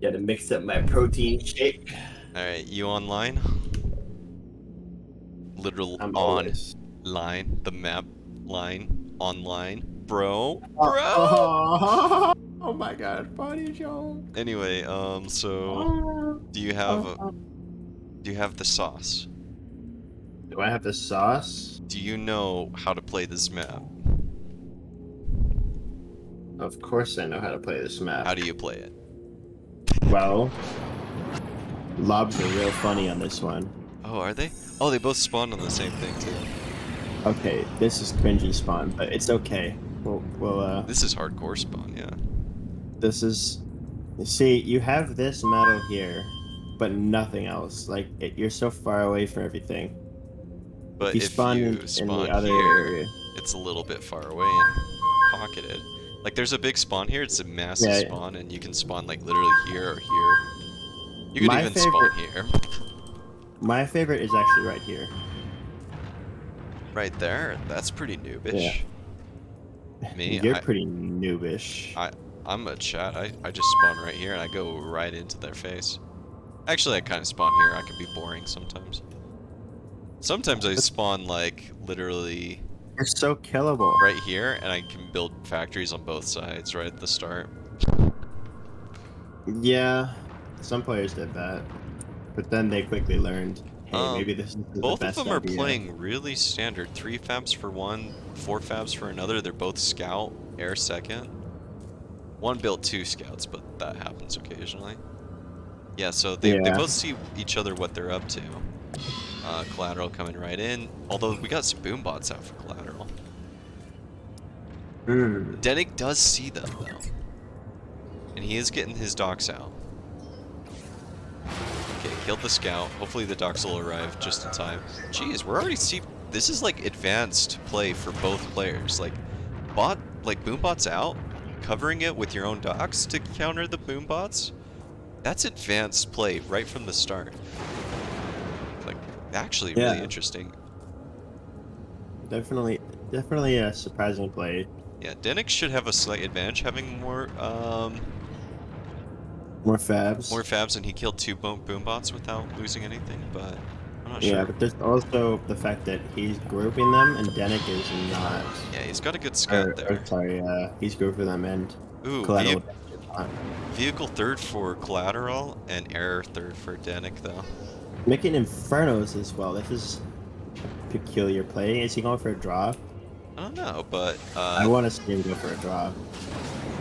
Gotta mix up my protein shake. Alright, you online? Literal I'm on always. line, the map line, online. Bro? Oh my god, funny joke. Anyway, so do you have the sauce? Do I have the sauce? Do you know how to play this map? Of course I know how to play this map. How do you play it? Well, lobs are real funny on this one. Oh, are they? Oh, they both spawned on the same thing too. Okay, this is cringy spawn, but it's okay. This is hardcore spawn, yeah. This is... See, you have this metal here, but nothing else. Like, you're so far away from everything. But If you spawn in the other here, area... it's a little bit far away and pocketed. Like, there's a big spawn here, it's a massive Yeah. spawn, and you can spawn, like, literally here or here. You could My even favorite- spawn here. My favorite is actually right here. Right there? That's pretty noobish. Me? You're pretty noobish. I'm a chat. I just spawn right here and I go right into their face. Actually, I kind of spawn here. I can be boring sometimes. Sometimes I spawn, like, literally... You're so killable. Right here, and I can build factories on both sides right at the start. Yeah, some players did that, but then they quickly learned, hey, maybe this is the Both of best them are idea. playing really standard. 3 fabs for one, 4 fabs for another. They're both scout, air second. One built 2 scouts, but that happens occasionally. Yeah, so they both see each other what they're up to. Collateral coming right in, although we got some boom bots out for Collateral. Denik does see them though, and he is getting his docks out. Okay, killed the scout. Hopefully the docks will arrive just in time. Jeez, we're already this is like advanced play for both players. Like boom bots out, covering it with your own docks to counter the boom bots. That's advanced play right from the start. Like, actually really interesting. Definitely a surprising play. Yeah, Denik should have a slight advantage having more fabs. More fabs, and he killed 2 boom bots without losing anything, but I'm not sure. Yeah, but there's also the fact that he's grouping them and Denik is not. Yeah, he's got a good scout there. Sorry, he's grouping them and Collateral. Vehicle 3rd for Collateral and air 3rd for Denik though. Making Infernos as well. This is peculiar play. Is he going for a draw? I don't know, but I want to see him go for a draw.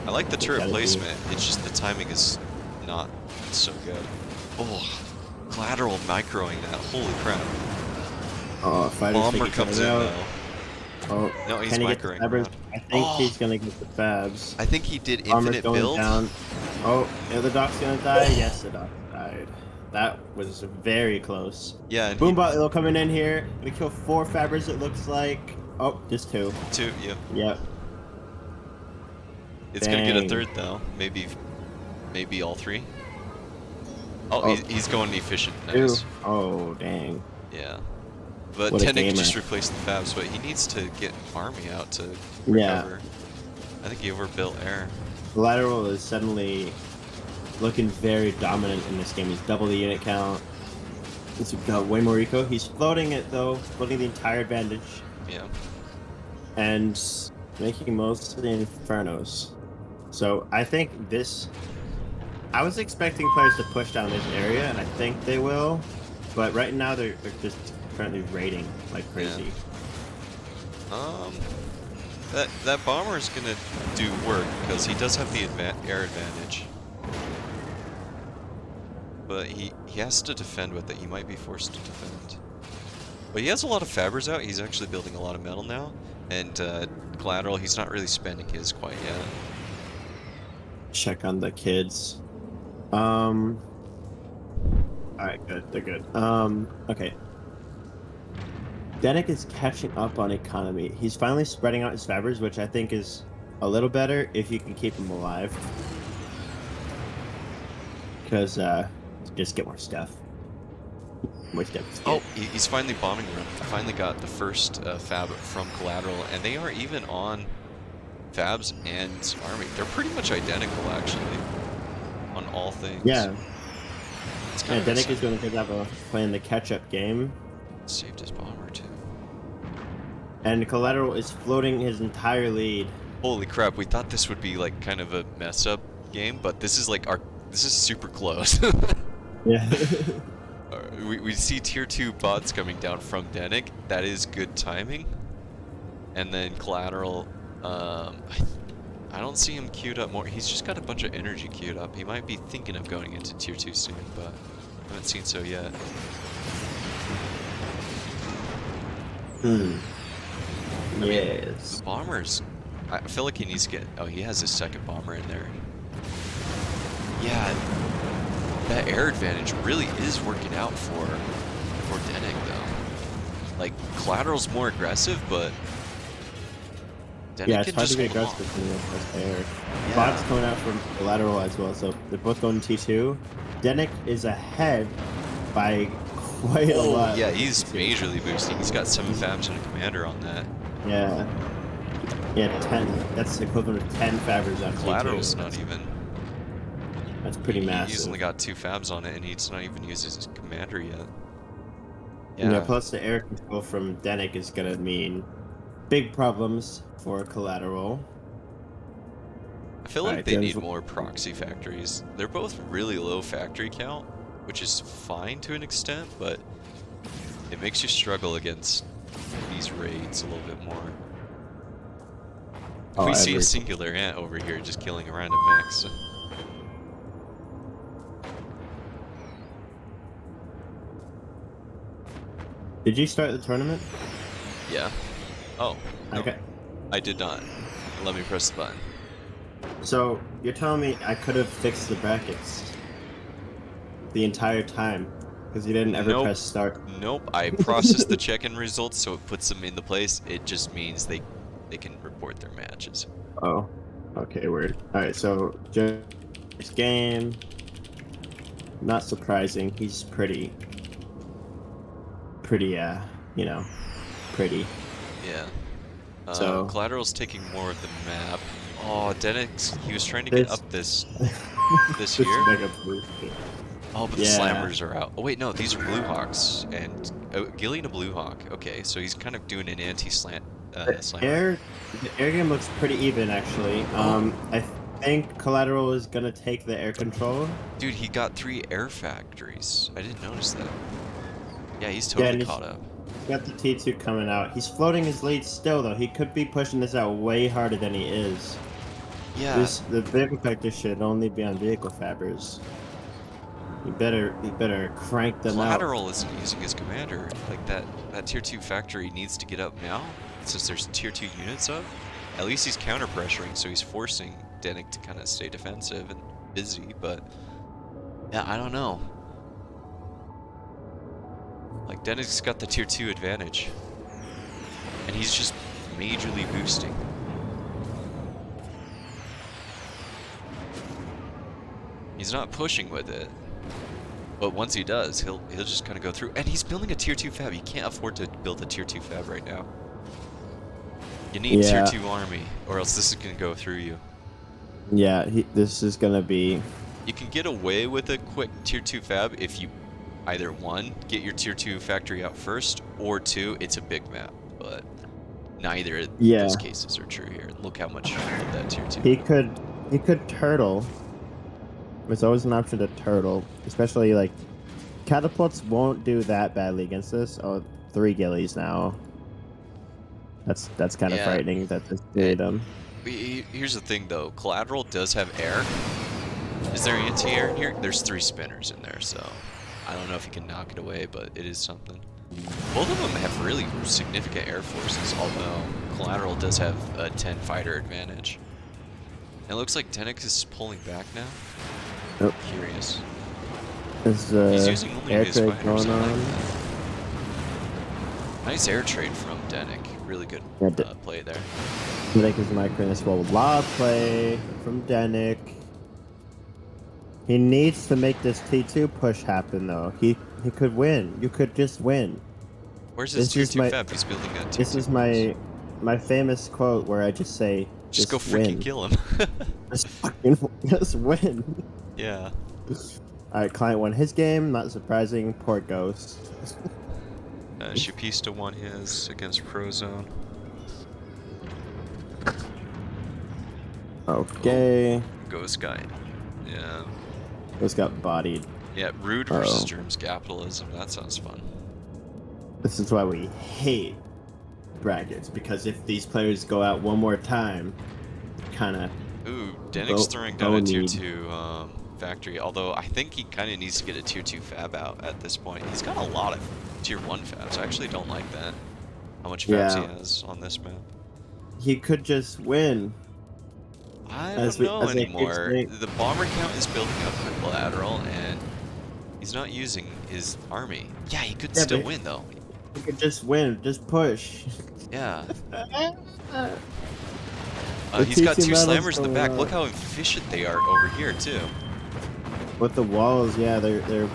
I like the turret placement. It's just the timing is not so good. Oh, Collateral microing that. Holy crap. Oh, Bomber comes in though. Oh, no, he's can he microing. Get the fabs? I think he's gonna get the fabs. I think he did Bomber's infinite going build. Down. Oh, are the doc's gonna die? Yes, the doc died. That was very close. Yeah, and Boombot will coming in here. We kill 4 fabbers, it looks like. Oh, just 2. 2, yeah. Yep. It's gonna get a 3rd though. Maybe all 3. Oh, he's going efficient. Nice. 2. Oh, dang. Yeah. But Denik just replaced the fabs, but he needs to get army out to recover. I think he overbuilt air. Collateral is suddenly looking very dominant in this game. He's double the unit count. He's got way more eco. He's floating it though, floating the entire advantage. Yeah. And making most of the Infernos. So I think this... I was expecting players to push down this area, and I think they will. But right now they're just currently raiding like crazy. Yeah. That bomber is gonna do work because he does have the air advantage. But he has to defend with it. He might be forced to defend. But he has a lot of fabbers out. He's actually building a lot of metal now. And Collateral, he's not really spending his quite yet. Check on the kids. Alright, good. They're good. Okay. Denik is catching up on economy. He's finally spreading out his fabbers, which I think is a little better if you can keep him alive. Because, just get more stuff. More stuff. Oh, he's finally bombing run. Finally got the first fab from Collateral, and they are even on fabs and army. They're pretty much identical, actually. on all things. Yeah. It's Yeah, kind of Denik is going to have a playing the catch-up game, saved his bomber too. and Collateral is floating his entire lead. Holy crap! We thought this would be like kind of a mess up game, but this is like this is super close. Yeah. We see tier 2 bots coming down from Denik. That is good timing. And then Collateral, I don't see him queued up more. He's just got a bunch of energy queued up. He might be thinking of going into tier 2 soon, but I haven't seen so yet. Yes. The bombers, I feel like he needs to get, oh, he has his second bomber in there. Yeah, that air advantage really is working out for Denik though. Like, Collateral's more aggressive, but Denik Yeah, it's can hard just to be hold aggressive on. when you're first air. Yeah. Bot's coming out from Collateral as well, so they're both going T2. Denik is ahead by quite a lot. Yeah, he's majorly boosting. He's got 7 fabs and a commander on that. Yeah. Yeah, 10. That's the equivalent of 10 fabbers on Collateral's T2. not even. That's pretty massive. He's only got 2 fabs on it, and he's not even used his commander yet. Yeah, plus the air control from Denik is gonna mean big problems for Collateral. I feel like Alright, they James, need more proxy factories. They're both really low factory count, which is fine to an extent, but it makes you struggle against these raids a little bit more. Oh, We see a singular ant over here just killing a random max. Did you start the tournament? Yeah. Oh. No, Okay. I did not. Let me press the button. So, you're telling me I could have fixed the brackets the entire time because you didn't ever Nope. press start? Nope. I processed the check-in results, so it puts them in the place. It just means they can report their matches. Oh. Okay, weird. Alright, so, just game. Not surprising. He's pretty, you know, pretty. Yeah. So- Collateral's taking more of the map. Oh, Denik, he was trying to get up this This here. mega boost. Oh, but Yeah. the slammers are out. Oh wait, no, these are blue hawks, and Gillian a blue hawk. Okay, so he's kind of doing an anti-slant slammer. The air game looks pretty even actually. I think Collateral is gonna take the air control. Dude, he got 3 air factories. I didn't notice that. Yeah, he's Yeah, totally and caught up. He's got the T2 coming out. He's floating his lead still though. He could be pushing this out way harder than he is. Yeah. The vehicle factor should only be on vehicle fabbers. You better crank them out. Collateral isn't using his commander. Like that tier 2 factory needs to get up now, since there's tier 2 units up. At least he's counter pressuring, so he's forcing Denik to kind of stay defensive and busy, but yeah, I don't know. Like, Denik's got the tier 2 advantage, and he's just majorly boosting. He's not pushing with it, but once he does, he'll just kind of go through. And he's building a tier 2 fab. You can't afford to build a tier 2 fab right now. You need tier 2 army, or else this is gonna go through you. Yeah, this is gonna be. You can get away with a quick tier 2 fab if you either 1, get your tier 2 factory out first, or 2, it's a big map. But neither of those cases are true here. Look how much of that tier 2. He could turtle. There's always an option to turtle, especially like catapults won't do that badly against this. Oh, 3 gillies now. That's kind of frightening that this did Here's the thing though, Collateral does have air. Is there anti-air in here? There's 3 spinners in there, so I don't know if you can knock it away, but it is something. Both of them have really significant air forces, although Collateral does have a 10 fighter advantage. It looks like Denik is pulling back now. Nope. Curious. There's He's using only air his trade fighters. going I like on. that. Nice air trade from Denik. Really good play there. Denik is microing this well. Lob play from Denik. He needs to make this T2 push happen though. He could win. You could just win. Where's his tier 2 fab? He's building a tier 2. This is my famous quote where I just say, Just go freaking win. kill him. Just win. Yeah. Alright, Client won his game. Not surprising. Poor Ghost. Shupista won his against Prozone. Okay. Ghost guy. Yeah. Ghost got bodied. Yeah, Rude versus Germ's Capitalism. That sounds fun. This is why we hate brackets, because if these players go out one more time, kind of. Ooh, Denik's throwing down a tier 2 factory, although I think he kind of needs to get a tier 2 fab out at this point. He's got a lot of tier 1 fabs. I actually don't like that. How much fabs he has on this map. He could just win. I don't know anymore. The bomber count is building up for Collateral, and he's not using his army. Yeah, he could still win, though. He could just win. Just push. Yeah. He's got 2 slammers in the back. Look how efficient they are over here, too. With the walls, yeah, they're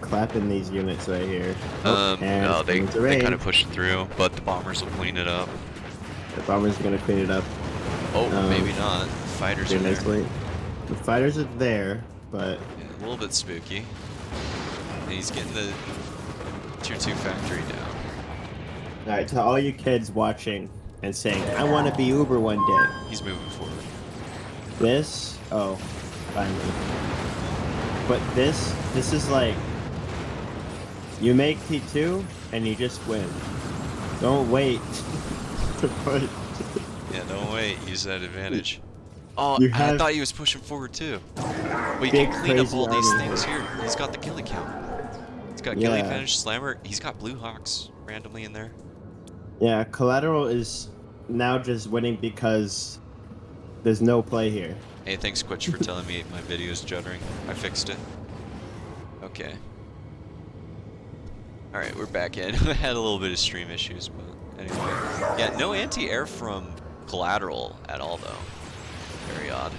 clapping these units right here. No, they kind of pushed through, but the bombers will clean it up. The bombers are gonna clean it up. Oh, maybe not. Fighters are there. The fighters are there, but yeah, a little bit spooky. And he's getting the tier 2 factory down. All right, to all you kids watching and saying, "I want to be Uber one day." He's moving forward. This, finally. But this is like, you make T2 and you just win. Don't wait to push. Yeah, don't wait. Use that advantage. Oh, I thought he was pushing forward too. But you can clean up all these things here. He's got the Gilly count. He's got Gilly finish, Slammer. He's got Blue Hawks randomly in there. Yeah, Collateral is now just winning because there's no play here. Hey, thanks, Quitch, for telling me my video's juddering. I fixed it. Okay. Alright, we're back in. I had a little bit of stream issues, but anyway. Yeah, no anti-air from Collateral at all, though. Very odd.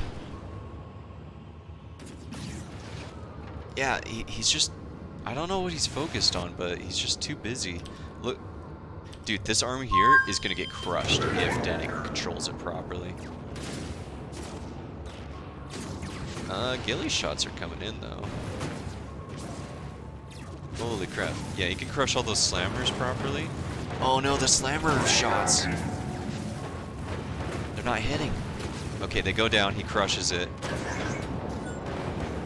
Yeah, he's just... I don't know what he's focused on, but he's just too busy. Look... Dude, this army here is going to get crushed if Denik controls it properly. Gilly shots are coming in, though. Holy crap. Yeah, you can crush all those slammers properly. Oh no, the slammer shots! They're not hitting. Okay, they go down, he crushes it.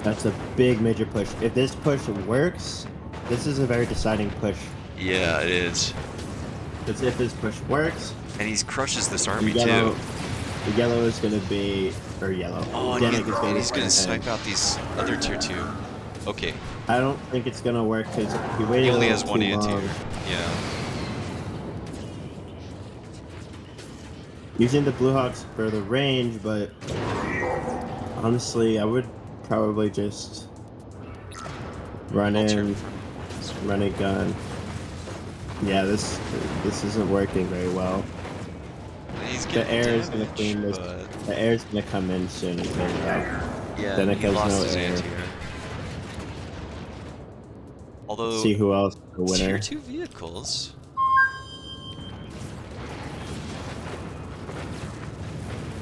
That's a big major push. If this push works, this is a very deciding push. Yeah, it is. Because if this push works... And he crushes this army, too. The yellow is going to be... Or yellow. Oh, and he's going to snipe out these other tier 2. Okay. I don't think it's going to work because he waited He only has one anti-air. Yeah. Using the Blue Hawks for the range, but... Honestly, I would probably just... Run in, run a gun. Yeah, this isn't working very well. The air is gonna clean this. The air is gonna come in soon and clean it up. Yeah, then it he lost his air. anti-air. Although, see who else the winner. Tier 2 vehicles.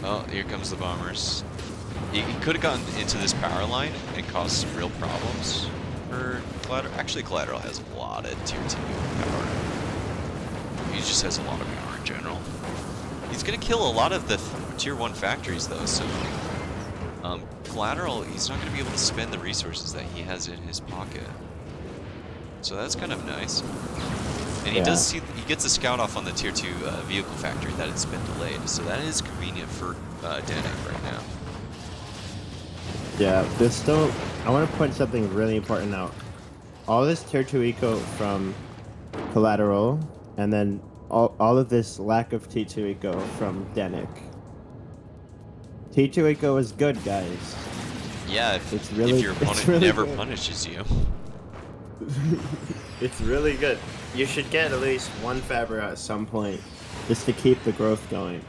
Oh, here comes the bombers. He could have gotten into this power line and caused some real problems for Collateral. Actually, Collateral has a lot of tier 2 power. He just has a lot of power in general. He's going to kill a lot of the tier 1 factories, though, so... Collateral, he's not going to be able to spend the resources that he has in his pocket. So that's kind of nice. And he does see, he gets a scout off on the tier 2 vehicle factory that it's been delayed, so that is convenient for Denik right now. Yeah, there's still... I want to point something really important out. All this tier 2 eco from Collateral, and then all of this lack of T2 eco from Denik. T2 eco is good, guys. Yeah, it's really, if your opponent never punishes you. It's really good. You should get at least one Faber at some point, just to keep the growth going.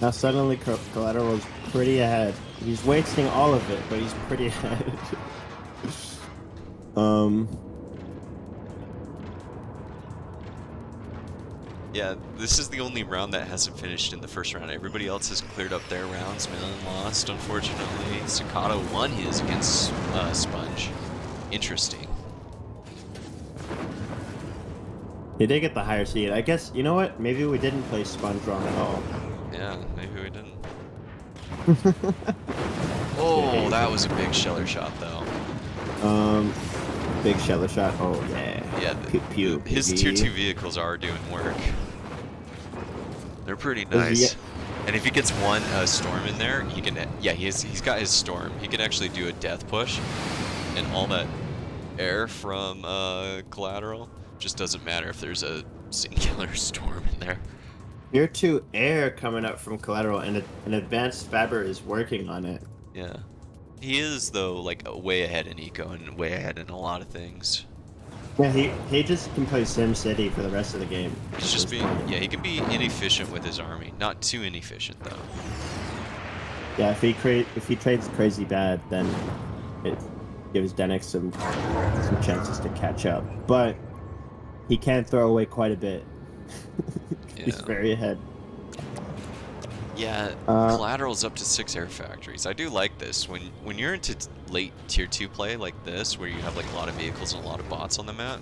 Now suddenly Collateral is pretty ahead. He's wasting all of it, but he's pretty ahead. Yeah, this is the only round that hasn't finished in the first round. Everybody else has cleared up their rounds. Milan lost, unfortunately. Sahkado won his against Sponge. Interesting. He did get the higher seed. I guess, you know what? Maybe we didn't play Sponge wrong at all. Yeah, maybe we didn't. Oh, that was a big sheller shot, though. Big sheller shot. Oh, yeah. Yeah, Pew, pew, his baby. tier 2 vehicles are doing work. They're pretty nice. And if he gets one storm in there, he can. Yeah, he's got his storm. He can actually do a death push, and all that air from Collateral just doesn't matter if there's a singular storm in there. Tier 2 air coming up from Collateral, and an advanced Faber is working on it. Yeah, he is though, like way ahead in eco and way ahead in a lot of things. Yeah, he just can play Sim City for the rest of the game. He's just being, yeah, he can be inefficient with his army, not too inefficient though. Yeah, if he trades crazy bad, then it gives Denik some chances to catch up. But he can throw away quite a bit. He's very ahead. Yeah, Collateral's up to 6 air factories. I do like this. When you're into late tier 2 play like this, where you have like a lot of vehicles and a lot of bots on the map,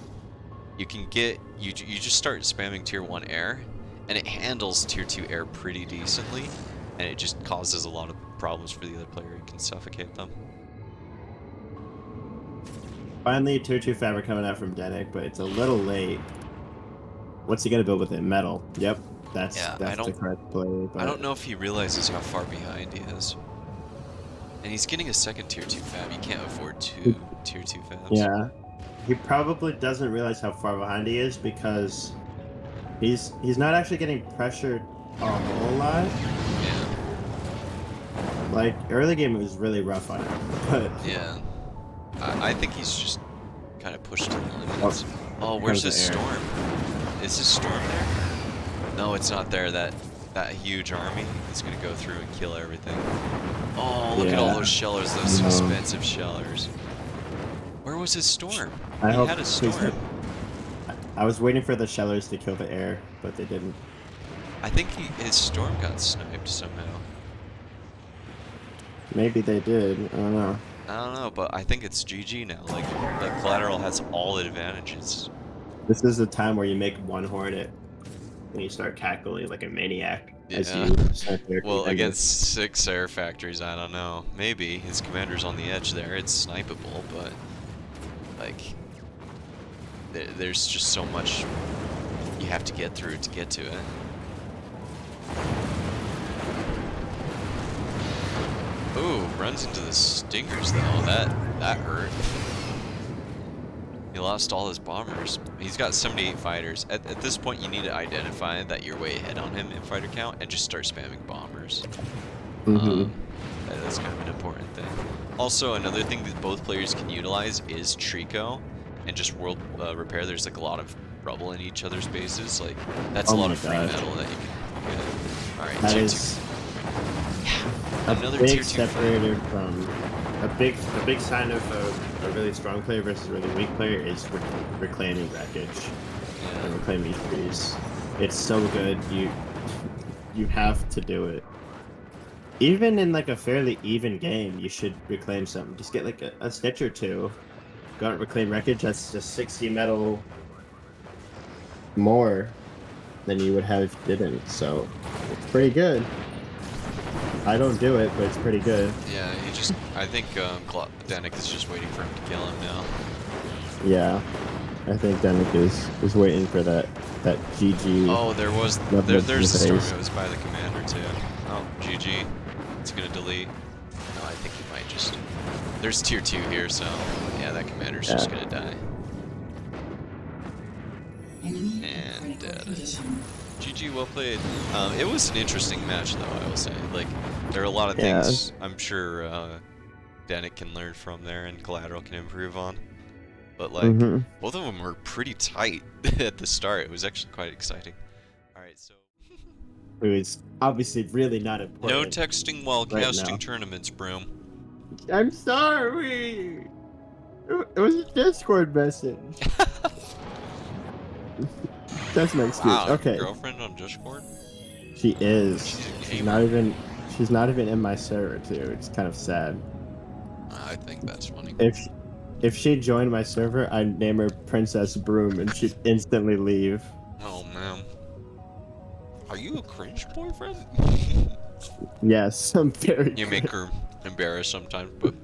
you can get you just start spamming tier 1 air, and it handles tier 2 air pretty decently, and it just causes a lot of problems for the other player. It can suffocate them. Finally, tier 2 Fabric coming out from Denik, but it's a little late. What's he gonna build with it? Metal. Yep. That's the correct play. But... I don't know if he realizes how far behind he is. And he's getting a second tier 2 fab. He can't afford 2 tier 2 fabs. Yeah. He probably doesn't realize how far behind he is because he's not actually getting pressured a whole lot. Yeah. Like, early game it was really rough on him, but... Yeah. I think he's just kind of pushed to the limits. Oh, where's his storm? Is his storm there? No, it's not there. That huge army is gonna go through and kill everything. Oh, look at all those shellers, those expensive shellers. Where was his storm? He had a storm. I was waiting for the shellers to kill the air, but they didn't. I think his storm got sniped somehow. Maybe they did. I don't know. I don't know, but I think it's GG now. Like Collateral has all advantages. This is the time where you make one Hornet and you start cackling like a maniac. Yeah. As you start Well, against 6 air factories, I don't know. Maybe his commander's on the edge there. It's snipeable, but like there's just so much you have to get through to get to it. Ooh, runs into the stingers though. That hurt. He lost all his bombers. He's got 78 fighters. At this point, you need to identify that you're way ahead on him in fighter count and just start spamming bombers. That's kind of an important thing. Also, another thing that both players can utilize is Trico and just world repair. There's like a lot of rubble in each other's bases. Like that's a lot of free metal that you can get. All right, that tier is 2. Another big tier 2 separator from a big sign of a really strong player versus a really weak player is reclaiming wreckage and reclaiming trees. It's so good. You have to do it. Even in like a fairly even game, you should reclaim something. Just get like a stitch or two. Go out and reclaim wreckage. That's just 60 metal more than you would have if you didn't. So it's pretty good. I don't do it, but it's pretty good. Yeah, I think Denik is just waiting for him to kill him now. Yeah, I think Denik is waiting for that GG. Oh, there's the storm. It was by the commander too. Oh, GG. It's gonna delete. No, I think he might just. There's tier 2 here, so yeah, that commander's just gonna die. And dead. GG, well played. It was an interesting match, though, I will say. Like, there are a lot of things I'm sure Denik can learn from there and Collateral can improve on. But, like, both of them were pretty tight at the start. It was actually quite exciting. Alright, so... It was obviously really not important. No texting while casting tournaments, Broom. I'm sorry! It was a Discord message. That's my excuse. Wow, Okay. girlfriend on Discord? She is. She's a She's gamer. not even. She's not even in my server too. It's kind of sad. I think that's funny. If she joined my server, I'd name her Princess Broom, and she'd instantly leave. Oh man. Are you a cringe boyfriend? Yes, I'm very. You make her embarrassed sometimes, but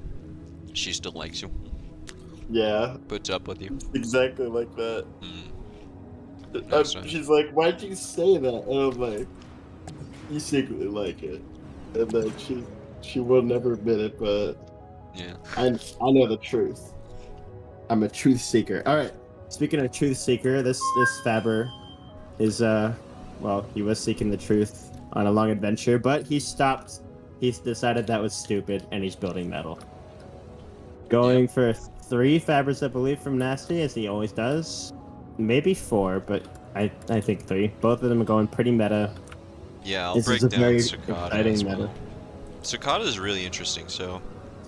she still likes you. Yeah, Puts up with you. exactly like that. Nice. She's like, "Why'd you say that?" And I'm like, "You secretly like it," and then she will never admit it, but Yeah. I know the truth. I'm a truth seeker. All right. Speaking of truth seeker, this Faber is well, he was seeking the truth on a long adventure, but he stopped. He's decided that was stupid, and he's building metal. Going for 3 Fabers, I believe, from Nasty, as he always does. Maybe 4, but I think 3. Both of them are going pretty meta. Yeah, I'll This break is a down very Sahkado exciting as meta. well. Sahkado is really interesting, so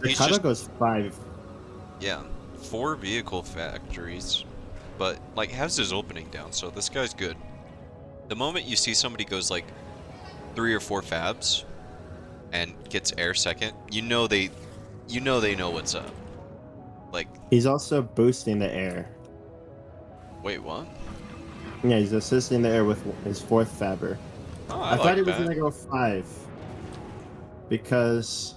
he's Sakhado just goes 5. yeah, 4 vehicle factories, but like has his opening down, so this guy's good. The moment you see somebody goes like 3 or 4 fabs and gets air second, you know they know what's up. Like, He's also boosting the air. wait, what? Yeah, he's assisting the air with his 4th Faber. Oh, I thought like he was that. gonna go 5 because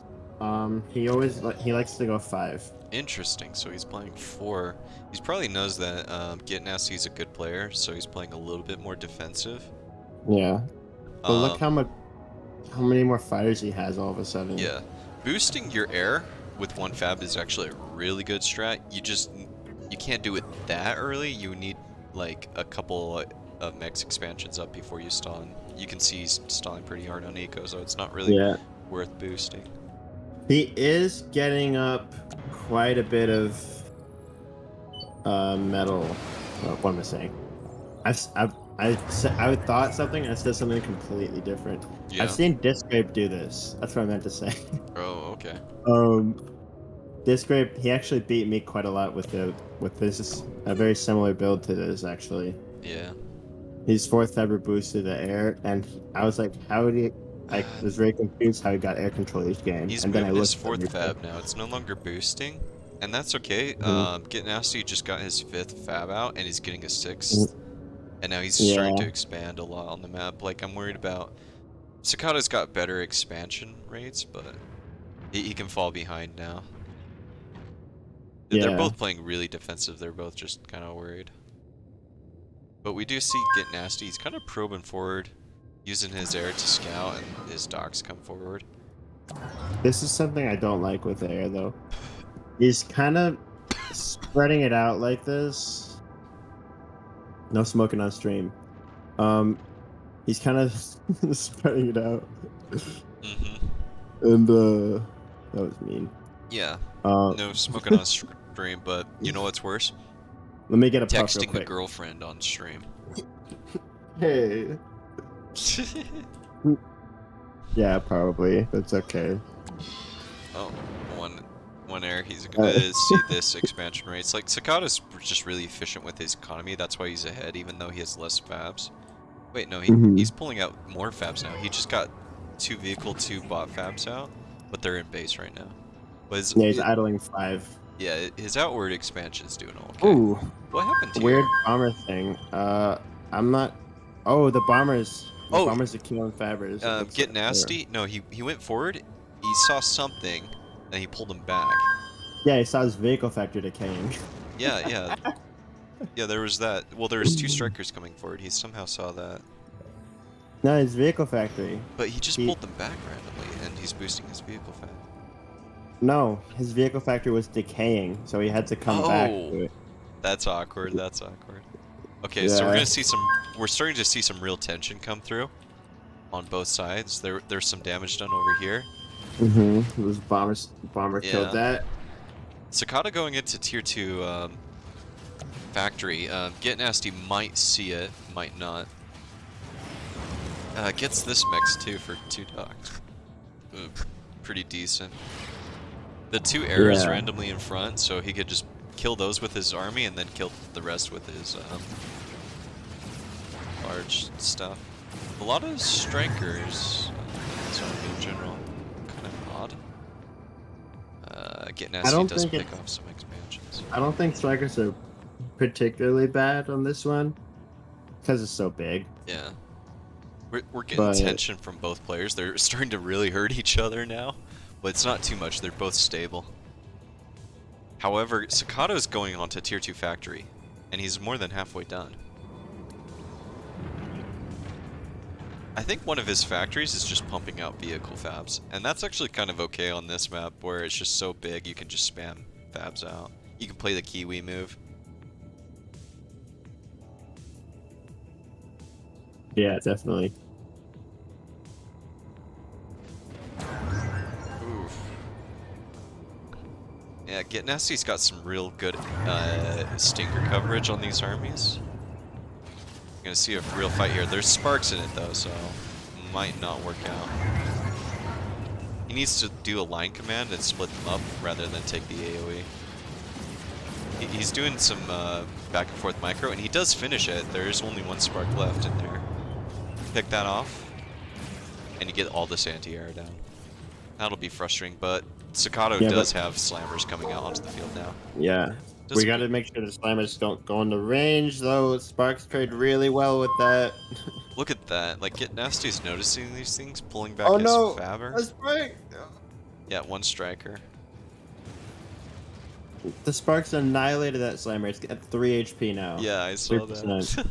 he likes to go 5. Interesting. So he's playing 4. He probably knows that GetNasty's a good player, so he's playing a little bit more defensive. Yeah, but look how many more fighters he has all of a sudden. Yeah, boosting your air with 1 fab is actually a really good strat. You can't do it that early. You need like a couple of mech expansions up before you stun. You can see he's stalling pretty hard on eco, so it's not really worth boosting. He is getting up quite a bit of metal. What am I saying? I thought something and I said something completely different. Yeah. I've seen Discrape do this. That's what I meant to say. Oh, okay. Discrape, he actually beat me quite a lot with this a very similar build to this actually. Yeah. His 4th Faber boosted the air, and I was like, how did he? I was very confused how he got air control each game. He's and then moving I his looked 4th fab now. It's no longer boosting, and that's okay. GetNasty just got his 5th fab out, and he's getting a 6th, and now he's starting to expand a lot on the map. Like, I'm worried about. Sakhado's got better expansion rates, but he can fall behind now. They're both playing really defensive. They're both just kind of worried. But we do see GetNasty. He's kind of probing forward, using his air to scout, and his docks come forward. This is something I don't like with the air, though. He's kind of spreading it out like this. No smoking on stream. He's kind of spreading it out. And that was mean. Yeah. No smoking on stream, but you know what's worse? Let me get a puff real texting quick. a girlfriend on stream. Hey. Yeah, probably. That's okay. Oh, one air. He's gonna see this expansion rates. Like, Sakhado's just really efficient with his economy. That's why he's ahead, even though he has less fabs. Wait, no, he's pulling out more fabs now. He just got 2 vehicle, 2 bot fabs out, but they're in base right now. But he's idling 5. Yeah, his outward expansion's doing okay. Ooh. What happened to Weird you? bomber thing. I'm not. Oh, the bombers. The bombers are killing Fabers. GetNasty? No, he went forward. He saw something, and he pulled him back. Yeah, he saw his vehicle factor decaying. Yeah. Yeah, there was that. Well, there was 2 strikers coming forward. He somehow saw that. No, his vehicle factory. But he just pulled them back randomly, and he's boosting his vehicle factory. No, his vehicle factory was decaying, so he had to come back to it. That's awkward. That's awkward. Okay, so we're starting to see some real tension come through on both sides. There's some damage done over here. It was bomber killed that. Sahkado going into tier 2 factory. GetNasty might see it, might not. Gets this mix too for 2 docks. Pretty decent. The 2 arrows randomly in front, so he could just kill those with his army and then kill the rest with his large stuff. A lot of strikers, in general, kind of odd. GetNasty does pick off some expansions. I don't think strikers are particularly bad on this one because it's so big. Yeah. We're getting tension from both players. They're starting to really hurt each other now, but it's not too much. They're both stable. However, Sakhado's going on to Tier 2 Factory, and he's more than halfway done. I think one of his factories is just pumping out vehicle fabs, and that's actually kind of okay on this map where it's just so big you can just spam fabs out. You can play the Kiwi move. Yeah, definitely. Oof. Yeah, GetNasty's got some real good stinker coverage on these armies. You're gonna see a real fight here. There's sparks in it though, so might not work out. He needs to do a line command and split them up rather than take the AoE. He's doing some back and forth micro, and he does finish it. There is only one spark left in there. Pick that off, and you get all this anti-air down. That'll be frustrating, but Sahkado does have slammers coming out onto the field now. Yeah. We gotta make sure the slammers don't go into range, though. Sparks trade really well with that. Look at that. Like, GetNasty's noticing these things, pulling back his Fabber. A strike! Yeah, one striker. The sparks annihilated that slammer. It's at 3 HP now. Yeah, I saw that.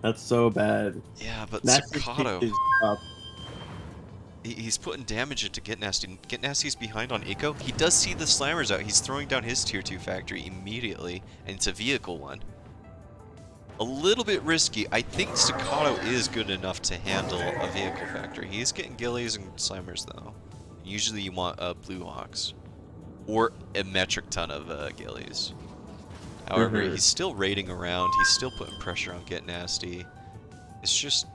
That's so bad. Yeah, but Nasty's Sahkado, is up. he's putting damage into GetNasty. GetNasty's behind on eco. He does see the slammers out. He's throwing down his tier 2 factory immediately, and it's a vehicle one. A little bit risky. I think Sahkado is good enough to handle a vehicle factory. He's getting gillies and slammers though. Usually you want blue hawks. Or a metric ton of gillies. However, he's still raiding around. He's still putting pressure on GetNasty. It's just...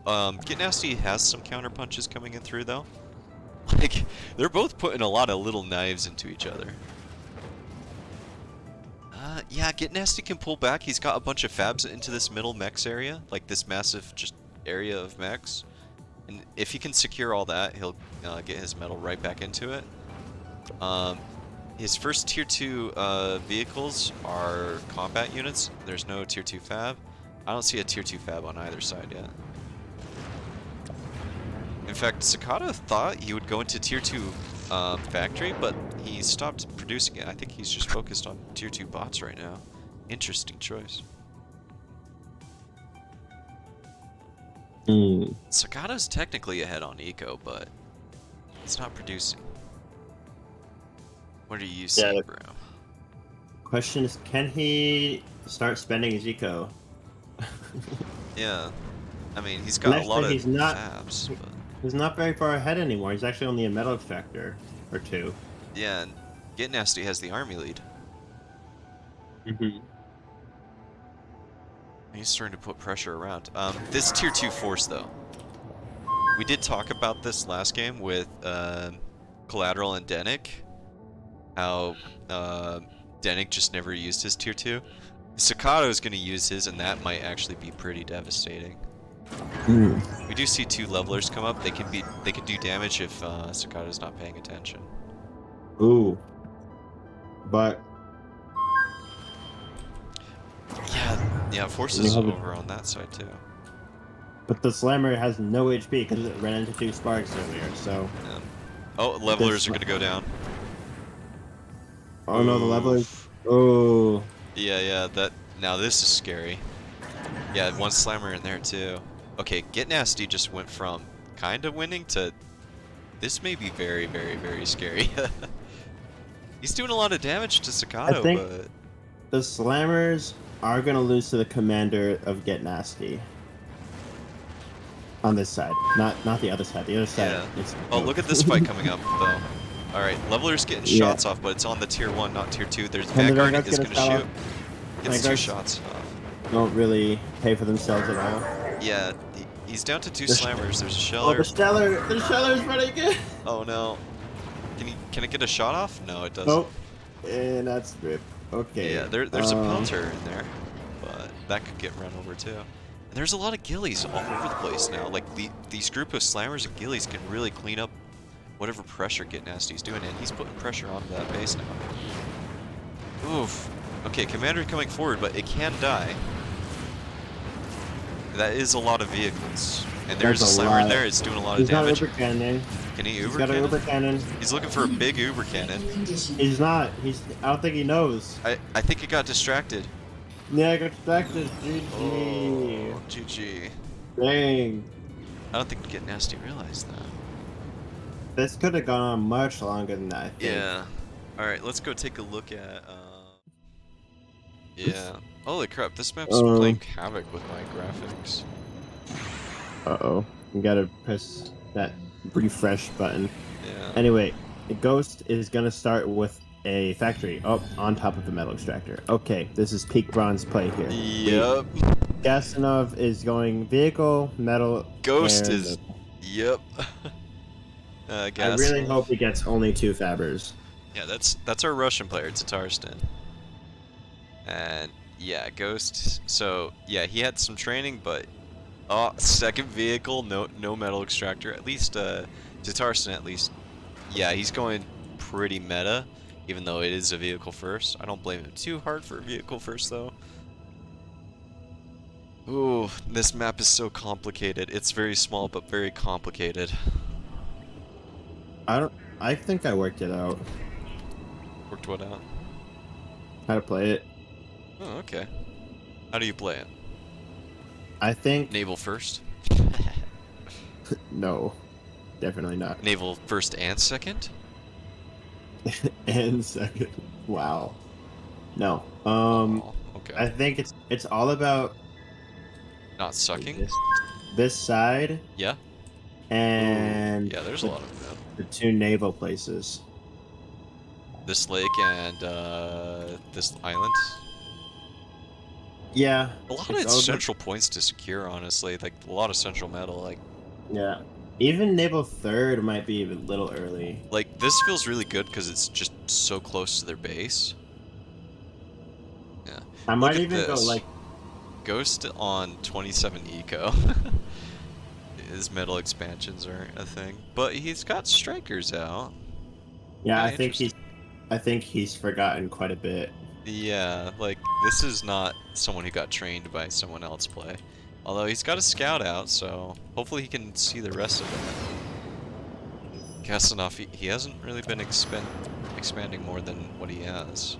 GetNasty has some counter punches coming in through, though. Like, they're both putting a lot of little knives into each other. Yeah, GetNasty can pull back. He's got a bunch of fabs into this middle mechs area. Like, this massive just area of mechs. And if he can secure all that, he'll get his metal right back into it. His first tier 2 vehicles are combat units. There's no tier 2 fab. I don't see a tier 2 fab on either side yet. In fact, Sahkado thought he would go into tier 2 factory, but he stopped producing it. I think he's just focused on tier 2 bots right now. Interesting choice. Sahkado's technically ahead on eco, but it's not producing. What do you say, bro? Question is, can he start spending his eco? Yeah. I mean, he's got a lot of fabs, but... He's not very far ahead anymore. He's actually only a metal extractor or 2. Yeah, and GetNasty has the army lead. He's starting to put pressure around. This tier 2 force, though. We did talk about this last game with Collateral and Denick. How Denick just never used his tier 2. Sakhado is going to use his, and that might actually be pretty devastating. We do see 2 levelers come up. They can do damage if Sakhado's not paying attention. Ooh. But yeah, force is over on that side too. But the slammer has no HP because it ran into 2 sparks earlier. So. Yeah. Oh, levelers are going to go down. Oh no, the levelers. Oh. Yeah. Now this is scary. Yeah, 1 slammer in there too. Okay, GetNasty just went from kind of winning to this may be very, very, very scary. He's doing a lot of damage to Sahkado, but the slammers are gonna lose to the commander of GetNasty. On this side, not the other side. The other side. Yeah. Oh, look at this fight coming up though. All right, leveler's getting shots off, but it's on the tier 1, not tier 2. There's Vanguard is gonna shoot. Gets 2 shots off. Don't really pay for themselves at all. Yeah, he's down to 2 slammers. There's a sheller. Oh, the sheller's running again. Oh no. Can it get a shot off? No, it doesn't. Oh, and that's rip. Okay. Yeah, there's a pelter in there, but that could get run over too. And there's a lot of ghillies all over the place now. Like, these group of slammers and ghillies can really clean up whatever pressure GetNasty's doing, and he's putting pressure onto that base now. Oof. Okay, commander coming forward, but it can die. That is a lot of vehicles. And there's a slammer in there, it's doing a lot of damage. He's got Uber Cannon. Can he He's Uber got an Cannon? Uber Cannon. He's looking for a big Uber Cannon. He's not. I don't think he knows. I think it got distracted. Yeah, I got distracted. GG. Oh, GG. Dang. I don't think GetNasty realized that. This could have gone on much longer than that, I think. Yeah. Alright, let's go take a look at, yeah. Holy crap, this map's playing havoc with my graphics. Uh-oh. You gotta press that refresh button. Yeah. Anyway, the Ghost is gonna start with a factory up on top of the metal extractor. Okay, this is peak bronze play here. Yep. Gasanov is going vehicle, metal, Ghost and is... Yep. I really hope he gets only 2 fabbers. Yeah, that's our Russian player, Tatarstan. And yeah, Ghost. So yeah, he had some training, but second vehicle, no metal extractor. At least Tatarstan, at least. Yeah, he's going pretty meta, even though it is a vehicle first. I don't blame him too hard for a vehicle first though. Ooh, this map is so complicated. It's very small but very complicated. I think I worked it out. Worked what out? How to play it. Oh, okay. How do you play it? I think Naval first? no. Definitely not. Naval first and second? And second. Wow. No. Oh, okay. I think it's all about Not sucking? this side. Yeah? And Yeah, there's a lot of them. the 2 naval places. This lake and this island. Yeah. A lot it's of all central points to secure, honestly. Like, a lot of central metal. Yeah. Even naval 3rd might be a little early. Like, this feels really good because it's just so close to their base. Yeah. I might even go like Ghost on 27 eco. His metal expansions aren't a thing, but he's got strikers out. yeah. Kinda I think he's forgotten quite a bit. Yeah, like, this is not someone who got trained by someone else play. Although he's got a scout out, so hopefully he can see the rest of it. Gasanov, he hasn't really been expanding more than what he has.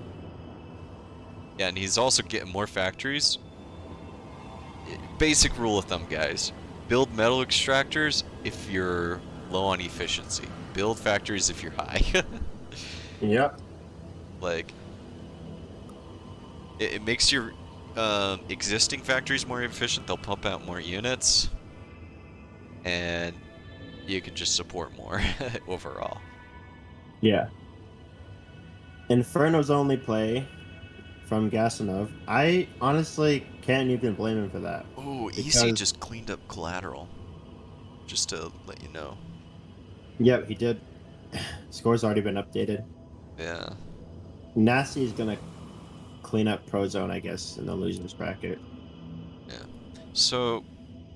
Yeah, and he's also getting more factories. Basic rule of thumb, guys. Build metal extractors if you're low on efficiency. Build factories if you're high. Yep. Like, it makes your existing factories more efficient. They'll pump out more units, and you can just support more overall. Yeah. Inferno's only play from Gasanov. I honestly can't even blame him for that. Oh, Isii just cleaned up Collateral. Just to let you know. Yep, he did. Score's already been updated. Yeah. Nasty is gonna clean up Prozone, I guess, in the losers bracket. Yeah. So,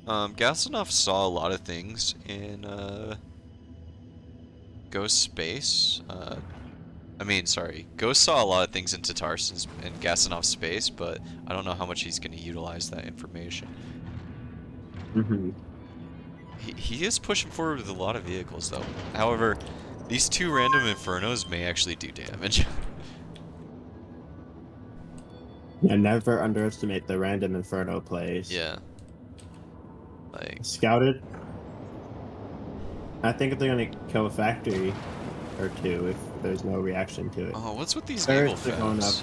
Gasanov saw a lot of things in Ghost Space. Ghost saw a lot of things in Tatarstan's and Gasanov's space, but I don't know how much he's going to utilize that information. Mm-hmm. He is pushing forward with a lot of vehicles, though. However, these 2 random Infernos may actually do damage. Yeah, never underestimate the random Inferno plays. Yeah. Like, Scouted. I think they're gonna kill a factory or 2 if there's no reaction to it. oh, what's with these naval They're going up. fabs?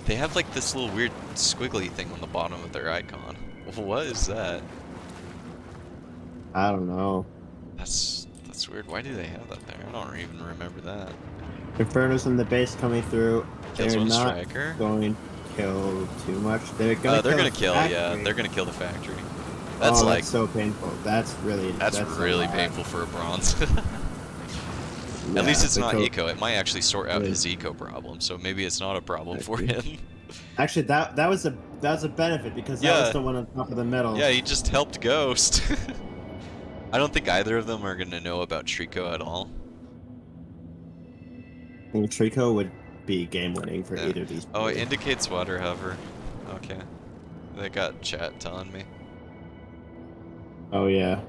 They have like this little weird squiggly thing on the bottom of their icon. What is that? I don't know. That's weird. Why do they have that there? I don't even remember that. Inferno's in the base coming through. Kills They're one not striker. going to kill too much. They're gonna kill. Yeah, they're gonna kill the factory. That's like that's so painful. That's really painful for a bronze. Yeah, At least it's the not code- eco. It might actually sort out his eco problem, so maybe it's not a problem for him. Actually, that was a benefit because that was Yeah, the one on top of the middle. yeah, he just helped Ghost. I don't think either of them are gonna know about Trico at all. And Trico would be game winning for Yeah. either of these. Oh, it Two. indicates water hover. Okay. They got chat telling me. Oh yeah.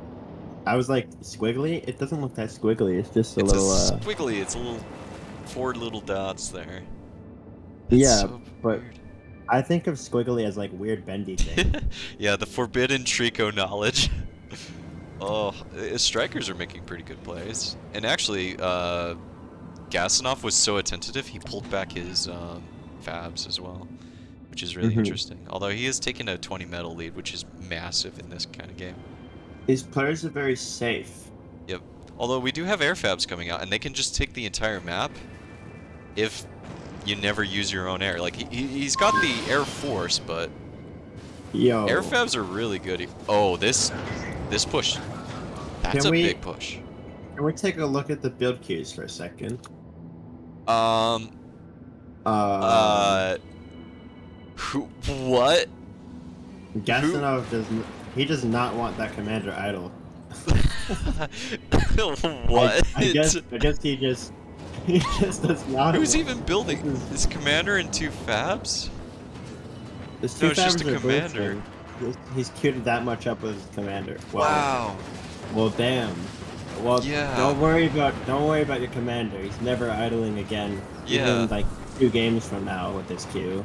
I was like squiggly. It doesn't look that squiggly. It's just a It's a little. squiggly. It's a little 4 little dots there. That's Yeah, so but weird. I think of squiggly as like weird bendy thing. Yeah, the forbidden Trico knowledge. Oh, strikers are making pretty good plays. And actually, Gasanov was so attentive, he pulled back his fabs as well, which is really interesting. Although he has taken a 20 medal lead, which is massive in this kind of game. These players are very safe. Yep. Although we do have air fabs coming out, and they can just take the entire map if you never use your own air. Like, he's got the air force, but Yo. air fabs are really good. Oh, this push. That's a big push. Can we take a look at the build queues for a second? What? Gasanov does not want that commander idle. What? I guess he just does not. Who's even building? Is commander and 2 fabs? There's 2 No, it's just a fabs are commander. boosting. He's queued that much up with his commander. Wow. Well, damn. Well, Yeah. don't worry about your commander. He's never idling again. Yeah. Even like 2 games from now with this queue.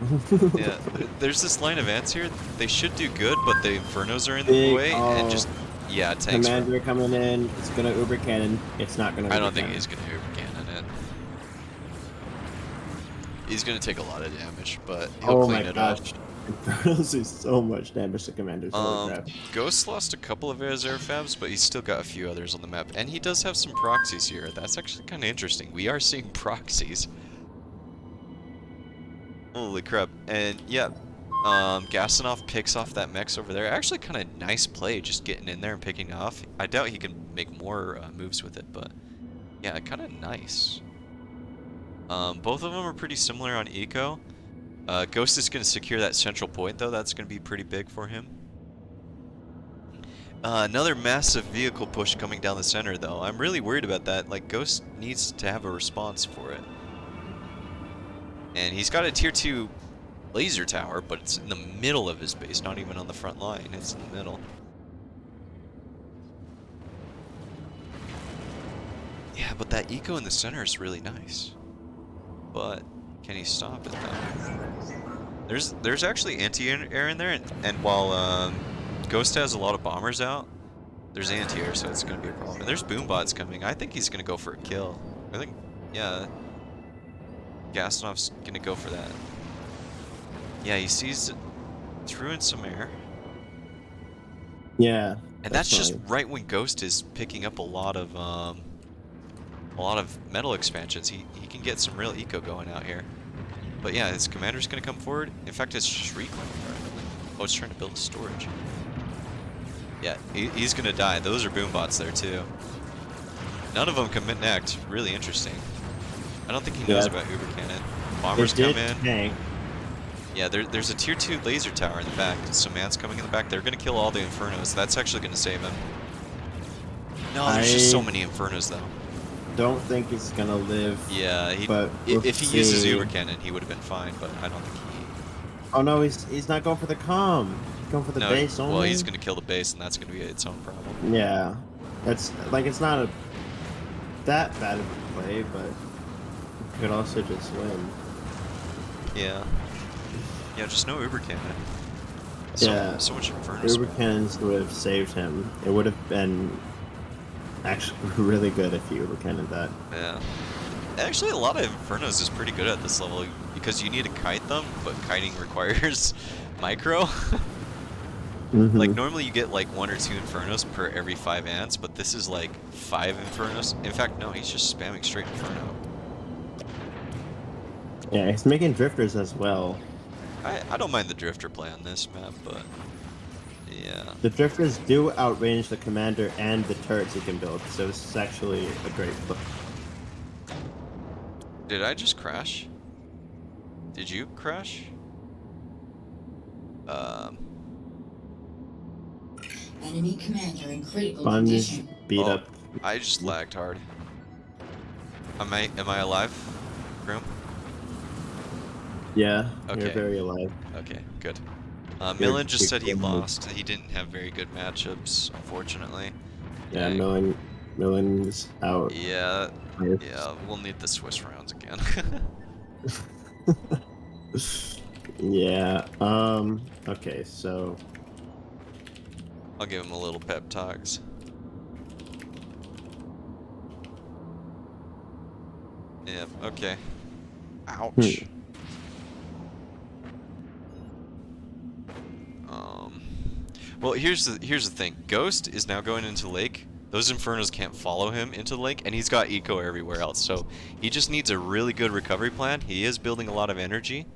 Yeah. There's this line of ants here. They should do good, but the infernos are in Big, the way, and just tanks. Commander coming in. It's gonna uber cannon. It's not gonna. I don't think he's gonna uber cannon it. He's gonna take a lot of damage, but he'll clean it up. Infernos do so much damage to commanders. Holy crap. Ghost lost a couple of his air fabs, but he's still got a few others on the map, and he does have some proxies here. That's actually kind of interesting. We are seeing proxies. Holy crap! And yeah, Gasanov picks off that mechs over there. Actually, kind of nice play, just getting in there and picking off. I doubt he can make more moves with it, but yeah, kind of nice. Both of them are pretty similar on eco. Ghost is going to secure that central point, though. That's going to be pretty big for him. Another massive vehicle push coming down the center, though. I'm really worried about that. Like, Ghost needs to have a response for it. And he's got a tier 2 laser tower, but it's in the middle of his base, not even on the front line. It's in the middle. Yeah, but that eco in the center is really nice. But can he stop it though? There's actually anti-air in there, and while Ghost has a lot of bombers out, there's anti-air, so it's gonna be a problem. And there's boom bots coming. I think he's gonna go for a kill. I think, yeah, Gasanov's gonna go for that. Yeah, he sees it threw in some air. Yeah. And that's just right when Ghost is picking up a lot of metal expansions. He can get some real eco going out here. But yeah, his commander's gonna come forward. In fact, it's Shriek. Oh, it's trying to build storage. Yeah, he's gonna die. Those are boom bots there too. None of them can connect. Really interesting. I don't think he knows about Uber Cannon. Bombers come in. Tank. Yeah, there's a tier 2 laser tower in the back. Some man's coming in the back. They're gonna kill all the infernos. That's actually gonna save him. No, there's just so many infernos though. Don't think he's gonna live. Yeah, but if he uses Uber Cannon, he would have been fine. But I don't think he. Oh no, he's not going for the comm. He's going for the base only. Well, he's gonna kill the base, and that's gonna be its own problem. Yeah, it's like it's not that bad of a play, but you could also just win. Yeah. Yeah, just no Uber Cannon. So much Inferno. Uber Cannons would have saved him. It would have been actually really good if you Uber Cannon that. Yeah. Actually, a lot of Infernos is pretty good at this level because you need to kite them, but kiting requires micro. Like normally you get like 1 or 2 Infernos per every 5 ants, but this is like 5 Infernos. In fact, no, he's just spamming straight Inferno. Yeah, he's making drifters as well. I don't mind the drifter play on this map, but yeah. The drifters do outrange the commander and the turrets he can build, so this is actually a great play. Did I just crash? Did you crash? Enemy commander in critical Sponge condition. beat up. I just lagged hard. Am I alive, Broom? Yeah, Okay. you're very alive. Okay, good. You're Millen just said he good. lost. He didn't have very good matchups, unfortunately. Yeah, Dang. Millen's out. Yeah, yeah, we'll need the Swiss rounds again. Yeah. Okay, so I'll give him a little pep talks. Yeah, okay. Ouch. Well, here's the thing. Ghost is now going into lake. Those Infernos can't follow him into the lake, and he's got eco everywhere else. So he just needs a really good recovery plan. He is building a lot of energy.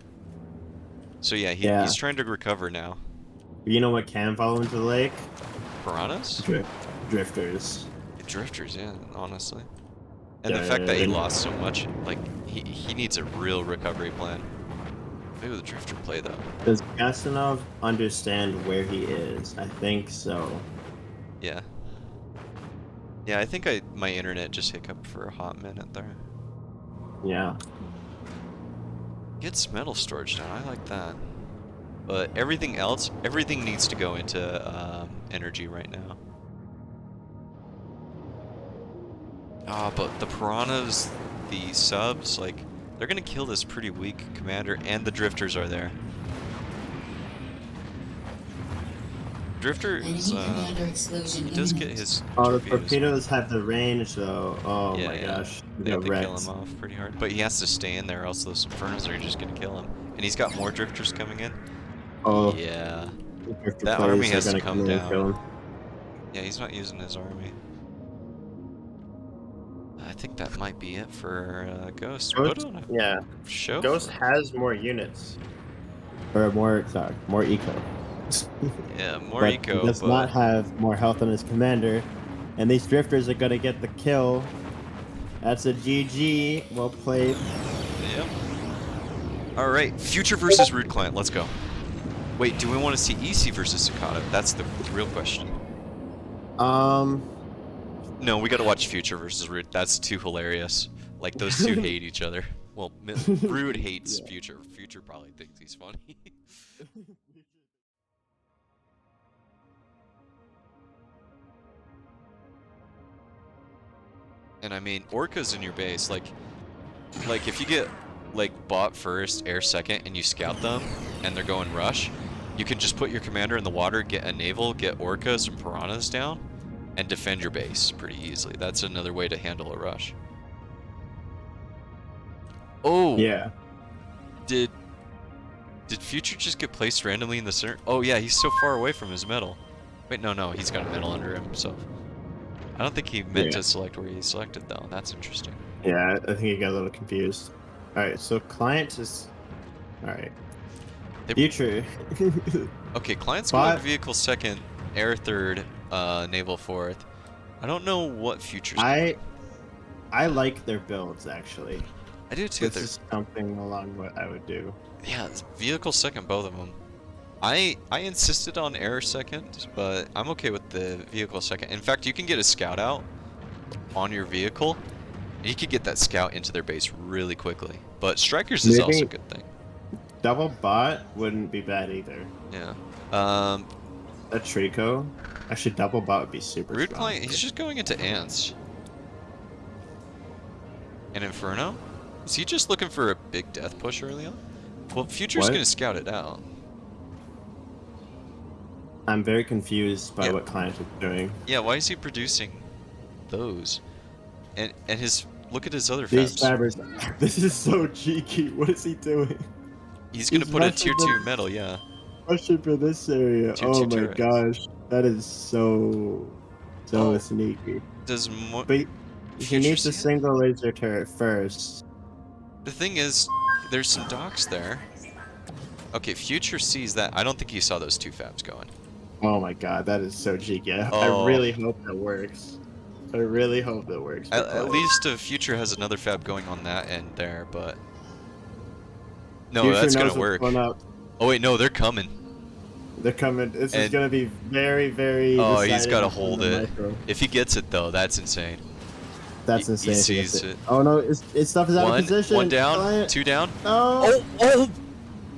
So yeah, he's trying to recover now. You know what can fall into the lake? Piranhas? Drifters. Drifters, yeah, honestly. And the fact that he lost so much, like, he needs a real recovery plan. Maybe the Drifter play, though. Does Gasanov understand where he is? I think so. Yeah. Yeah, I think my internet just hiccuped for a hot minute there. Yeah. Gets metal storage down, I like that. But everything else, everything needs to go into energy right now. But the Piranhas, the subs, like, they're gonna kill this pretty weak commander, and the Drifters are there. Drifter is, he does get his the torpedoes have the range, though. Oh yeah, my gosh. They have to kill him off pretty hard. But he has to stay in there, or else those Infernos are just gonna kill him. And he's got more Drifters coming in. Oh. Yeah. That army has to come down. Yeah, he's not using his army. I think that might be it for Ghost. Yeah. Show Ghost has more units. Or more eco. Yeah, more but eco. He does not have more health on his commander. And these Drifters are going to get the kill. That's a GG. Well played. Yep. Alright, Future versus RudeClient. Let's go. Wait, do we want to see Isii versus Sahkado? That's the real question. No, we gotta watch Future versus Rude. That's too hilarious. Like, those two hate each other. Well, Rude hates Future. Future probably thinks he's funny. And I mean, Orca's in your base. Like if you get, like, bot first, air second, and you scout them, and they're going rush, you can just put your commander in the water, get a naval, get Orcas and Piranhas down, and defend your base pretty easily. That's another way to handle a rush. Oh! Yeah. Did Future just get placed randomly in the center? Oh yeah, he's so far away from his medal. Wait, no, he's got a medal under himself. I don't think he meant to select where he selected, though. That's interesting. Yeah, I think he got a little confused. Alright, so Client is... Alright. Future. Okay, Client's going vehicle second, air third, naval fourth. I don't know what Future's I like their builds, actually. I do too. This is something along what I would do. Yeah, vehicle second, both of them. I insisted on air second, but I'm okay with the vehicle second. In fact, you can get a scout out on your vehicle, and you can get that scout into their base really quickly. But strikers is also a good thing. Double bot wouldn't be bad either. Yeah. A Trico. Actually, double bot would be super strong. RudeClient, he's just going into ants. An Inferno? Is he just looking for a big death push early on? Well, Future's gonna scout it out. I'm very confused by what Client is doing. Yeah, why is he producing those? And his look at his other These fabs. fabbers. This is so cheeky. What is he doing? He's gonna put a tier 2 metal, yeah. Question for this area. Oh my turrets. gosh, that is so sneaky. Does more? But he needs a single laser turret first. The thing is, there's some docks there. Okay, Future sees that. I don't think he saw those two fabs going. Oh my god, that is so cheeky. I really hope that works. I really hope that works. At least Future has another fab going on that end there, but... No, Future that's knows gonna work. what's going up. Oh wait, no, they're coming. They're coming. This is And- gonna be very, very. Oh, he's deciding got to on hold the it. micro. If he gets it though, that's insane. That's He insane. if he gets sees it. Oh no, his stuff is out of position. One down, Client. 2 down. No.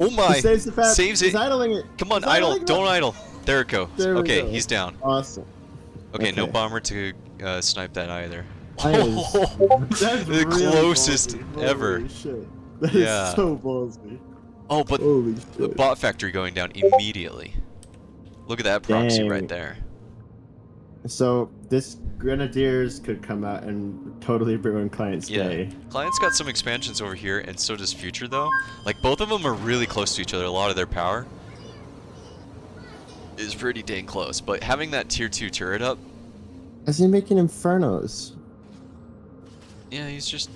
Oh my! He saves the fat. Saves He's it. idling it. Come on, He's idle. idling it. Don't idle. There it goes. There we Okay, go. he's down. Awesome. Okay, no Okay. bomber to snipe that either. That's The really closest ballsy. ever. Holy shit. That Yeah. is so ballsy. Oh, but Holy the shit. bot factory going down immediately. Look at that proxy Dang. right there. So this Grenadiers could come out and totally ruin Client's Yeah. day. Client's got some expansions over here, and so does Future, though. Like, both of them are really close to each other. A lot of their power is pretty dang close. But having that tier 2 turret up, Is he making Infernos? yeah, he's just...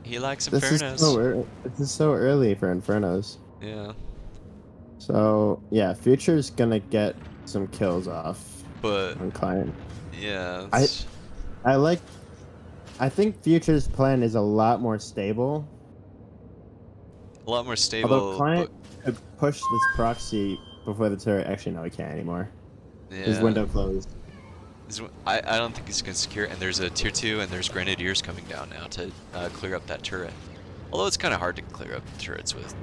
He likes This Infernos. is so early for Infernos. Yeah. So yeah, Future's gonna get some kills off But, on Client. yeah... I think Future's plan is a lot more stable. a lot more stable. Although Client could push this proxy before the turret. Actually, no, he can't anymore. But, yeah. His window closed. I don't think he's going to secure it, and there's a tier 2, and there's Grenadiers coming down now to clear up that turret. Although it's kind of hard to clear up turrets with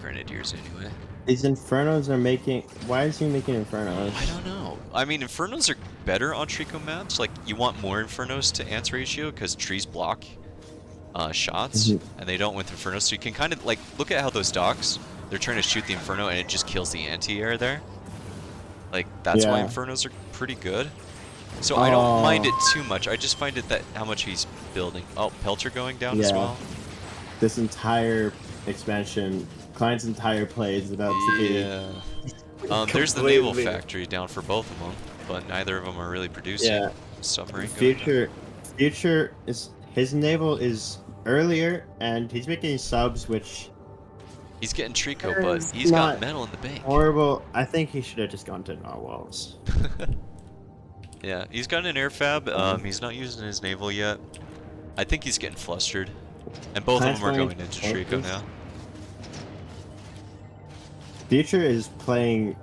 Grenadiers anyway. These Infernos are making... Why is he making Infernos? I don't know. I mean, Infernos are better on Trico maps. Like, you want more Infernos to ants ratio, because trees block shots, and they don't with Infernos. So you can kind of, like, look at how those docks, they're trying to shoot the Inferno, and it just kills the anti-air there. Like, that's why Yeah. Infernos are pretty good. So I don't mind it too much. I just find it that how much he's building. Oh, Pelter going down as Yeah. well. This entire expansion, Client's entire play is about to be... Yeah. There's the naval completely- factory down for both of them, but neither of them are really producing. Yeah. Submarine going down. Future is... His naval is earlier, and he's making subs, which... He's getting Trico, but It's he's got not metal in the bank. horrible. I think he should have just gone to narwhals. Yeah, he's got an air fab. He's not using his naval yet. I think he's getting flustered. And both of them are going into Trico now. Future is playing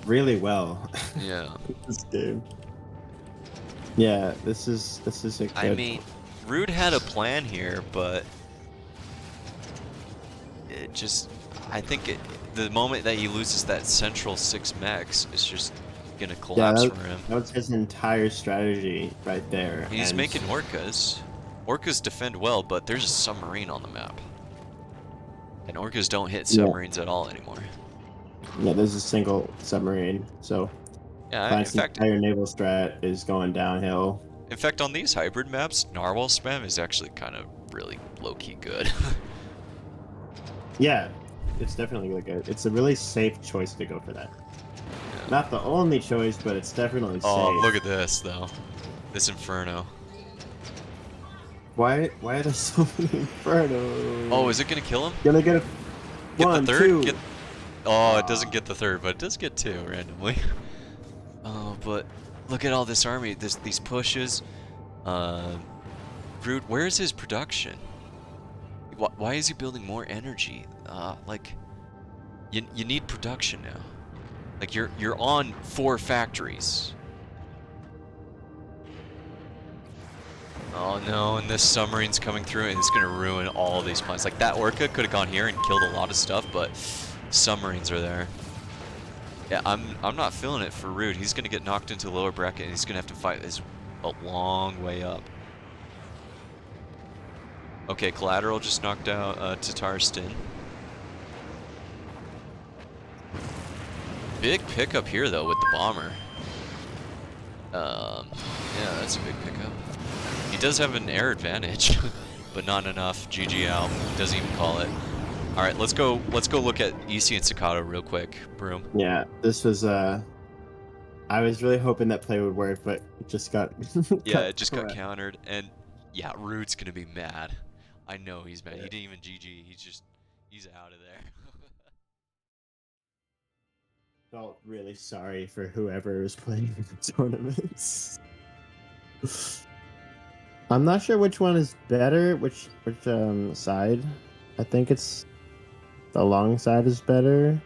really well Yeah. this game. Yeah, this is a good... I mean, Rude had a plan here, but it just, I think the moment that he loses that central 6 mechs, it's just gonna collapse for him. That was his entire strategy right there. He's and making orcas. Orcas defend well, but there's a submarine on the map. And orcas don't hit submarines at all anymore. Yeah, there's a single submarine, so Yeah, in Client's fact, entire naval strat is going downhill. on these hybrid maps, narwhal spam is actually kind of really low-key good. Yeah, it's definitely really good. It's a really safe choice to go for that. Yeah. Not the only choice, but it's definitely Oh, safe. look at this though. This Inferno. Why are there so many Inferno? Oh, is it gonna kill him? Gonna get a Get one, the third? two. Oh, it doesn't get the third, but it does get 2 randomly. Oh, but look at all this army. These pushes. Rude, where is his production? Why is he building more energy? Like, you need production now. Like you're on 4 factories. Oh no, and this submarine's coming through and it's gonna ruin all these plans. Like that Orca could have gone here and killed a lot of stuff, but submarines are there. Yeah, I'm not feeling it for Rude. He's gonna get knocked into the lower bracket and he's gonna have to fight this a long way up. Okay, Collateral just knocked out Tatarstan. Big pickup here though with the bomber. Yeah, that's a big pickup. He does have an air advantage, but not enough. GG out. Doesn't even call it. All right, let's go look at Isii and Sahkado real quick. Broom. Yeah, this was I was really hoping that play would work, but it just got Yeah, it just got countered, and yeah, Rude's gonna be mad. I know he's mad. Yeah. He didn't even GG. He's out of there. Felt really sorry for whoever was playing the tournaments. I'm not sure which one is better, which side. I think it's the long side is better.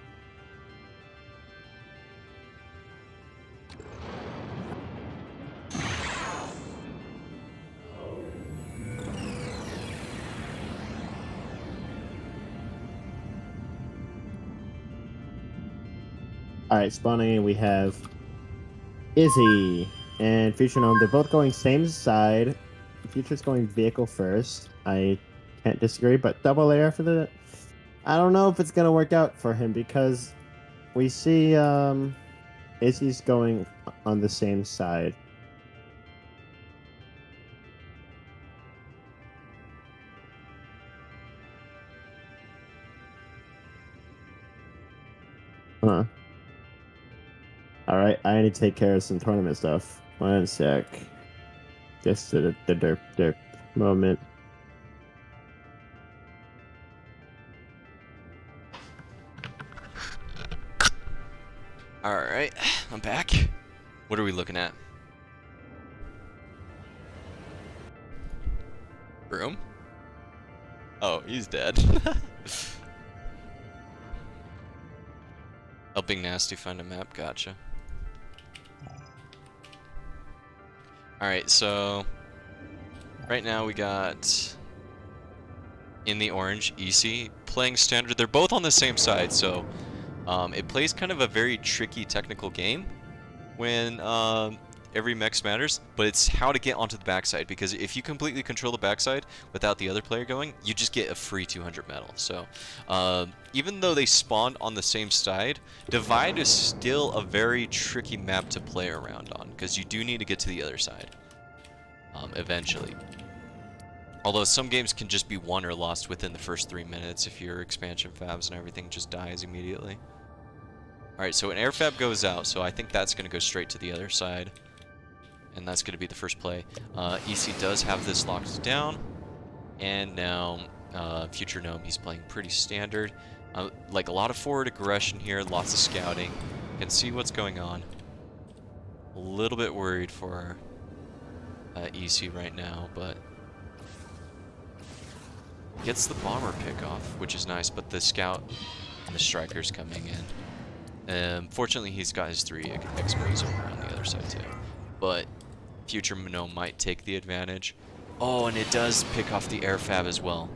All right, spawning in, we have Izzy and Futuregnome. They're both going same side. Future's going vehicle first. I can't disagree, but double air for the... I don't know if it's going to work out for him because we see Izzy's going on the same side. Huh. Alright, I need to take care of some tournament stuff. 1 sec. Just the derp moment. Alright, I'm back. What are we looking at? Broom? Oh, he's dead. Helping Nasty find a map, gotcha. Alright, so right now we got in the orange, Isii playing standard. They're both on the same side, so it plays kind of a very tricky technical game when every mech matters, but it's how to get onto the backside, because if you completely control the backside without the other player going, you just get a free 200 metal. So even though they spawned on the same side, Divide is still a very tricky map to play around on, because you do need to get to the other side eventually. Although some games can just be won or lost within the first 3 minutes if your expansion fabs and everything just dies immediately. Alright, so an air fab goes out, so I think that's going to go straight to the other side. And that's going to be the first play. Isii does have this locked down. And now Futuregnome, he's playing pretty standard. Like a lot of forward aggression here, lots of scouting. Can see what's going on. A little bit worried for Isii right now, but gets the bomber pick off, which is nice, but the scout and the striker's coming in. Fortunately, he's got his 3 expos over on the other side too. But Futuregnome might take the advantage. Oh, and it does pick off the air fab as well.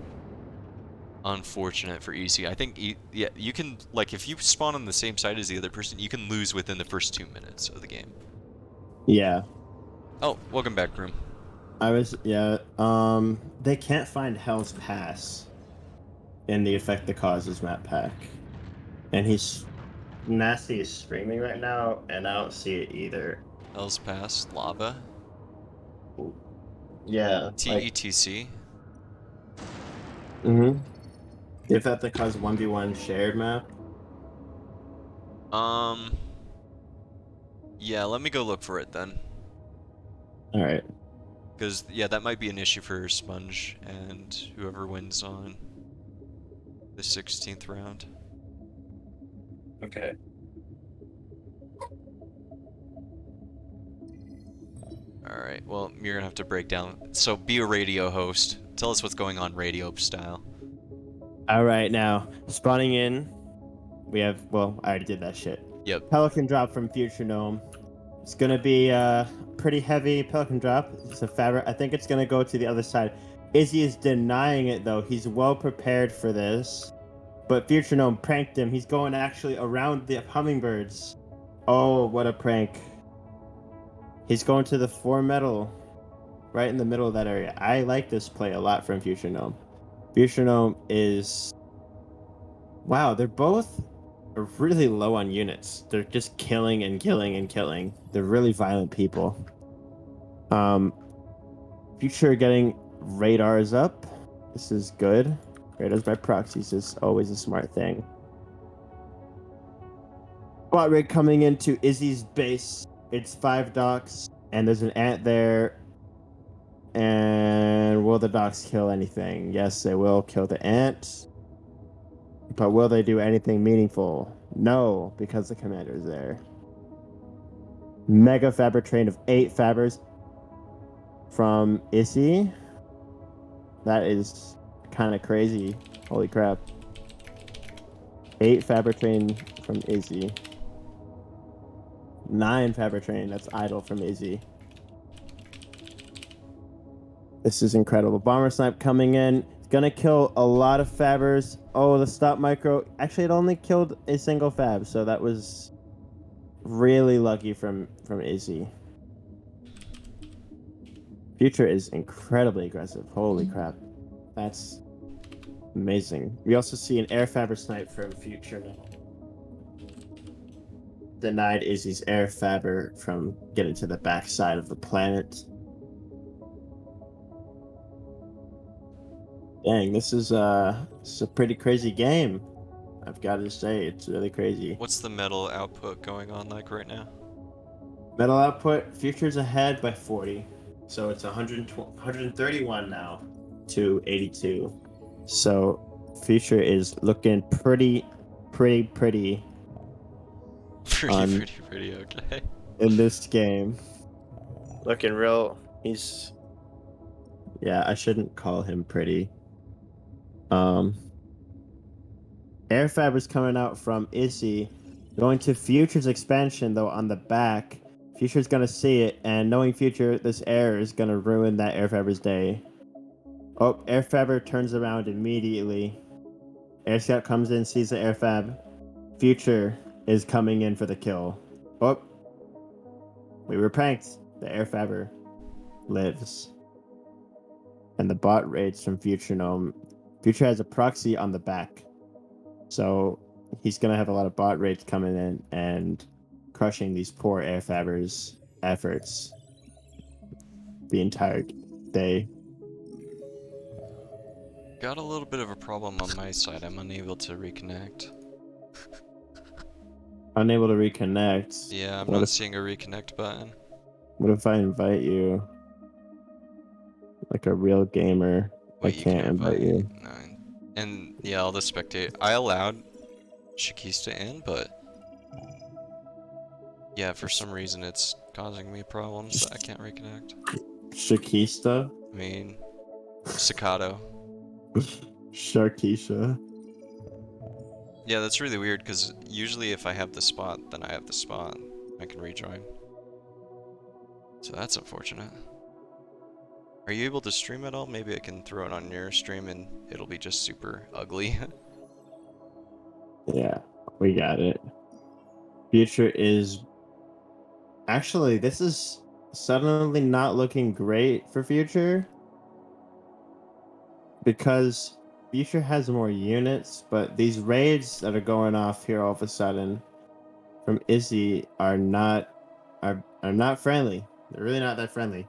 Unfortunate for Isii. I think, yeah, you can, like, if you spawn on the same side as the other person, you can lose within the first 2 minutes of the game. Yeah. Oh, welcome back, Broom. Yeah, they can't find Hell's Pass in the Effect the Causes map pack. And Nasty is streaming right now, and I don't see it either. Hell's Pass, Lava. Yeah. TETC. Mm-hmm. The Effect the Cause 1v1 shared map. Yeah, let me go look for it then. Alright. Because, yeah, that might be an issue for Sponge and whoever wins on the 16th round. Okay. Alright, well, you're gonna have to break down. So, be a radio host. Tell us what's going on radio style. Alright, now, spawning in, we have, well, I already did that shit. Yep. Pelican drop from Futuregnome. It's gonna be pretty heavy Pelican drop. It's a fabric. I think it's gonna go to the other side. Isii is denying it though. He's well prepared for this, but Futuregnome pranked him. He's going actually around the hummingbirds. Oh, what a prank! He's going to the 4 metal, right in the middle of that area. I like this play a lot from Futuregnome. Futuregnome is, wow. They're both are really low on units. They're just killing and killing and killing. They're really violent people. Future getting radars up. This is good. Radars by proxies is always a smart thing. Bot rig coming into Izzy's base. It's 5 docks, and there's an ant there. And will the docks kill anything? Yes, they will kill the ant. But will they do anything meaningful? No, because the commander is there. Mega Fabber train of 8 Fabbers from Isii. That is kind of crazy. Holy crap. 8 Fabber train from Isii. 9 Fabber train that's idle from Isii. This is incredible. Bomber snipe coming in. It's gonna kill a lot of fabbers. Oh, the stop micro. Actually, it only killed a single fab, so that was really lucky from Isii. Future is incredibly aggressive. Holy crap. That's amazing. We also see an air faber snipe from Future now. Denied Isii's air faber from getting to the backside of the planet. Dang, this is a pretty crazy game. I've got to say, it's really crazy. What's the metal output going on like right now? Metal output, Future's ahead by 40. So it's 131 now to 82. So Future is looking pretty Pretty, on- pretty okay. in this game. Looking real. Yeah, I shouldn't call him pretty. Air faber's coming out from Isii. Going to Future's expansion though on the back. Future's gonna see it, and knowing Future, this air is gonna ruin that air faber's day. Oh, air faber turns around immediately. Air scout comes in, sees the air fab. Future is coming in for the kill. Oh, we were pranked. The air faber lives. And the bot raids from Futuregnome. Future has a proxy on the back. So he's going to have a lot of bot raids coming in and crushing these poor air fabbers' efforts the entire day. Got a little bit of a problem on my side. I'm unable to reconnect. Unable to reconnect. Yeah, I'm What not if- seeing a reconnect button. What if I invite you? Like a real gamer. Wait, I you can't can invite you. No. And yeah, I'll just spectate. I allowed Shakista in, but yeah, for some reason it's causing me problems that I can't reconnect. Shakista? I mean, Sakhado. Sharkeisha. Yeah, that's really weird because usually if I have the spot, then I have the spot. I can rejoin. So that's unfortunate. Are you able to stream at all? Maybe I can throw it on your stream and it'll be just super ugly. Yeah, we got it. Future is... Actually, this is suddenly not looking great for Future. Because Future has more units, but these raids that are going off here all of a sudden from Isii are not friendly. They're really not that friendly.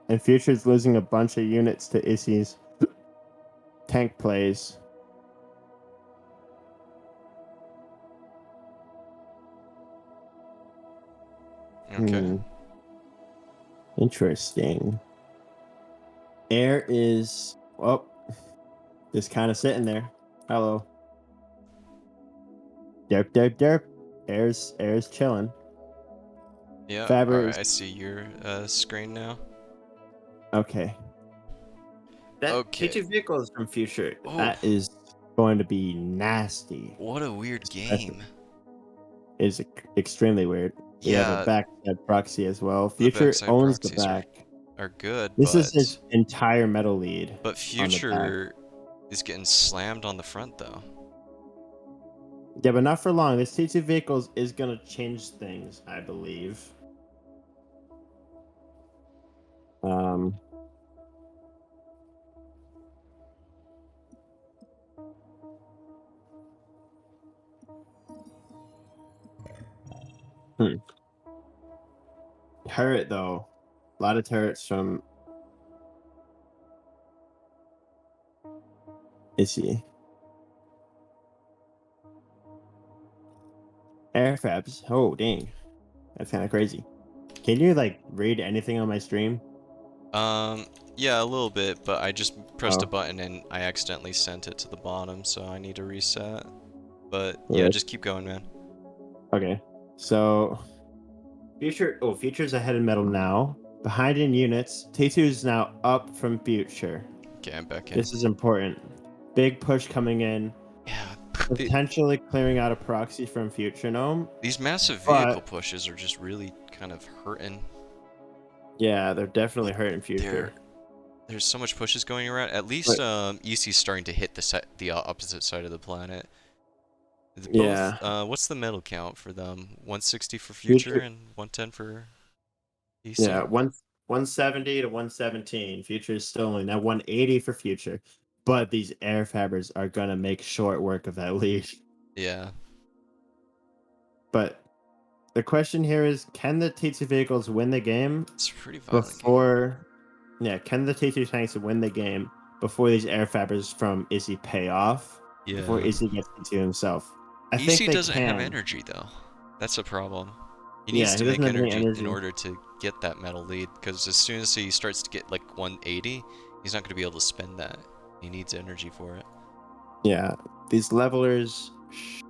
And Future's losing a bunch of units to Isii's tank plays. Okay. Interesting. Air is just kind of sitting there. Hello. Derp. Air's chilling. Yeah, Faber alright, is- I see your screen now. Okay. That Okay. T2 vehicles from Future. Oh. That is going to be nasty. What a weird game. Is extremely weird. We have Yeah, a backside proxy as well. the Future backside owns the proxies back. are good, This but is his entire metal lead. but Future is getting slammed on the front though. Yeah, but not for long. This T2 vehicles is gonna change things, I believe. Turret though. A lot of turrets from Isii. Air fabs. Oh dang. That's kinda crazy. Can you like read anything on my stream? Yeah, a little bit, but I just pressed Oh. a button and I accidentally sent it to the bottom, so I need to reset. But yeah, Right. just keep going, man. Okay. So Future's ahead in metal now. Behind in units. T2 is now up from Future. Okay, I'm back in. This is important. Big push coming in. Yeah, Potentially clearing out a proxy from Futuregnome. these massive But- vehicle pushes are just really kind of hurting. Yeah, they're definitely hurting Future. There's so much pushes going around. At least Isii's starting to hit the opposite side of the planet. Both. Yeah. What's the medal count for them? 160 for Future Future. and 110 for EC. Yeah. 170 to 117. Future is still only now 180 for Future, but these air fabbers are gonna make short work of that lead. Yeah. But the question here is, can the T2 vehicles win the game It's a pretty violent game. before? Yeah, can the T2 tanks win the game before these air fabbers from Izzy pay off? Before Yeah. Izzy gets into himself? I think EC they doesn't have can. energy though. That's a problem. He Yeah, needs he to doesn't make have any energy in energy. order to get that medal lead, because as soon as he starts to get like 180, he's not going to be able to spend that. He needs energy for it. Yeah, these levelers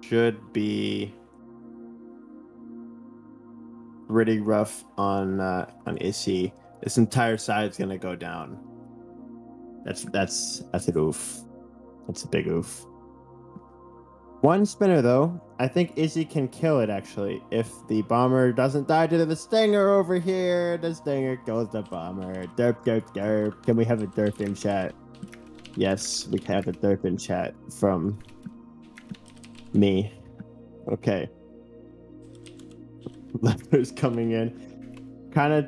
should be pretty rough on Izzy. This entire side's gonna go down. That's an oof. That's a big oof. One spinner though, I think Izzy can kill it actually. If the bomber doesn't die to the stinger over here, the stinger kills the bomber. Derp, derp, derp. Can we have a derp in chat? Yes, we can have a derp in chat from me. Okay. Letters coming in. Kind of,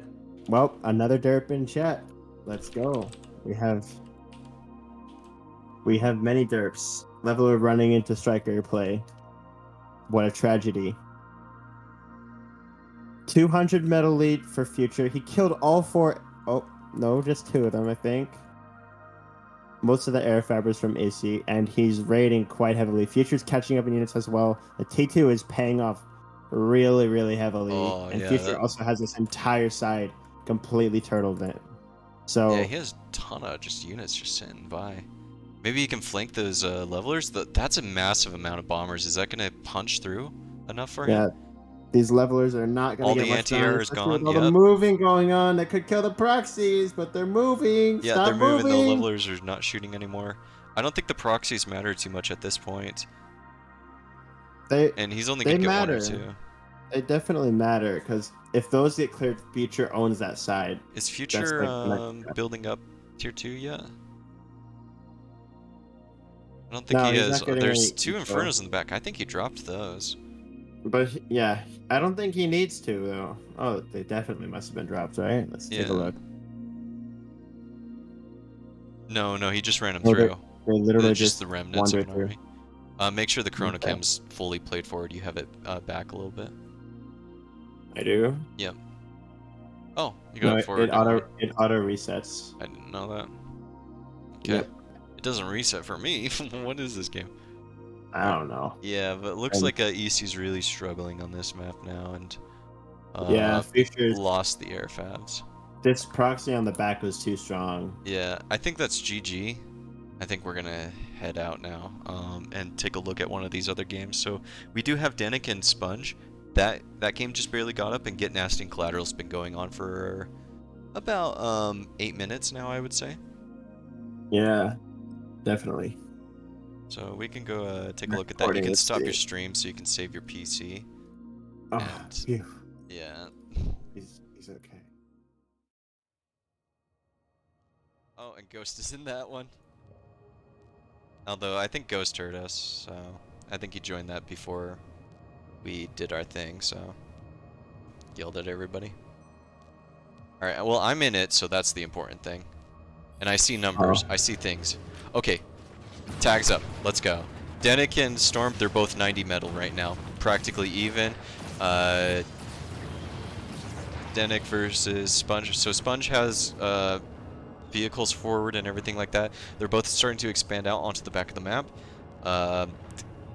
well, another derp in chat. Let's go. We have many derps. Leveler running into striker play. What a tragedy. 200 medal lead for Future. He killed all 4. Oh, no, just 2 of them, I think. Most of the air fabbers from AC, and he's raiding quite heavily. Future's catching up in units as well. The T2 is paying off really, really heavily. Oh, And yeah, Future also has this entire side completely turtled in. So Yeah, he has a ton of just units just sitting by. Maybe he can flank those levelers. That's a massive amount of bombers. Is that going to punch through enough for him? these levelers are not going All to get the much done, anti-air is especially with gone, all the yep. moving going on. That could kill the proxies, but they're moving. Yeah, Stop they're moving. The moving. levelers are not shooting anymore. I don't think the proxies matter too much at this point. And he's only They going to get 1 or matter. 2. They definitely matter, because if those get cleared, Future owns that side. Is Future building up tier 2 yet? I don't think No, he he's is. not getting There's any 2 info. Infernos in the back. I think he dropped those. But yeah, I don't think he needs to, though. Oh, they definitely must have been dropped, right? Let's take a look. No, he just ran them Oh, through. They literally just the remnants of an wandered army. Make sure the Chronocam's fully played forward. You have it back a little bit. I do. Yep. Oh, you got it forward. It auto resets. I didn't know that. Okay. Yep. It doesn't reset for me. What is this game? I don't know. Yeah, but it looks like EC's really struggling on this map now, and yeah, Future's lost the air fabs. This proxy on the back was too strong. Yeah, I think that's GG. I think we're gonna head out now and take a look at one of these other games. So we do have Danik and Sponge. That game just barely got up, and GetNasty and Collateral's been going on for about 8 minutes now, I would say. Yeah, definitely. So we can go take a look at that. You can stop your stream so you can save your PC. Oh, and, yeah. He's okay. Oh, and Ghost is in that one. Although I think Ghost heard us, so I think he joined that before we did our thing, so yelled at everybody. Alright, well, I'm in it, so that's the important thing. And I see numbers, I see things. Okay, tags up, let's go. Danik and Storm, they're both 90 metal right now, practically even. Danik versus Sponge. So Sponge has vehicles forward and everything like that. They're both starting to expand out onto the back of the map.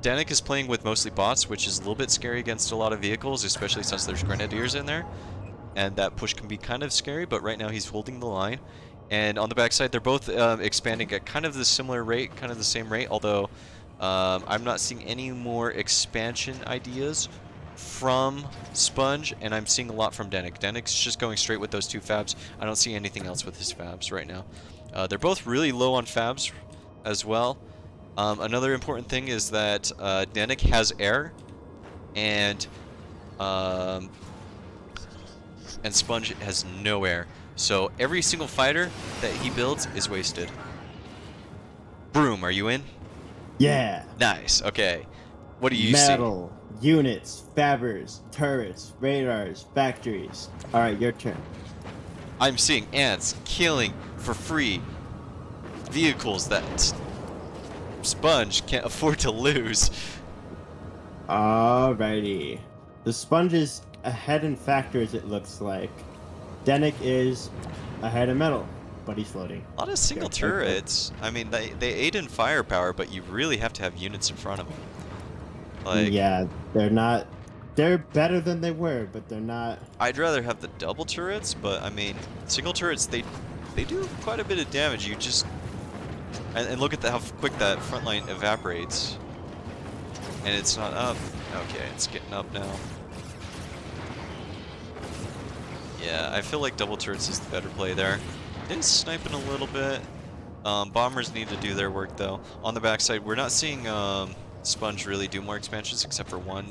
Danik is playing with mostly bots, which is a little bit scary against a lot of vehicles, especially since there's Grenadiers in there. And that push can be kind of scary, but right now he's holding the line. And on the backside, they're both expanding at kind of the similar rate, kind of the same rate, although I'm not seeing any more expansion ideas from Sponge, and I'm seeing a lot from Danik. Danik's just going straight with those 2 fabs. I don't see anything else with his fabs right now. They're both really low on fabs as well. Another important thing is that Danik has air, and Sponge has no air. So every single fighter that he builds is wasted. Broom, are you in? Yeah. Nice, okay. What do you Metal, units, fabbers, turrets, radars, factories. All right, your turn. see? I'm seeing ants killing for free vehicles that Sponge can't afford to lose. Alrighty. The Sponge is ahead in factors, it looks like. Denick is ahead in metal, but he's floating. A lot of single turrets. I mean, they aid in firepower, but you really have to have units in front of them. Like, yeah, they're not. They're better than they were, but they're not. I'd rather have the double turrets, but I mean, single turrets, they do quite a bit of damage. You just and look at how quick that front line evaporates, and it's not up. Okay, it's getting up now. Yeah, I feel like double turrets is the better play there. It's sniping a little bit. Bombers need to do their work though. On the backside, we're not seeing Sponge really do more expansions except for one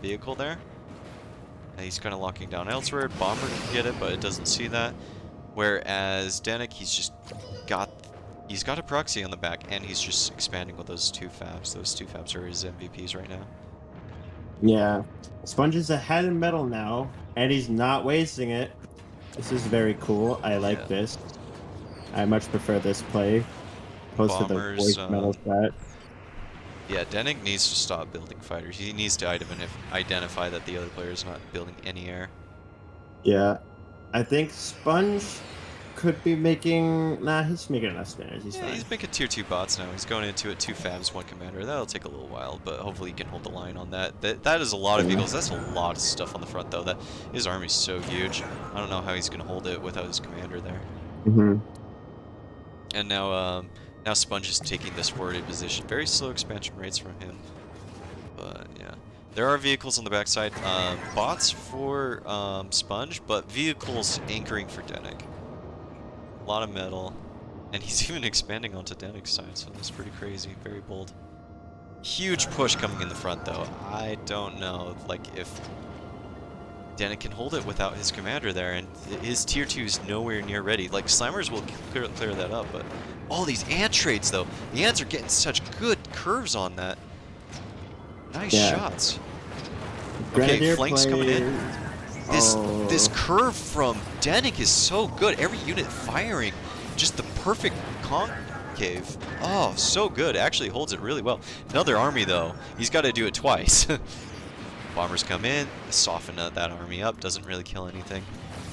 vehicle there. He's kind of locking down elsewhere. Bomber can get it, but it doesn't see that. Whereas Denick, he's got a proxy on the back, and he's just expanding with those two fabs. Those two fabs are his MVPs right now. Yeah, Sponge is ahead in metal now, and he's not wasting it. This is very cool. I like this. I much prefer this play. Opposed to the voice metal set. Yeah, Denick needs to stop building fighters. He needs to identify that the other player is not building any air. Yeah, I think Sponge could be making. Nah, he's making enough spinners. He's fine. He's making tier 2 bots now. He's going into it 2 fabs, 1 commander. That'll take a little while, but hopefully he can hold the line on that. That is a lot of vehicles. That's a lot of stuff on the front, though. His army's so huge. I don't know how he's going to hold it without his commander there. And now Sponge is taking this forwarded position. Very slow expansion rates from him. But yeah. There are vehicles on the backside. Bots for Sponge, but vehicles anchoring for Denick. A lot of metal. And he's even expanding onto Denick's side, so that's pretty crazy. Very bold. Huge push coming in the front, though. I don't know, like, if Denick can hold it without his commander there, and his tier 2 is nowhere near ready. Like, Slammers will clear that up, but all these ant trades, though. The ants are getting such good curves on that. Nice shots. Okay, flanks coming in. This curve from Denick is so good. Every unit firing, just the perfect concave. Oh, so good. Actually holds it really well. Another army, though. He's got to do it twice. Bombers come in, soften that army up. Doesn't really kill anything.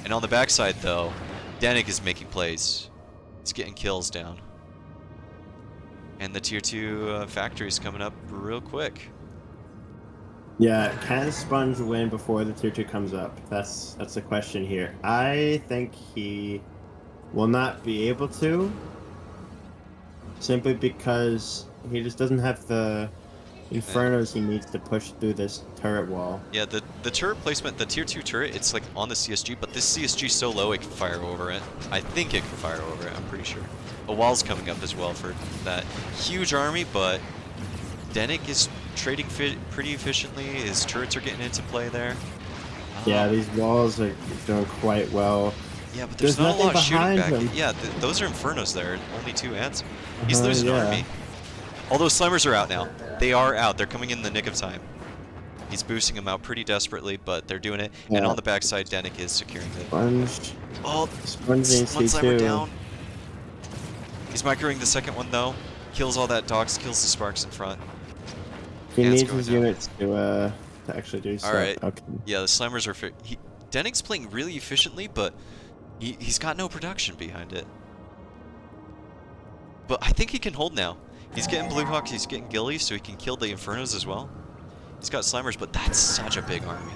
And on the backside, though, Denick is making plays. He's getting kills down. And the tier 2 factory's coming up real quick. Yeah, can Sponge win before the tier 2 comes up? That's the question here. I think he will not be able to, simply because he just doesn't have the infernos he needs to push through this turret wall. Yeah, the turret placement, the tier 2 turret, it's like on the CSG, but this CSG is so low it can fire over it. I think it can fire over it, I'm pretty sure. A wall's coming up as well for that huge army, but Denick is trading pretty efficiently. His turrets are getting into play there. Yeah, these walls are doing quite well. Yeah, but there's not a lot of shooting back. Him. Yeah, those are Infernos there. Only 2 ants. He's losing an army. All those Slammers are out now. They are out. They're coming in the nick of time. He's boosting them out pretty desperately, but they're doing it. Yeah. And on the backside, Denick is securing it. Sponge. Oh, one Slammer down. He's microing the second one, though. Kills all that dogs, kills the sparks in front. He needs his units to actually do stuff. Alright. Okay. Yeah, the Slammers are... Denick's playing really efficiently, but he's got no production behind it. But I think he can hold now. He's getting Blue Hawks, he's getting Gillies, so he can kill the Infernos as well. He's got Slammers, but that's such a big army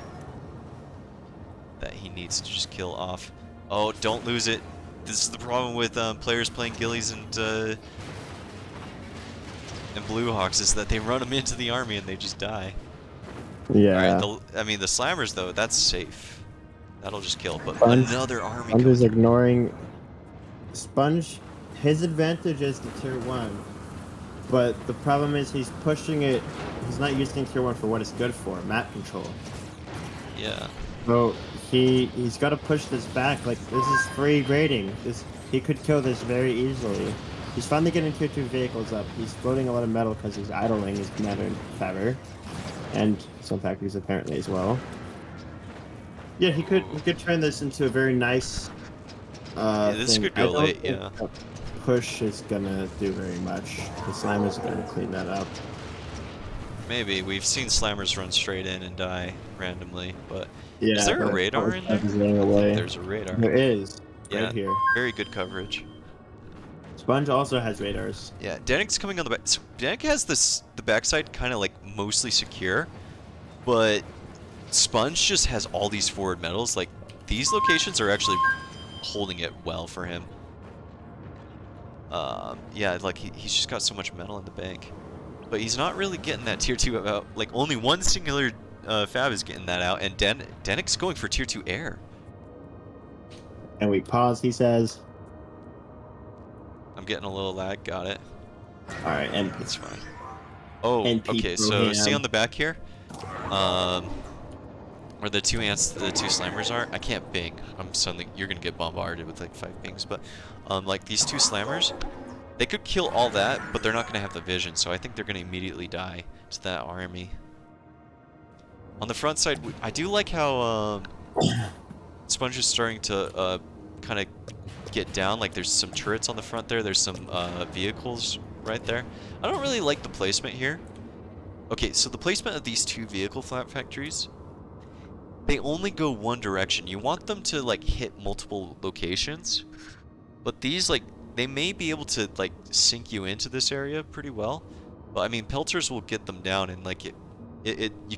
that he needs to just kill off. Oh, don't lose it. This is the problem with players playing Gillies and Blue Hawks, is that they run them into the army and they just die. Yeah. Alright, I mean, the Slammers, though, that's safe. That'll just kill, but another army. Sponge is ignoring... Sponge, his advantage is the tier 1. But the problem is he's pushing it... He's not using tier 1 for what it's good for, map control. Yeah. So he's got to push this back. Like, this is free grading. He could kill this very easily. He's finally getting tier 2 vehicles up. He's floating a lot of metal because he's idling his commander and Faber. and some factories apparently as well. Yeah, he could turn this into a very nice Yeah, this thing. could I go don't late, think yeah. a push is gonna do very much. The Slammers are gonna clean that up. Maybe. We've seen Slammers run straight in and die randomly, but Yeah, is there a but radar in there? is running I think away. there's a radar. There is, Yeah, right here. very good coverage. Sponge also has radars. Yeah, Danik's coming on the back. So Danik has the backside kind of like mostly secure, but Sponge just has all these forward metals. Like, these locations are actually holding it well for him. Yeah, like he's just got so much metal in the bank. But he's not really getting that tier 2 out. Like, only one singular fab is getting that out, and Danik's going for tier 2 air. And we pause, he says. I'm getting a little lag, got it. Alright, and That's fine. Oh, NP okay, so Broham. see on the back here? Where the two ants, the two slammers are? I can't ping. I'm suddenly, you're gonna get bombarded with like 5 pings, but like these two slammers, they could kill all that, but they're not gonna have the vision, so I think they're gonna immediately die to that army. On the front side, I do like how Sponge is starting to kind of get down. Like, there's some turrets on the front there. There's some vehicles right there. I don't really like the placement here. Okay, so the placement of these two vehicle flat factories, they only go one direction. You want them to like hit multiple locations, but these, like, they may be able to like sink you into this area pretty well. But I mean, pelters will get them down, and like you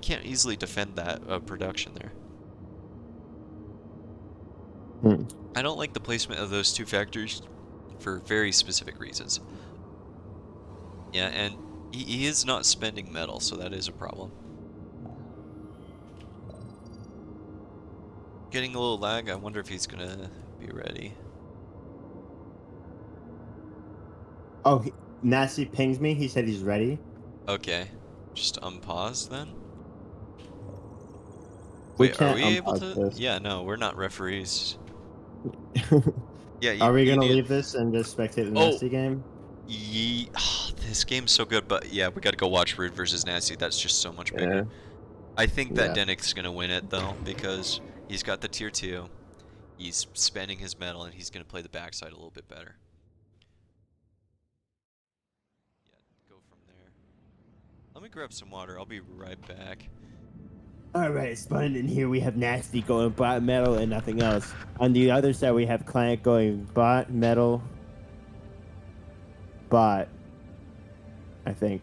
can't easily defend that production there. I don't like the placement of those two factories for very specific reasons. Yeah, and he is not spending metal, so that is a problem. Getting a little lag. I wonder if he's gonna be ready. oh, Nasty pings me. He said he's ready. Okay, just unpause then. We Wait, are can't we able unpause to? this. Yeah, no, we're not referees. Yeah, Are we you gonna need... leave this and just spectate the Nasty game? This game's so good, but yeah, we gotta go watch Rude versus Nasty. That's just so much bigger. Yeah. I think that Yeah. Denik's gonna win it though, because he's got the tier 2, he's spending his metal, and he's gonna play the backside a little bit better. Yeah, go from there. Let me grab some water. I'll be right back. Alright, Sponge, and here we have Nasty going bot metal and nothing else. On the other side, we have Client going bot metal, bot, I think.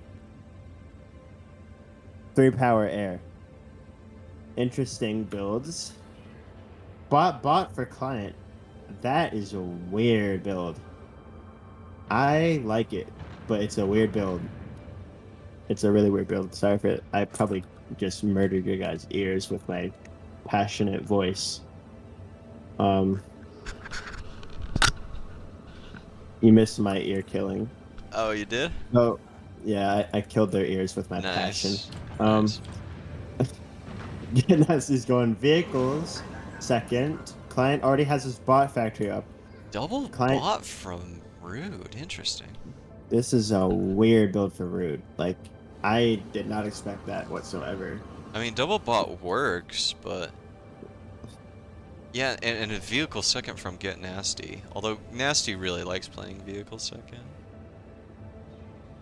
3 power air. Interesting builds. Bot for Client. That is a weird build. I like it, but it's a weird build. It's a really weird build. Sorry for it. I probably just murdered your guys' ears with my passionate voice. You missed my ear killing. Oh, you did? Oh, yeah, I killed their ears with my passion. Nice. GetNasty's going vehicles. Second, Client already has his bot factory up. Double Client... bot from Rude. Interesting. This is a weird build for Rude. Like, I did not expect that whatsoever. I mean, double bot works, but yeah, and a vehicle second from GetNasty. Although Nasty really likes playing vehicle second.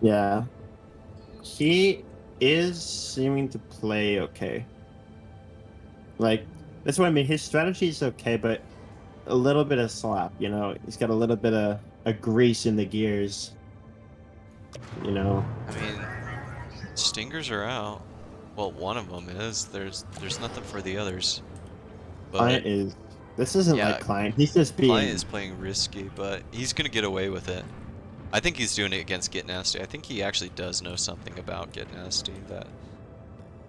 Yeah, he is seeming to play okay. Like, that's what I mean. His strategy is okay, but a little bit of slap. You know, he's got a little bit of a grease in the gears. You know. I mean, stingers are out. Well, one of them is. There's nothing for the others. But Client is. This isn't yeah, like Client. He's just being. Client is playing risky, but he's gonna get away with it. I think he's doing it against GetNasty. I think he actually does know something about GetNasty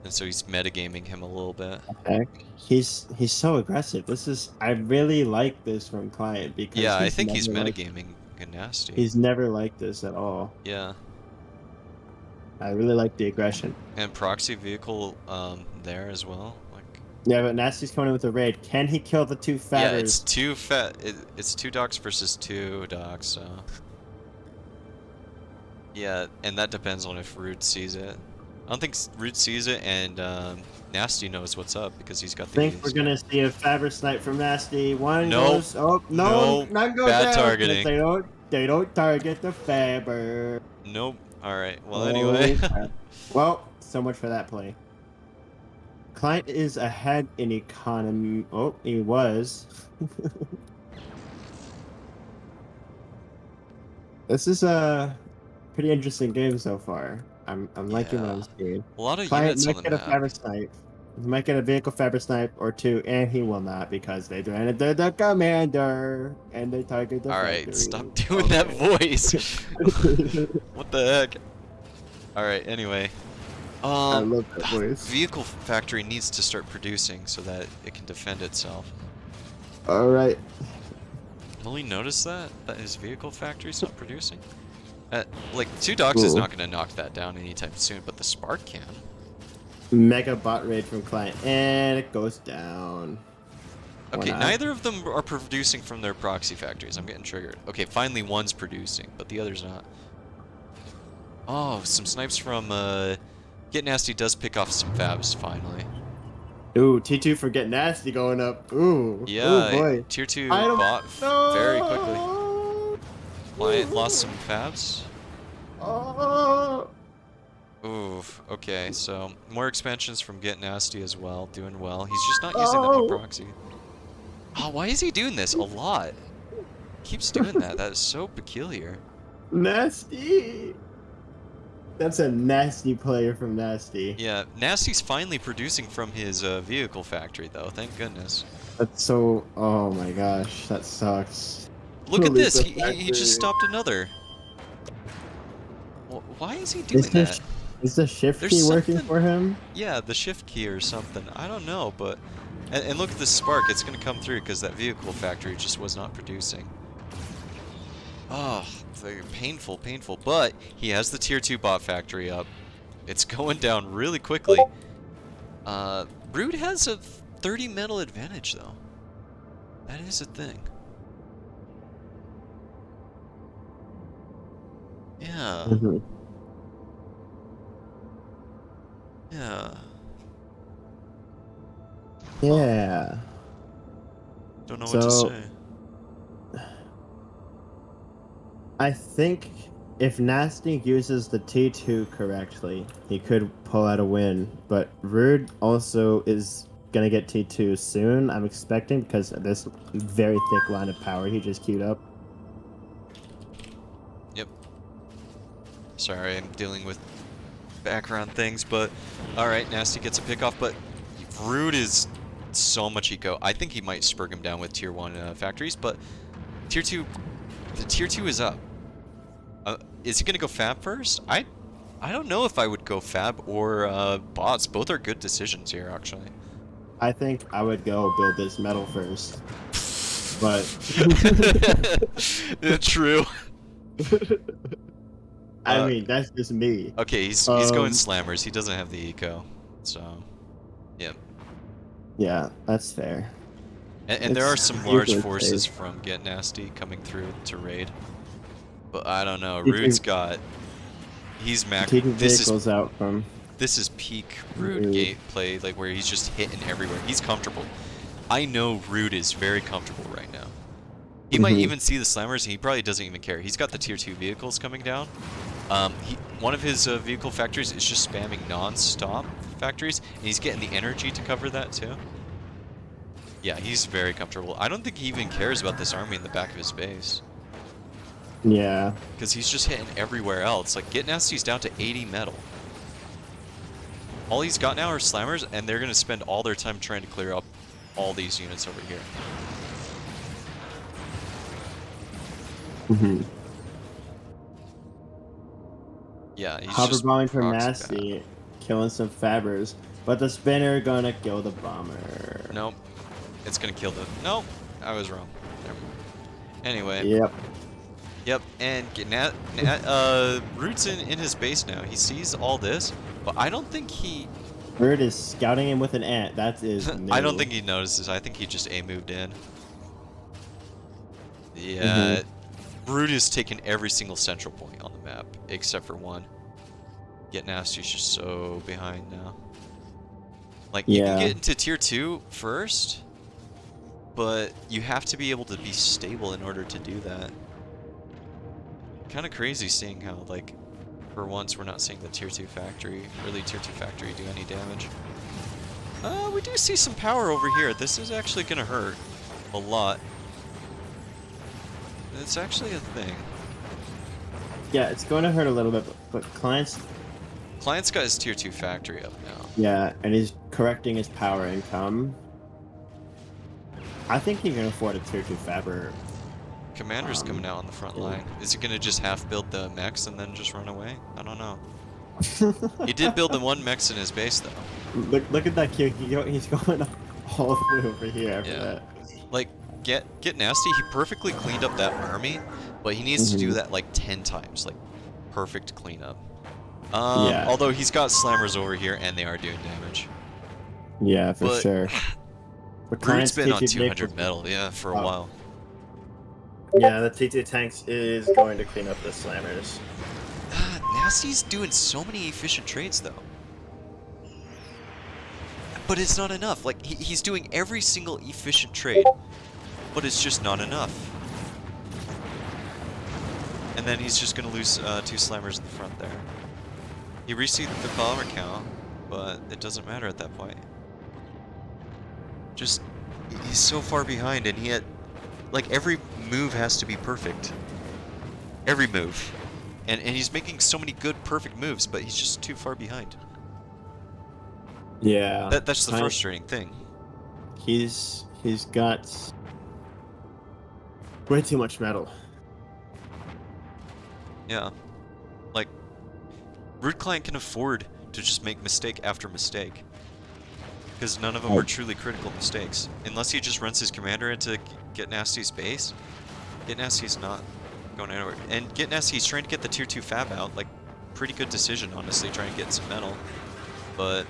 and so he's metagaming him a little bit. Heck, he's so aggressive. This is. I really like this from Client because. Yeah, I think he's never metagaming GetNasty. He's never like this at all. Yeah. I really like the aggression. And proxy vehicle there as well. Like, yeah, but Nasty's coming in with a raid. Can he kill the 2 fatters? Yeah, it's 2 fat. It's 2 docks versus 2 docks. So yeah, and that depends on if Rude sees it. I don't think Rude sees it, and Nasty knows what's up because he's got I think these. we're gonna see a Faber snipe from Nasty. One Nope. goes. Oh no, Nope. none goes Bad down. targeting. They don't target the Faber. Nope. All right. Well, Oh, anyway. crap. Well, so much for that play. Client is ahead in economy. Oh, he was. This is a pretty interesting game so far. I'm liking what I'm seeing. A lot of Client units might on the get a map. Faber snipe. He might get a vehicle Faber snipe or two, and he will not because they drained the commander and they target the All right. factory. Stop doing that voice. What the heck? All right. Anyway. I love that voice. Vehicle factory needs to start producing so that it can defend itself. All right. Will he notice that his vehicle factory's not producing? Like 2 docks is not going to knock that down anytime soon, but the spark can. Mega bot raid from client, and it goes down. Okay, neither of them are producing from their proxy factories. I'm getting triggered. Okay, finally one's producing, but the other's not. Oh, some snipes from GetNasty does pick off some fabs finally. Ooh, T2 for GetNasty going up. Ooh. Yeah, Ooh, boy. tier 2 bot very quickly. Client lost some fabs. Oh. Oof, okay, so more expansions from GetNasty as well, doing well. He's just not using that one proxy. Oh, why is he doing this? A lot. Keeps doing that. That is so peculiar. Nasty. That's a nasty player from Nasty. Yeah, Nasty's finally producing from his vehicle factory, though. Thank goodness. That's so... Oh my gosh, that sucks. Look at this. He just stopped another. Why is he doing that? Is the shift There's key working something- for him? Yeah, the shift key or something. I don't know, but... And look at this spark. It's going to come through because that vehicle factory just was not producing. Oh, painful, painful. But he has the tier 2 bot factory up. It's going down really quickly. Rude has a 30 metal advantage, though. That is a thing. Yeah. Mm-hmm. Yeah. Yeah. Don't know what to say. I think if Nasty uses the T2 correctly, he could pull out a win. But Rude also is going to get T2 soon, I'm expecting, because of this very thick line of power he just queued up. Yep. Sorry, I'm dealing with background things, but alright, Nasty gets a pick off, but Rude is so much eco. I think he might spurg him down with tier 1 factories, but tier 2, the tier 2 is up. Is he gonna go fab first? I don't know if I would go fab or bots. Both are good decisions here, actually. I think I would go build this metal first. But True. I mean, that's just me. Okay, he's going slammers. He doesn't have the eco, so yeah. Yeah, that's fair. And there are some large forces from GetNasty coming through to raid. But I don't know. Rude's got. He's max. This is peak Rude gameplay, like where he's just hitting everywhere. He's comfortable. I know Rude is very comfortable right now. He might even see the slammers, and he probably doesn't even care. He's got the tier 2 vehicles coming down. One of his vehicle factories is just spamming non-stop factories, and he's getting the energy to cover that too. Yeah, he's very comfortable. I don't think he even cares about this army in the back of his base. Yeah. Because he's just hitting everywhere else. Like, GetNasty's down to 80 metal. All he's got now are slammers, and they're going to spend all their time trying to clear up all these units over here. Mm-hmm. Yeah, he's Hover just bombing from proxy Nasty, killing some fabbers, but the spinner gonna kill the bomber. Nope. It's gonna kill the... Nope. I was wrong. Never mind. Anyway. Yep. Yep, and Rude's in his base now. He sees all this, but I don't think he... Rude is scouting him with an ant. That is new. I don't think he notices. I think he just A-moved in. Yeah. Rude has taken every single central point on the map, except for one. GetNasty's just so behind now. Like, you Yeah. can get into tier 2 first, but you have to be able to be stable in order to do that. Kind of crazy seeing how, like, for once we're not seeing the tier 2 factory, early tier 2 factory do any damage. We do see some power over here. This is actually gonna hurt a lot. It's actually a thing. Yeah, it's going to hurt a little bit, but Client's Client's got his tier 2 factory up now. yeah, and he's correcting his power income. I think he can afford a tier 2 Faber. Commander's coming out on the front line. Is he gonna just half build the mechs and then just run away? I don't know. He did build the one mechs in his base though. Look at that Q. He's going all the way over here after Yeah. that. Like, GetNasty, he perfectly cleaned up that army, but he needs to do that like 10 times. Like, perfect cleanup. Yeah. Although he's got slammers over here and they are doing damage. Yeah, for But sure. But Rude's Client's been on TT 200 metal, yeah, for a while. Yeah, the TT tanks is going to clean up the slammers. Nasty's doing so many efficient trades though. But it's not enough. Like, he's doing every single efficient trade, but it's just not enough. And then he's just gonna lose 2 slammers in the front there. He received the bomber count, but it doesn't matter at that point. Just, he's so far behind, and he had, like, every move has to be perfect. Every move. And he's making so many good, perfect moves, but he's just too far behind. Yeah. That's the frustrating thing. He's got way too much metal. Yeah. Like, RudeClient can afford to just make mistake after mistake. Because none of them are truly critical mistakes. Unless he just runs his commander into GetNasty's base, GetNasty's not going anywhere. And GetNasty's trying to get the tier 2 fab out. Like, pretty good decision, honestly, trying to get some metal. But,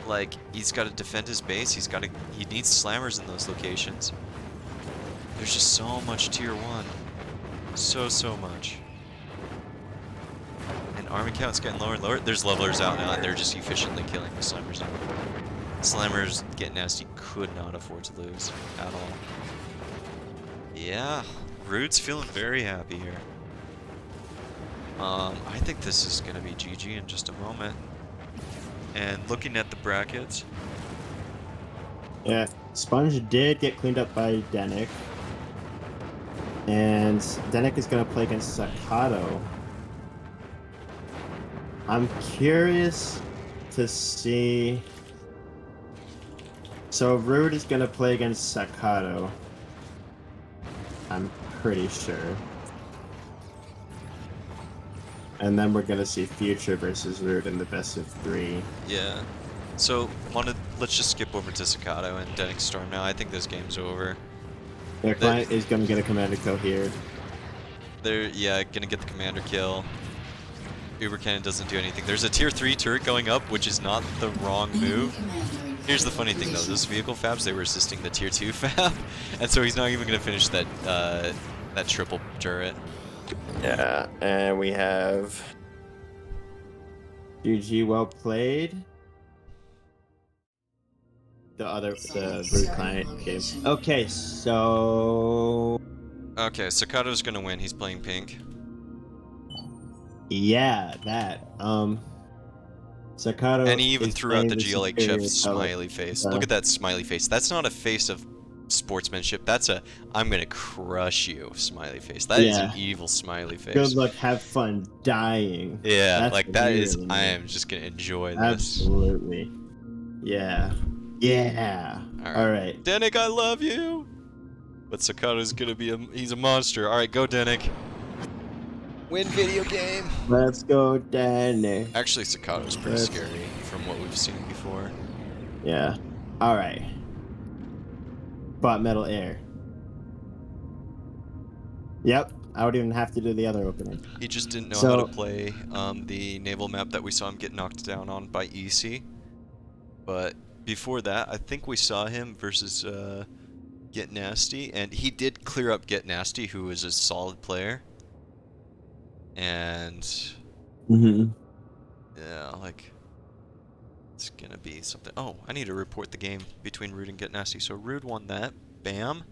like, he's got to defend his base. He needs slammers in those locations. There's just so much tier 1. So much. And army count's getting lower and lower. There's levelers out now, and they're just efficiently killing the slammers now. Slammers GetNasty could not afford to lose at all. Yeah, Rude's feeling very happy here. I think this is gonna be GG in just a moment. And looking at the brackets. Yeah, Sponge did get cleaned up by Denick. And Denick is going to play against Sakhado. I'm curious to see... So Rude is going to play against Sakhado. I'm pretty sure. And then we're going to see Future versus Rude in the best of 3. Yeah. So, let's just skip over to Sahkado and Denick Storm now. I think this game's over. Their client is going to get a commander kill here. They're, yeah, gonna get the commander kill. Uber Cannon doesn't do anything. There's a tier 3 turret going up, which is not the wrong move. Here's the funny thing though, those vehicle fabs, they were assisting the tier 2 fab, and so he's not even gonna finish that that triple turret. Yeah, and we have GG, well played. The RudeClient game. Okay, so Okay, Sakhado's gonna win. He's playing pink. yeah, that. Sakhado. And he even is threw out the playing GLHF superior smiley face. Look at that smiley face. That's not a face of sportsmanship. That's a I'm gonna crush you smiley face. That is an evil smiley face. Good luck, have fun dying. Yeah, That's like that is. weird, I am just gonna enjoy this. Absolutely. Yeah. Yeah. All right. Denick, I love you. But Sakhado's gonna be he's a monster. All right, go Denick. Win video game. Let's go, Danny. Actually, Sakhado's pretty scary from what we've seen before. Yeah. All right. Bot metal air. Yep. I would even have to do the other opening. He just didn't know how to play the naval map that we saw him get knocked down on by Isii. But before that, I think we saw him versus GetNasty, and he did clear up GetNasty, who is a solid player. And Mm-hmm. Yeah, like it's gonna be something. Oh, I need to report the game between Rude and GetNasty. So Rude won that. Bam.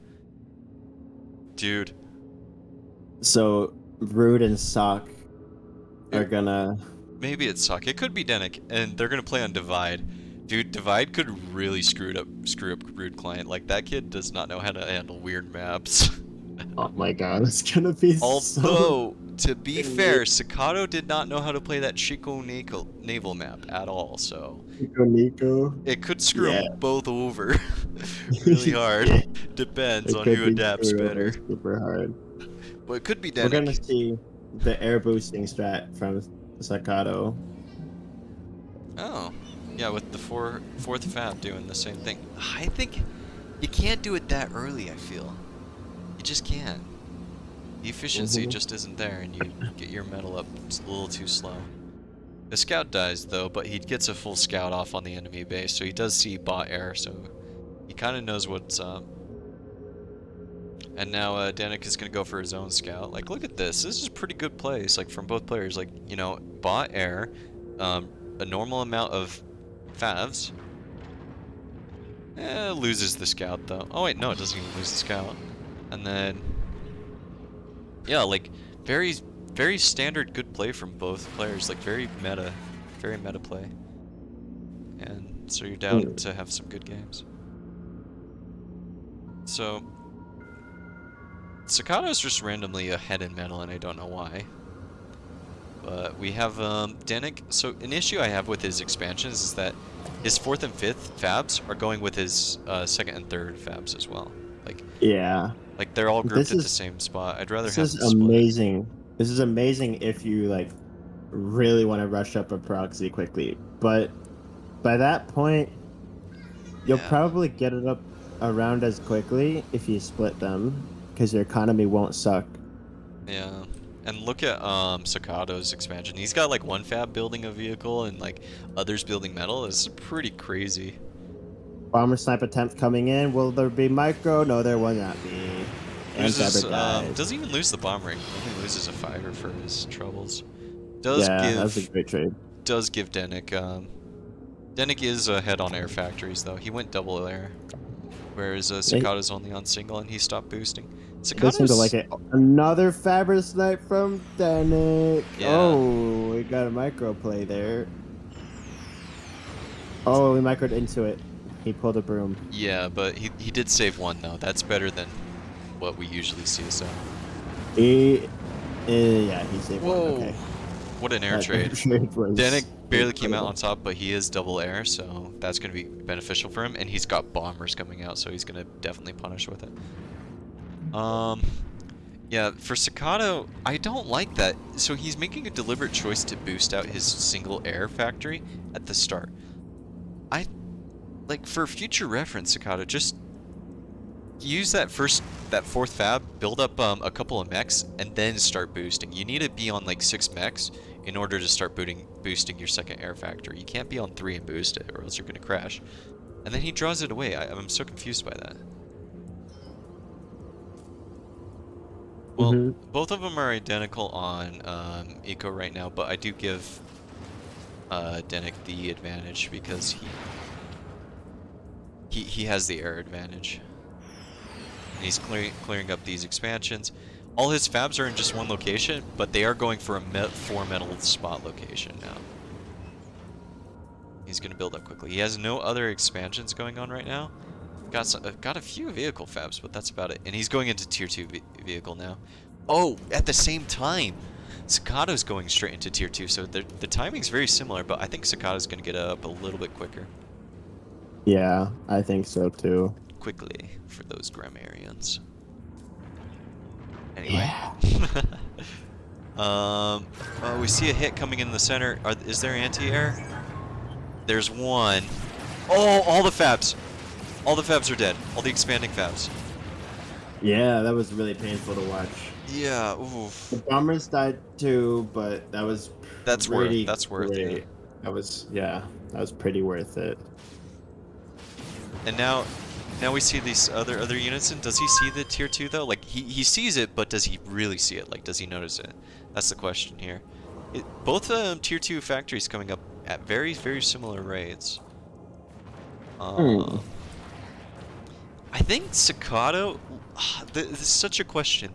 Dude. So Rude and Sock are It, gonna. maybe it's Suck. It could be Denick, and they're gonna play on Divide. Dude, Divide could really screw up RudeClient. Like that kid does not know how to handle weird maps. Oh my god, it's gonna be so. Although, to be fair, Sahkado did not know how to play that Chico naval map at all, so Nico. it could screw Yeah. them both over really hard. Yeah. Depends It on could who be adapts screwed over better. super hard. But it could be We're gonna Denick. see the air boosting strat from Sakhado. Oh, yeah, with the fourth fab doing the same thing. I think you can't do it that early, I feel. You just can't. The efficiency just isn't there, and you get your metal up a little too slow. The scout dies, though, but he gets a full scout off on the enemy base, so he does see bot air, so he kind of knows what's up. And now Danik is going to go for his own scout. Like, look at this. This is a pretty good place, like, from both players. Like, you know, bot air, a normal amount of favs. Loses the scout, though. Oh, wait, no, it doesn't even lose the scout. And then... yeah, like, very standard good play from both players, like very meta play. And so you're down to have some good games. So Sakhado's just randomly ahead in metal, and I don't know why. But we have Denick. So an issue I have with his expansions is that his 4th and 5th fabs are going with his 2nd and 3rd fabs as well. Like, Yeah. like they're all grouped at the same spot. I'd rather have them split. Amazing. This is amazing if you like really want to rush up a proxy quickly. But by that point, you'll probably get it up around as quickly if you split them, because your economy won't suck. Yeah. And look at Sakhado's expansion. He's got like one fab building a vehicle and like others building metal. It's pretty crazy. Bomber snipe attempt coming in. Will there be micro? No, there will not be. And doesn't even lose the bomb ring. Only loses a 5er for his troubles. That's a great trade. Does give Denick. Denick is ahead on air factories though. He went double air, whereas Sakhado's only on single, and he stopped boosting. They seem to like it. Another Faber snipe from Denick. Yeah. Oh, we got a micro play there. Oh, we microed into it. He pulled a broom. Yeah, but he did save one though. That's better than what we usually see. So. Yeah, he saved one. Okay. What an air trade. Denick barely came out on top, but he is double air, so that's going to be beneficial for him. And he's got bombers coming out, so he's going to definitely punish with it. Yeah, for Sakhado, I don't like that. So he's making a deliberate choice to boost out his single air factory at the start. Like, for future reference, Sakhado, just use that 4th fab, build up a couple of mechs, and then start boosting. You need to be on like 6 mechs in order to start boosting your 2nd air factory. You can't be on 3 and boost it, or else you're going to crash. And then he draws it away. I'm so confused by that. Well, both of them are identical on Eco right now, but I do give Denick the advantage because he has the air advantage. And he's clearing up these expansions. All his fabs are in just one location, but they are going for a 4 metal spot location now. He's going to build up quickly. He has no other expansions going on right now. Got a few vehicle fabs, but that's about it. And he's going into tier 2 vehicle now. Oh, at the same time, Sakhado's going straight into tier 2, so the timing's very similar, but I think Sakhado's going to get up a little bit quicker. Yeah, I think so too. Quickly for those grammarians. Anyway. Yeah. We see a hit coming in the center. Is there anti-air? There's one. Oh, all the fabs. All the fabs are dead. All the expanding fabs. Yeah, that was really painful to watch. Yeah. Oof. The bombers died too, but that was that's worth it. That was pretty worth it. And now we see these other units, and does he see the tier 2 though? Like he sees it, but does he really see it? Like, does he notice it? That's the question here. Both tier 2 factories coming up at very, very similar rates. I think Sahkado. This is such a question.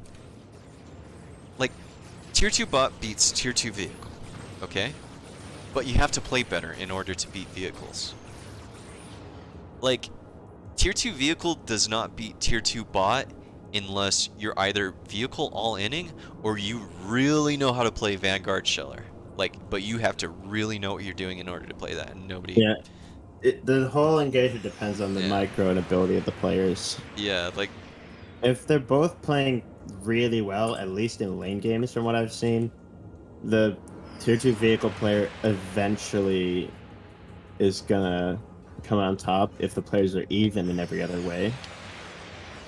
Like, tier 2 bot beats tier 2 vehicle, okay? But you have to play better in order to beat vehicles. Like, tier 2 vehicle does not beat tier 2 bot unless you're either vehicle all-inning or you really know how to play Vanguard Sheller. Like, but you have to really know what you're doing in order to play that, and nobody... Yeah. The whole engagement depends on the micro and ability of the players. Yeah, like... If they're both playing really well, at least in lane games from what I've seen, the tier 2 vehicle player eventually is gonna come on top if the players are even in every other way.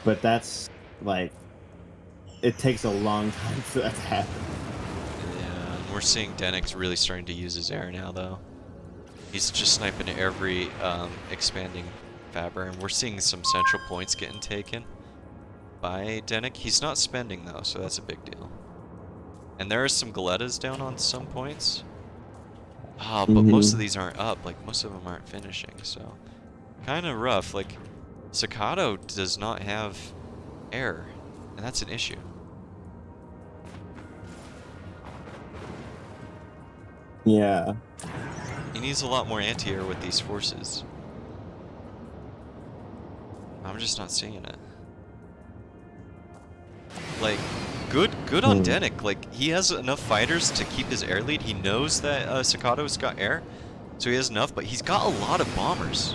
But that's, like, it takes a long time for that to happen. Yeah, we're seeing Denix really starting to use his air now, though. He's just sniping every expanding Faber, and we're seeing some central points getting taken by Denick. He's not spending, though, so that's a big deal. And there are some Galettas down on some points. Ah, but most of these aren't up. Like, most of them aren't finishing, so... Kind of rough. Like, Sakhado does not have air, and that's an issue. Yeah. He needs a lot more anti-air with these forces. I'm just not seeing it. Like, good on Denick. Like, he has enough fighters to keep his air lead. He knows that Sakhado's got air, so he has enough, but he's got a lot of bombers.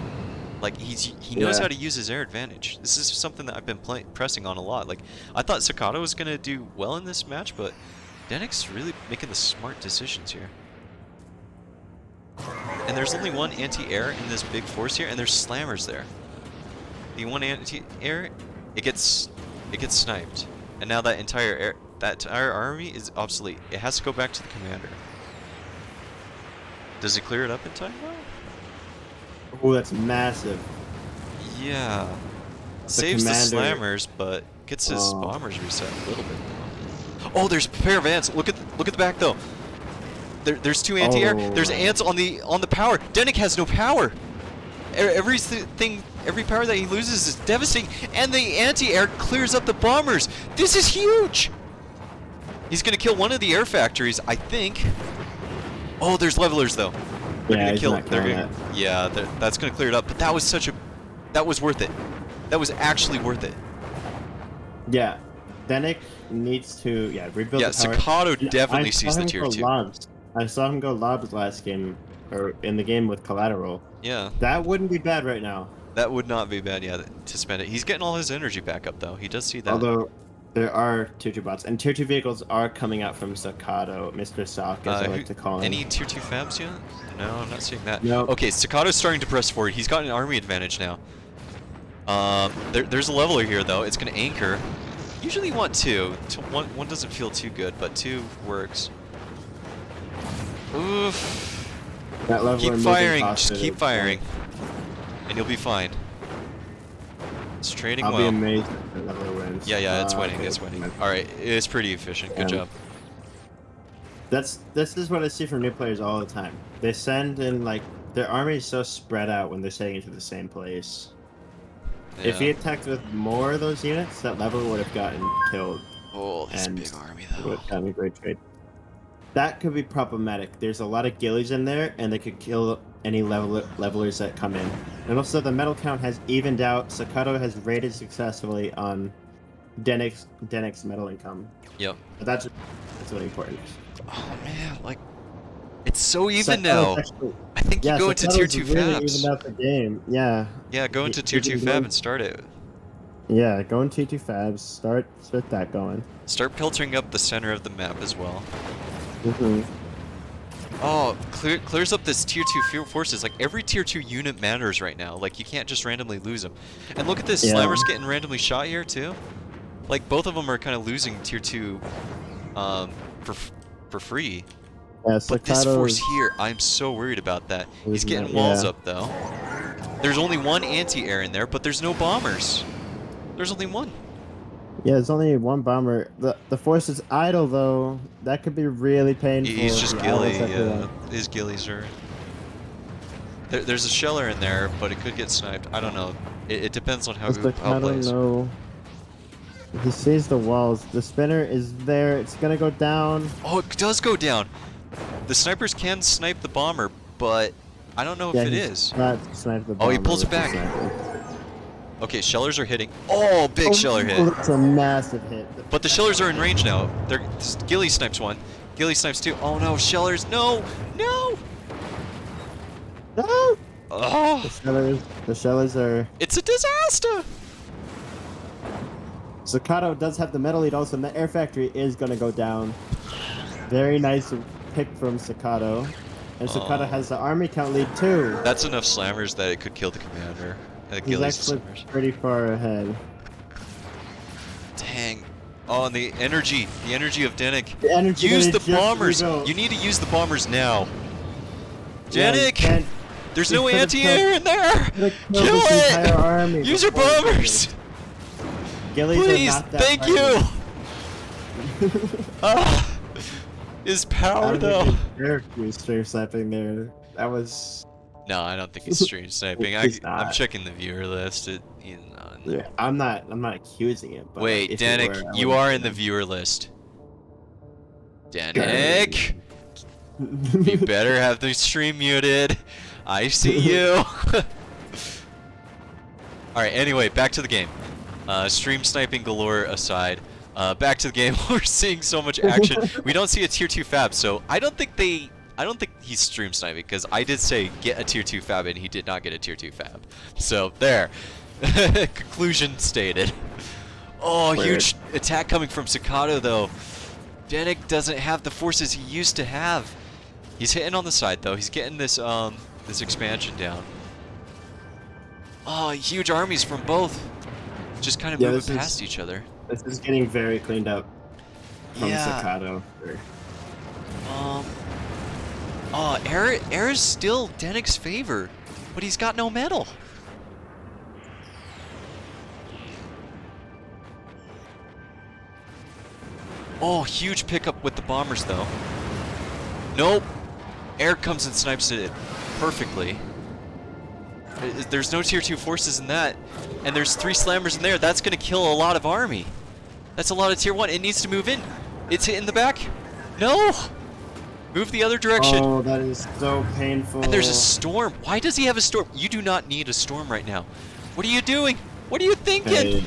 Like, he knows how to use his air advantage. This is something that I've been pressing on a lot. Like, I thought Sakhado was going to do well in this match, but Denick's really making the smart decisions here. And there's only one anti-air in this big force here, and there's slammers there. The one anti-air, it gets sniped, and now that entire army is obsolete. It has to go back to the commander. Does he clear it up in time though? Oh, that's massive. Yeah. Saves the slammers, but gets his bombers reset a little bit though. Oh, there's a pair of ants. Look at the back though. There's two anti-air. There's ants on the power. Denick has no power. Every power that he loses is devastating, and the anti-air clears up the bombers. This is huge. He's gonna kill one of the air factories, I think. Oh, there's levelers though. They're gonna kill. That's gonna clear it up. But that was that was worth it. That was actually worth it. Yeah, Denick needs to rebuild. Yeah, the power. Sakhado definitely sees the tier 2. Lobs. I saw him go lobs last game, or in the game with Collateral. Yeah. That wouldn't be bad right now. That would not be bad, yeah, to spend it. He's getting all his energy back up, though. He does see that. Although, there are tier 2 bots, and tier 2 vehicles are coming out from Sahkado, Mr. Sak, as I like to call him. Any tier 2 fabs yet? No, I'm not seeing that. No. Okay, Sakhado's starting to press forward. He's got an army advantage now. There's a leveler here, though. It's going to anchor. Usually you want 2. One doesn't feel too good, but 2 works. Oof. That leveler keep firing, just keep firing. And you'll be fine. It's trading well. I'll be amazed if the leveler wins. Yeah, it's winning, it's winning. Alright, it's pretty efficient, good job. This is what I see from new players all the time. They send in, like, their army is so spread out when they're sending it to the same place. Yeah. If he attacked with more of those units, that leveler would have gotten killed. Oh, this big army though. It would have gotten a great trade. That could be problematic. There's a lot of gillies in there, and they could kill any levelers that come in. And also, the metal count has evened out. Sahkado has raided successfully on Denick's metal income. Yep. But that's really important. Oh man, like, it's so even now. Actually, I think you go into tier 2 really fabs. Even out the game. Yeah. Yeah, go into tier 2 fab and start it. Yeah, go into tier 2 fabs. Start that going. Start filtering up the center of the map as well. Oh, clears up this tier 2 forces. Like, every tier 2 unit matters right now. Like, you can't just randomly lose them. And look at this, Slammer's getting randomly shot here too. Like, both of them are kind of losing tier 2 for free. Yeah, but this force here, I'm so worried about that. He's getting walls up though. There's only one anti-air in there, but there's no bombers. There's only one. Yeah, there's only one bomber. The force is idle though. That could be really painful. He's if just he gilly, idles everyone. yeah. His gillies are... There's a sheller in there, but it could get sniped. I don't know. It depends on how I don't plays. know. He sees the walls. The spinner is there. It's gonna go down. Oh, it does go down. The snipers can snipe the bomber, but I don't know if it is. Not snipe the Oh, he bomber pulls it with the back. sniper. Okay, shellers are hitting. Oh, big sheller hit. That's a massive hit. But the shellers are in range now. Gilly snipes one. Gilly snipes two. Oh no, shellers! No, no! No! Oh, The shellers are. it's a disaster. Sahkado does have the metal lead also. The air factory is gonna go down. Very nice pick from Sahkado. And Sahkado has the army count lead too. That's enough slammers that it could kill the commander. He's Gilly's actually slammers. pretty far ahead. Dang. Oh, and the energy of Denik. The energy Use that the it just bombers. rebuilt. You need to use the bombers now. Yeah, you Denik, can't- there's you no could've anti-air in there. could've killed Kill this entire it. army Use your before it bombers. did. Gillies are Please, not that thank you. hardy. Ah, his power though. You stream sniping there. That was. No, I don't think it's stream sniping. It's I'm not. checking the viewer list. Yeah, I'm not accusing it. But Wait, if it Danik, were, I you would- are in the viewer list. Danik, you better have the stream muted. I see you. Alright, anyway, back to the game. Stream sniping galore aside, back to the game. We're seeing so much action. We don't see a tier 2 fab, so I don't think he's stream sniping, because I did say get a tier 2 fab and he did not get a tier 2 fab. So, there. Conclusion stated. Oh, Weird. huge attack coming from Sahkado though. Danik doesn't have the forces he used to have. He's hitting on the side though. He's getting this this expansion down. Oh, huge armies from both. Just kind of moving past each other. This is getting very cleaned up from Sahkado. Oh, air is still Danik's favor, but he's got no metal. Oh, huge pickup with the bombers though. Nope. Air comes and snipes it perfectly. There's no tier 2 forces in that. And there's 3 slammers in there. That's going to kill a lot of army. That's a lot of tier 1. It needs to move in. It's hit in the back. No! Move the other direction. Oh, that is so painful. And there's a storm. Why does he have a storm? You do not need a storm right now. What are you doing? What are you thinking? Hey,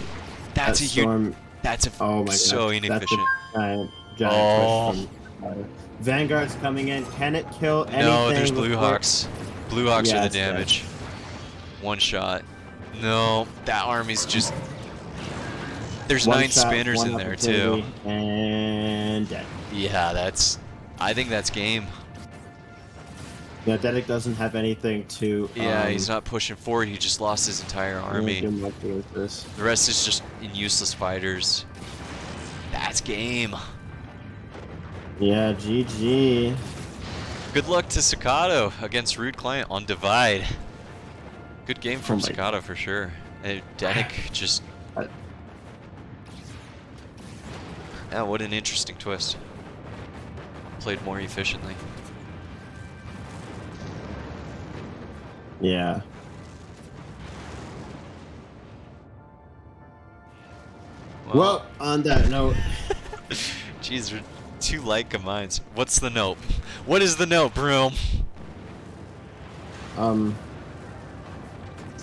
that's that a storm. huge... That's a Oh my so God. inefficient. Giant Oh. push from Vanguard's coming in. Can it kill anything? No, there's Blue before- Hawks. Blue Hawks Yeah, are the it's dead. damage. One shot. No, that army's just... There's One 9 shot, spinners one in there too. opportunity, And dead. Yeah, that's... I think that's game. Yeah, Dedic doesn't have anything to. Yeah, he's not pushing forward. He just lost his entire army. do much with this. The rest is just in useless fighters. That's game. Yeah, GG. Good luck to Sahkado against RudeClient on Divide. Good game from Oh my Sahkado for sure. And Danik just... Yeah, what an interesting twist. Played more efficiently. Yeah. Well, on that note, Jeez, we're two like minds. What's the note? What is the note, Broom?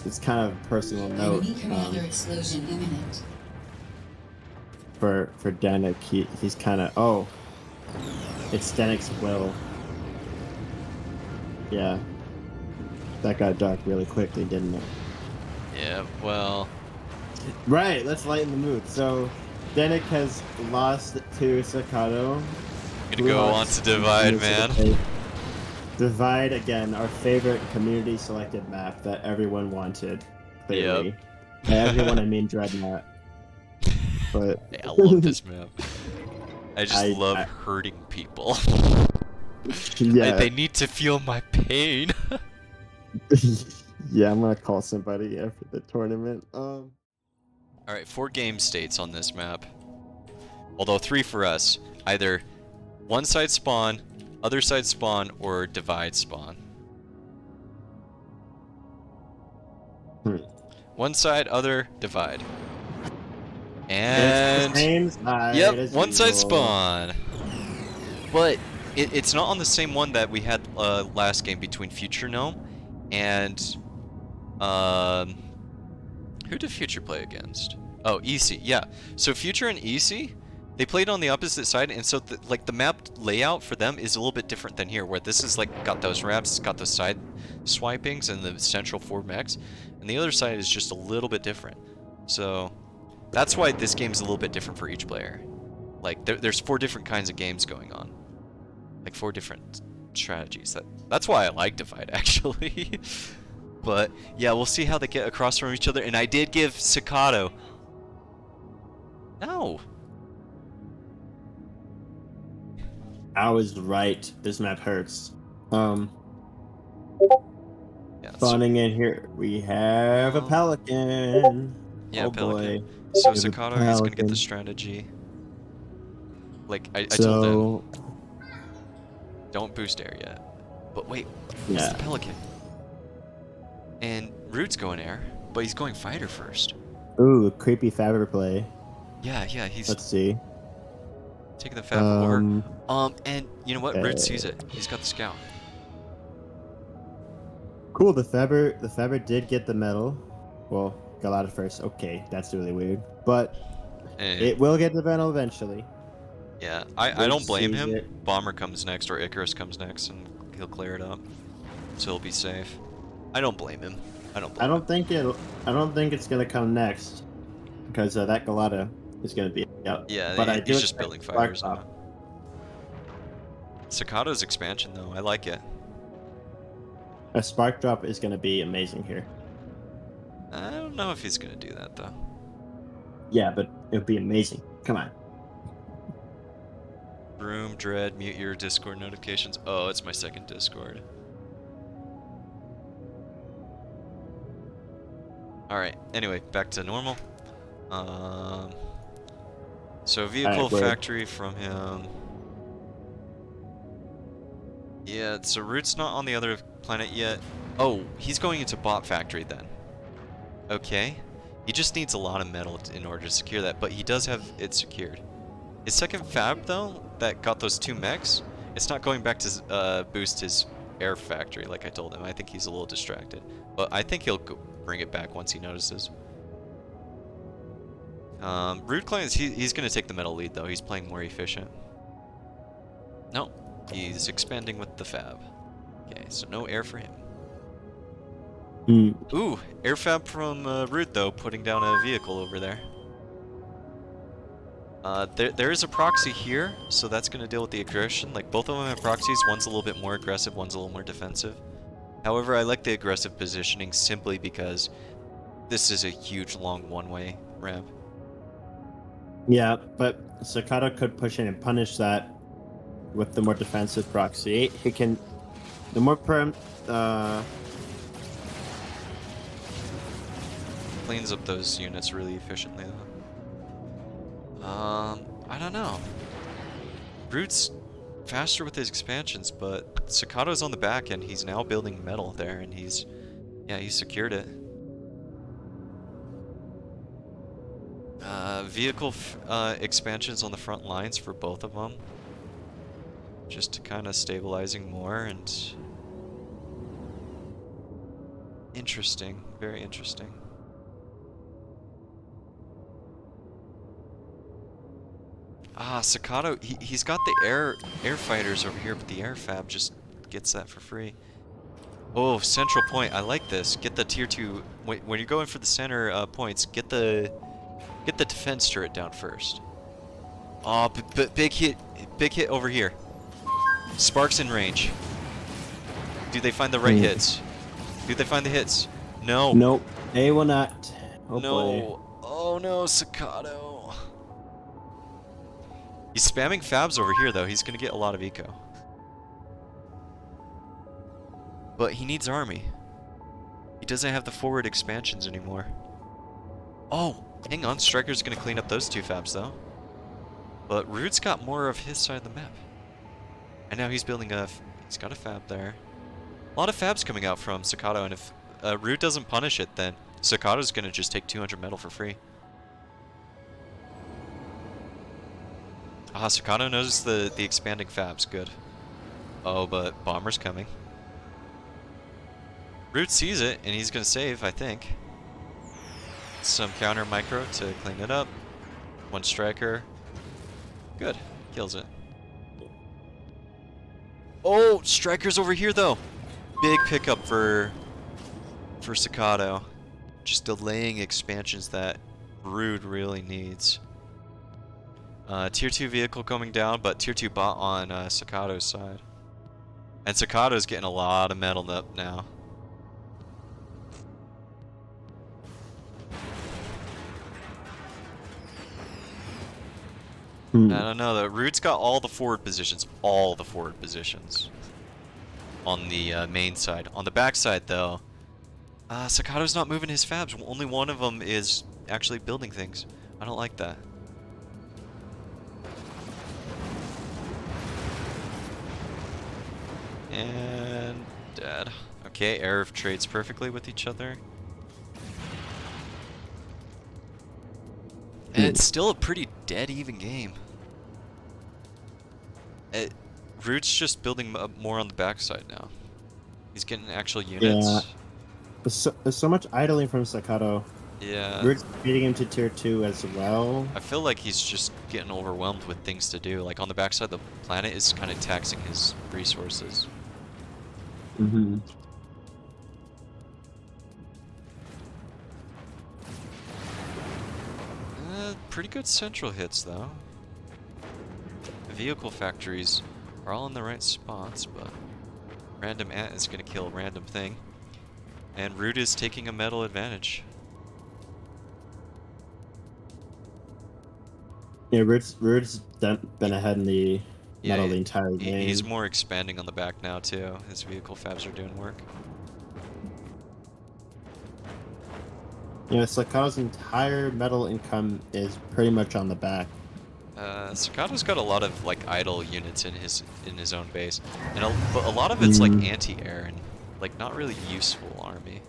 it's kind of a personal note. Enemy commander explosion imminent. For Danik, he's kind of it's Danik's will. Yeah. That got dark really quickly, didn't it? Yeah, well... Right, let's lighten the mood. So, Danik has lost to Sahkado. Gonna go on to Divide, man. Divide, again, our favorite community selected map that everyone wanted. Clearly. By everyone, I mean Dreadnought. But Hey, I love this map. I just love hurting people. yeah. They need to feel my pain. Yeah, I'm gonna call somebody after the tournament. Alright, 4 game states on this map. Although 3 for us. Either one side spawn, other side spawn, or divide spawn. One side, other, divide. And... Yep, one side spawn. But it's not on the same one that we had last game between Futuregnome and... who did Future play against? Oh, Isii, yeah. So Future and Isii, they played on the opposite side, and so like the map layout for them is a little bit different than here, where this is like got those ramps, it's got those side swipings and the central 4 mechs, and the other side is just a little bit different. So that's why this game is a little bit different for each player. Like there's 4 different kinds of games going on, like 4 different strategies. That's why I like Divide actually. But yeah, we'll see how they get across from each other. And I did give Sakhado. No. I was right. This map hurts. Yeah, Spawning in here, we have a pelican. Yeah, oh pelican. Boy. So We have a Sakhado, he's gonna get the pelican. strategy. Like I So, told him, don't boost air yet. But wait, it's yeah. the pelican. And Rude's going air, but he's going fighter first. Ooh, creepy Faber play. Yeah, he's Let's see. taking the fab over. And you know what? Rude okay. sees it. He's got the scout. Cool. The Faber did get the medal. Well, Galata first. Okay, that's really weird. But And it will get the medal eventually. yeah, I don't blame sees him. it. Bomber comes next, or Icarus comes next, and he'll clear it up. So he'll be safe. I don't blame him. I don't think it's gonna come next because that Galata is gonna be out. Yeah, but I do he's just expect building Spark fighters Top. now. Sakato's expansion though, I like it. A spark drop is gonna be amazing here. I don't know if he's gonna do that though. Yeah, but it would be amazing. Come on. Broom, Dread, mute your Discord notifications. Oh, it's my second Discord. Alright, anyway, back to normal. So vehicle word. factory from him. Yeah, so Root's not on the other planet yet. Oh, he's going into bot factory then. Okay. He just needs a lot of metal in order to secure that, but he does have it secured. His second fab, though, that got those 2 mechs, it's not going back to boost his air factory like I told him. I think he's a little distracted. But I think he'll bring it back once he notices. RudeClient, he's going to take the metal lead, though. He's playing more efficient. No, he's expanding with the fab. Okay, so no air for him. Ooh, air fab from Rude, though, putting down a vehicle over there. There is a proxy here, so that's going to deal with the aggression. Like, both of them have proxies. One's a little bit more aggressive, one's a little more defensive. However, I like the aggressive positioning simply because this is a huge, long one-way ramp. Yeah, but Sahkado could push in and punish that with the more defensive proxy. He can... The more Cleans up those units really efficiently, though. I don't know. Rude's faster with his expansions, but Sakhado's on the back end. He's now building metal there, and he's secured it. Vehicle expansions on the front lines for both of them, just to kind of stabilizing more and interesting, very interesting. Ah, Sakhado, he's got the air fighters over here, but the air fab just gets that for free. Oh, central point. I like this. Get the tier 2. When you're going for the center points, get the defense turret down first. Oh, big hit over here. Sparks in range. Do they find the right hits? Do they find the hits? No. Nope. They will not. Oh no. boy. Oh no, Sakhado. He's spamming fabs over here, though. He's going to get a lot of eco. But he needs army. He doesn't have the forward expansions anymore. Oh, Hang on, Striker's gonna clean up those 2 fabs though. But Rude's got more of his side of the map. And now he's building he's got a fab there. A lot of fabs coming out from Sahkado, and if Rude doesn't punish it, then Sahkado's gonna just take 200 metal for free. Ah, Sahkado knows the expanding fabs, good. Oh, but Bomber's coming. Rude sees it, and he's gonna save, I think. Some counter micro to clean it up. 1 striker. Good. Kills it. Oh, Striker's over here though. Big pickup for Sahkado. Just delaying expansions that Rude really needs. Tier 2 vehicle coming down, but Tier 2 bot on Sahkado's side. And Sahkado's getting a lot of metal up now. I don't know though. Rude's got all the forward positions. All the forward positions. On the main side. On the back side though, Sahkado's not moving his fabs. Only one of them is actually building things. I don't like that. And dead. Okay, Arif trades perfectly with each other. And it's still a pretty dead even game. Rude's just building more on the backside now. He's getting actual units. Yeah. There's so much idling from Sakhado. Yeah. Rude's beating him to tier 2 as well. I feel like he's just getting overwhelmed with things to do. Like on the backside, the planet is kind of taxing his resources. Mm-hmm. Pretty good central hits though. The vehicle factories are all in the right spots, but random ant is gonna kill a random thing. And Rude is taking a metal advantage. Yeah, Rude's been ahead in the metal the entire game. He's more expanding on the back now too. His vehicle fabs are doing work. You know, Sakhado's entire metal income is pretty much on the back. Sahkado's got a lot of like idle units in his own base, and but a lot of it's like anti-air and like not really useful army.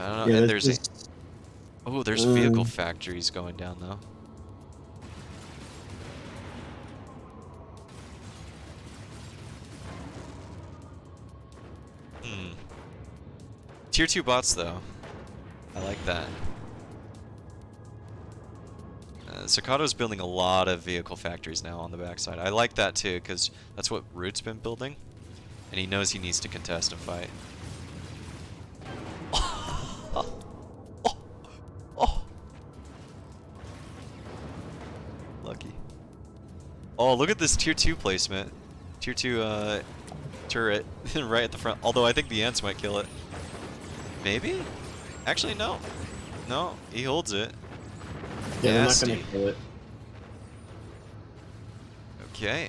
I don't know. Yeah, and there's there's vehicle factories going down though. Tier 2 bots though. I like that. Sahkado's building a lot of vehicle factories now on the backside. I like that too, because that's what Rude's been building. And he knows he needs to contest and fight. Lucky. Oh, look at this tier 2 placement. Tier 2 turret right at the front. Although I think the ants might kill it. Maybe? Actually, no. No, he holds it. Yeah, they're not Nasty. gonna kill it. Okay.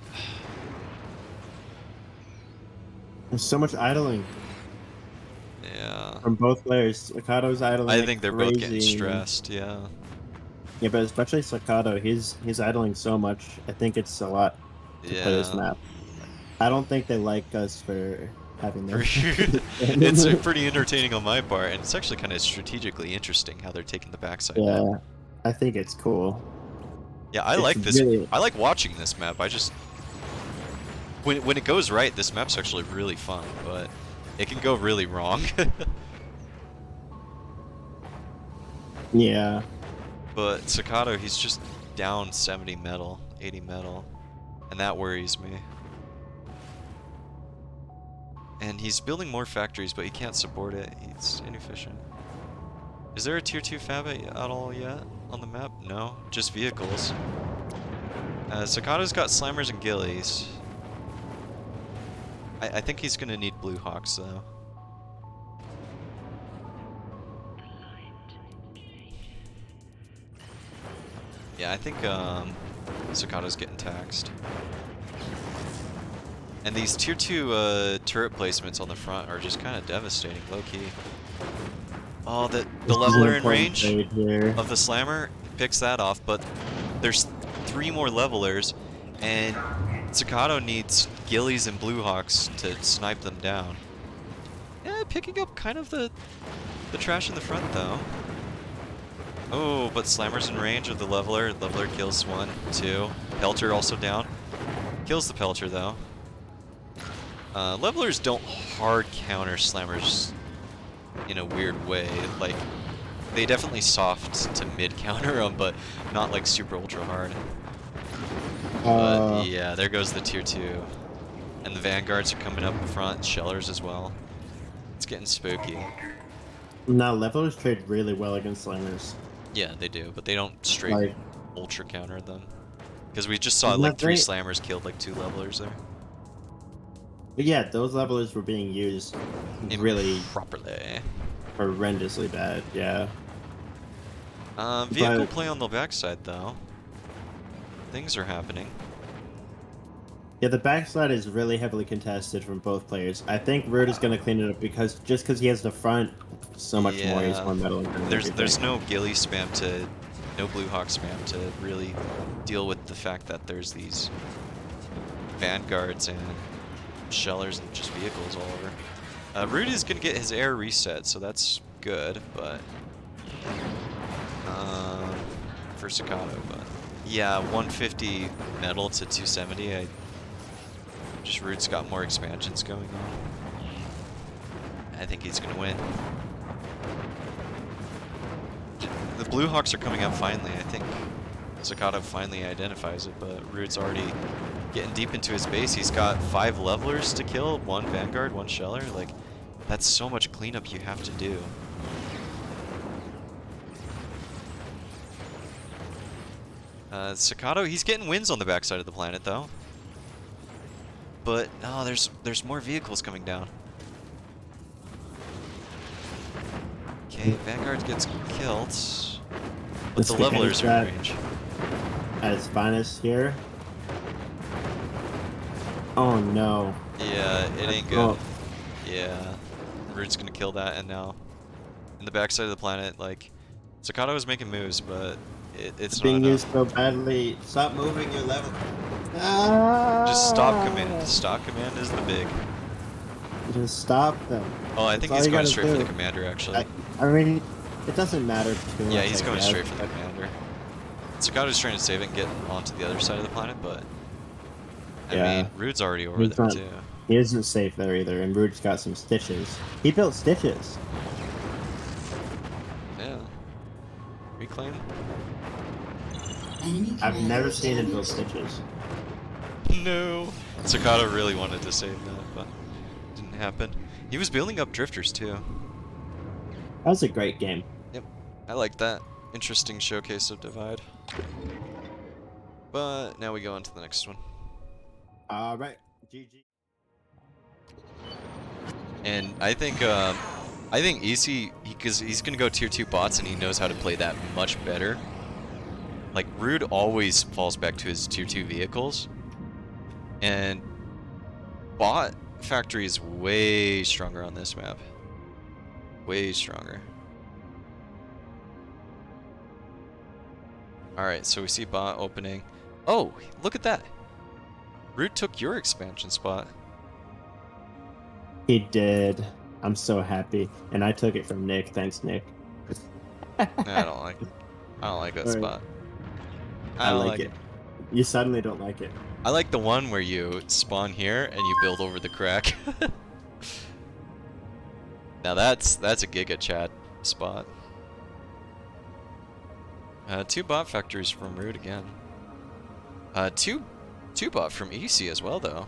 There's so much idling Yeah. from both players. Sakhado's idling. I like think they're both getting crazy. stressed, yeah. Yeah, but especially Sakhado, he's idling so much. I think it's a lot to play this map. I don't think they like us for having them. It's pretty entertaining on my part, and it's actually kind of strategically interesting how they're taking the backside. Yeah, Now. I think it's cool. Yeah, I It's like this. really- I like watching this map. I just when it goes right, this map's actually really fun, but it can go really wrong. Yeah. But Sahkado, he's just down 70 metal, 80 metal, and that worries me. And he's building more factories, but he can't support it. He's inefficient. Is there a tier 2 fab at all yet on the map? No, just vehicles. Sahkado's got slammers and ghillies. I think he's gonna need blue hawks though. Yeah, I think Sahkado's getting taxed. And these tier 2 turret placements on the front are just kind of devastating, low-key. Oh, the This is an leveler in important range trade here. of the slammer picks that off, but there's 3 more levelers, and Sahkado needs ghillies and blue hawks to snipe them down. Yeah, picking up kind of the trash in the front though. Oh, but Slammer's in range of the leveler. Leveler kills 1, 2. Pelter also down. Kills the Pelter though. Levelers don't hard counter Slammers in a weird way. Like, they definitely soft to mid counter them, but not like super ultra hard. But yeah, there goes the tier 2. And the Vanguards are coming up in front, Shellers as well. It's getting spooky. Now, levelers trade really well against slammers. Yeah, they do, but they don't straight Like, ultra counter them. Because we just saw Isn't like that 3 right? slammers killed like 2 levelers there. but yeah, those levelers were being used really Properly. horrendously bad. Yeah. Vehicle But- play on the backside though. Things are happening. Yeah, the backside is really heavily contested from both players. I think Rude is going to clean it up because he has the front so much more. He's Yeah. more metal. and There's everything. no ghillie spam no blue hawk spam to really deal with the fact that there's these vanguards and shellers and just vehicles all over. Rude is gonna get his air reset, so that's good, but for Sahkado, but yeah, 150 metal to 270. Just Rude's got more expansions going on. I think he's gonna win. The Blue Hawks are coming up finally. I think Sahkado finally identifies it, but Rude's already getting deep into his base. He's got 5 levelers to kill, 1 Vanguard, 1 Sheller. Like, that's so much cleanup you have to do. Sahkado, he's getting wins on the backside of the planet though. But no, there's more vehicles coming down. Okay, Vanguard gets killed. But This the guy levelers is are in that- range. At its finest here. Oh no. Yeah, it ain't good. Oh. Yeah. Rude's gonna kill that, and now in the backside of the planet, like, Sahkado is making moves, but it's not Being enough. used so badly. Stop moving your level. Just stop command. Stop command is the big. Just stop them. Oh, I think all he's you going gotta straight for do. the commander, actually. I mean, it doesn't matter too much. Yeah, he's I going guess. straight for the commander. Sakado's trying to save it and get onto the other side of the planet, but I Yeah. mean, Rude's already over He's there not- too. He isn't safe there either, and Rude's got some stitches. He built stitches. Yeah. Reclaim? Enemy I've commander never seen him build damaged. stitches. No. Sakhado really wanted to save that, but didn't happen. He was building up drifters too. That was a great game. Yep. I like that. Interesting showcase of Divide. But now we go on to the next one. All right, GG. And I think Isii, because he's gonna go tier 2 bots and he knows how to play that much better. Like, Rude always falls back to his tier 2 vehicles. And bot factory is way stronger on this map. Way stronger. Alright, so we see bot opening. Oh, look at that. Rude took your expansion spot. He did. I'm so happy, and I took it from Nick. Thanks, Nick. I don't like it. I don't like that Alright. spot. I don't like it. You suddenly don't like it. I like the one where you spawn here and you build over the crack. Now that's a Giga Chat spot. 2 bot factories from Rude again. Two bot from Isii as well though.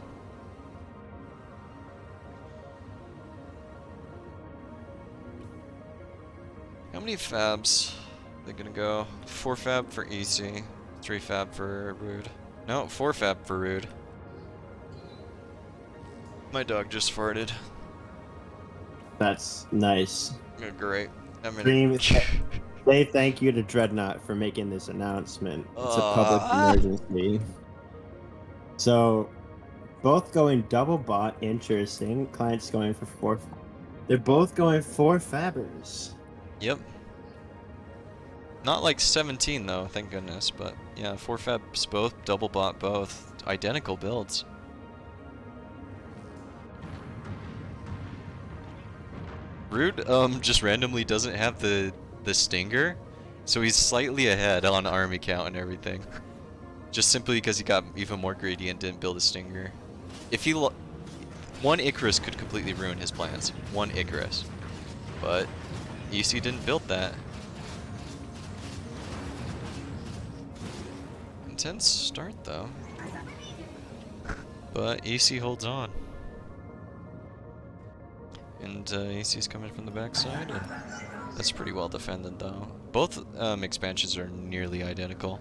How many fabs are they gonna go? 4 fab for Isii, 3 fab for Rude. No, 4 fab for Rude. My dog just farted. That's nice. Oh, great. I'm Dream, in. say thank you to Dreadnought for making this announcement. It's a public emergency. So, both going double bot. Interesting. Client's going for 4. They're both going 4 fabbers. Yep. Not like 17 though, thank goodness, but yeah, 4 fabs both, double bot both, identical builds. Rude just randomly doesn't have the stinger, so he's slightly ahead on army count and everything. Just simply because he got even more greedy and didn't build a stinger. If he one Icarus could completely ruin his plans. One Icarus. But Isii didn't build that. Intense start though. But Isii holds on. And Isii's coming from the backside. And that's pretty well defended though. Both expansions are nearly identical.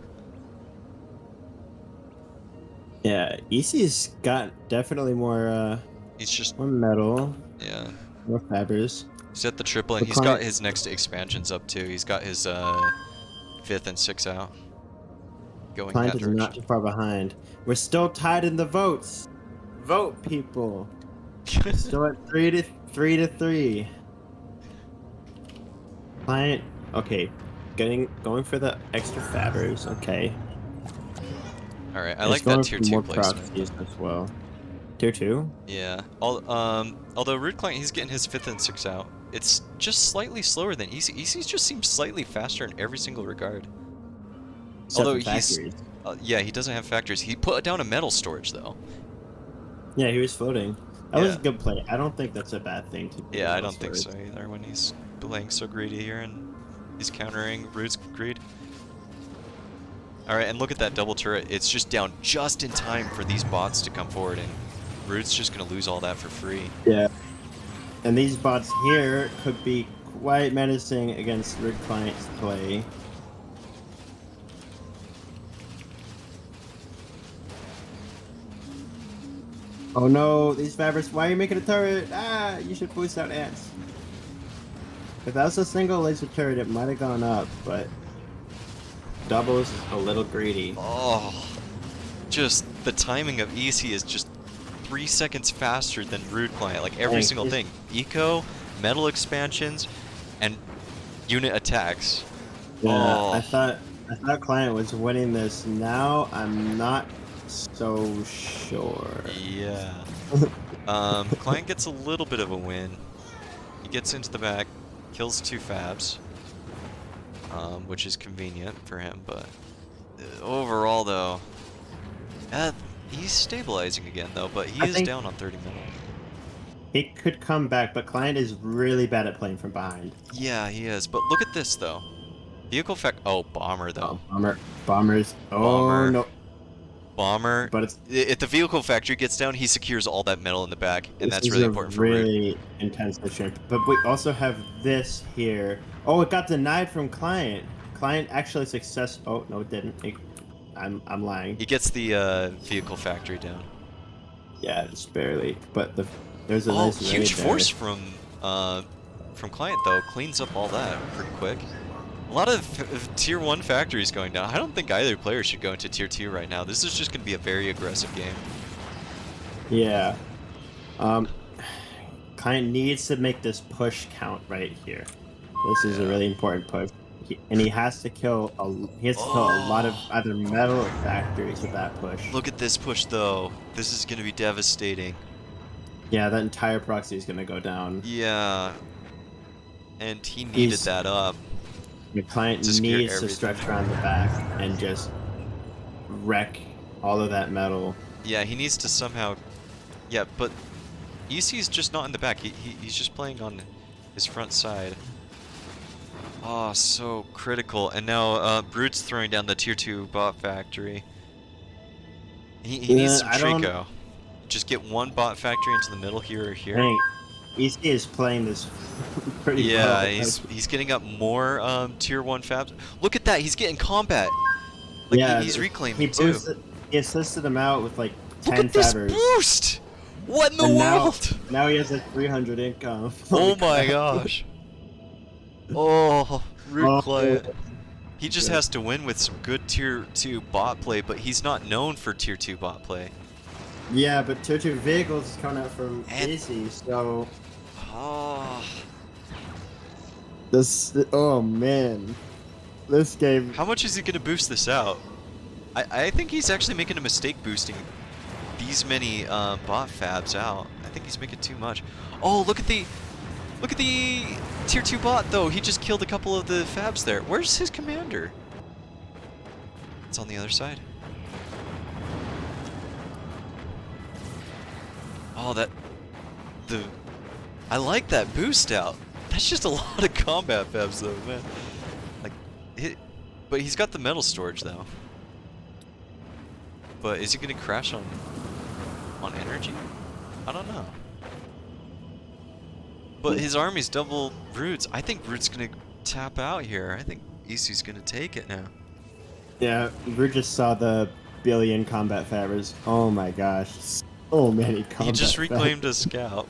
Yeah, Isii's got definitely more He's just more metal, yeah. more fibers. He's at the triple and The he's got client- his next expansions up too. He's got his 5th and 6th out. Going Client that is not direction. too far behind. We're still tied in the votes. Vote, people. Still at 3 to 3. Client, okay, going for the extra fabbers. Okay. All right, I It's like going that for tier 2 more placement. proxies as well. Tier 2. Yeah. Although RudeClient he's getting his 5th and 6th out. It's just slightly slower than Isii. Isii just seems slightly faster in every single regard. Except Although for he's factories. yeah, he doesn't have factories. He put down a metal storage though. Yeah, he was floating. That was Yeah. a good play. I don't think that's a bad thing to do. Yeah, I don't think so either when he's playing so greedy here and he's countering Rude's greed. Alright, and look at that double turret. It's just down just in time for these bots to come forward, and Rude's just going to lose all that for free. Yeah. And these bots here could be quite menacing against RudeClient's play. Oh no, these fabrics, why are you making a turret? Ah, you should boost out ants. If that was a single laser turret, it might have gone up, but Double's a little greedy. Oh, just the timing of Isii is just 3 seconds faster than RudeClient. Like every Dang, single he's- thing. Eco, metal expansions, and unit attacks. Yeah, Oh. I thought Client was winning this. Now I'm not so sure. Yeah. Client gets a little bit of a win. He gets into the back, kills 2 fabs, which is convenient for him, but overall though, he's stabilizing again though, but he I is think- down on 30 minutes. He could come back, but Client is really bad at playing from behind. Yeah, he is, but look at this though. Vehicle oh, bomber though. Bombers. Oh Bomber. no. Bomber. But it's If the vehicle factory gets down, he secures all that metal in the back, and this that's is really a important for Rude. really intense mission. But we also have this here. Oh, it got denied from Client. Client actually Oh no, it didn't. I'm lying. He gets the vehicle factory down. Yeah, just barely. But there's a Oh, nice huge raid there. force from Client though, cleans up all that pretty quick. A lot of tier 1 factories going down. I don't think either player should go into tier 2 right now. This is just going to be a very aggressive game. Yeah. Client needs to make this push count right here. This is a really important push. And he has to kill a lot of either metal or factories with that push. Look at this push though. This is going to be devastating. Yeah, that entire proxy is gonna go down. Yeah. And he needed that up. The Client To secure needs to everything. stretch around the back and just wreck all of that metal. Yeah, he needs to somehow... Yeah, but Isii's just not in the back. He's just playing on his front side. Oh, so critical. And now Brute's throwing down the tier 2 bot factory. He needs some I don't- Trico. Just get one bot factory into the middle here or here. Dang, Isii is playing this pretty well. Yeah, he's getting up more tier 1 fabs. Look at that, he's getting combat. Like he's reclaiming too. He assisted him out with like Look 10 at this fabbers. boost! What in the And world? Now he has like 300 income. Oh my gosh. Oh, RudeClient. He just Yeah. has to win with some good tier 2 bot play, but he's not known for tier 2 bot play. Yeah, but tier 2 vehicles is coming out from And- Isii, so Oh. This. Oh man, this game. How much is he gonna boost this out? I think he's actually making a mistake boosting these many bot fabs out. I think he's making too much. Oh, look at the tier 2 bot though. He just killed a couple of the fabs there. Where's his commander? It's on the other side. Oh, I like that boost out. That's just a lot of combat fabs though, man. Like, but he's got the metal storage though. But is he gonna crash on energy? I don't know. But his army's double Rude's. I think Rude's gonna tap out here. I think Isii's gonna take it now. Yeah, Rude just saw the billion combat fabbers. Oh my gosh, so many combat. He just reclaimed a scout.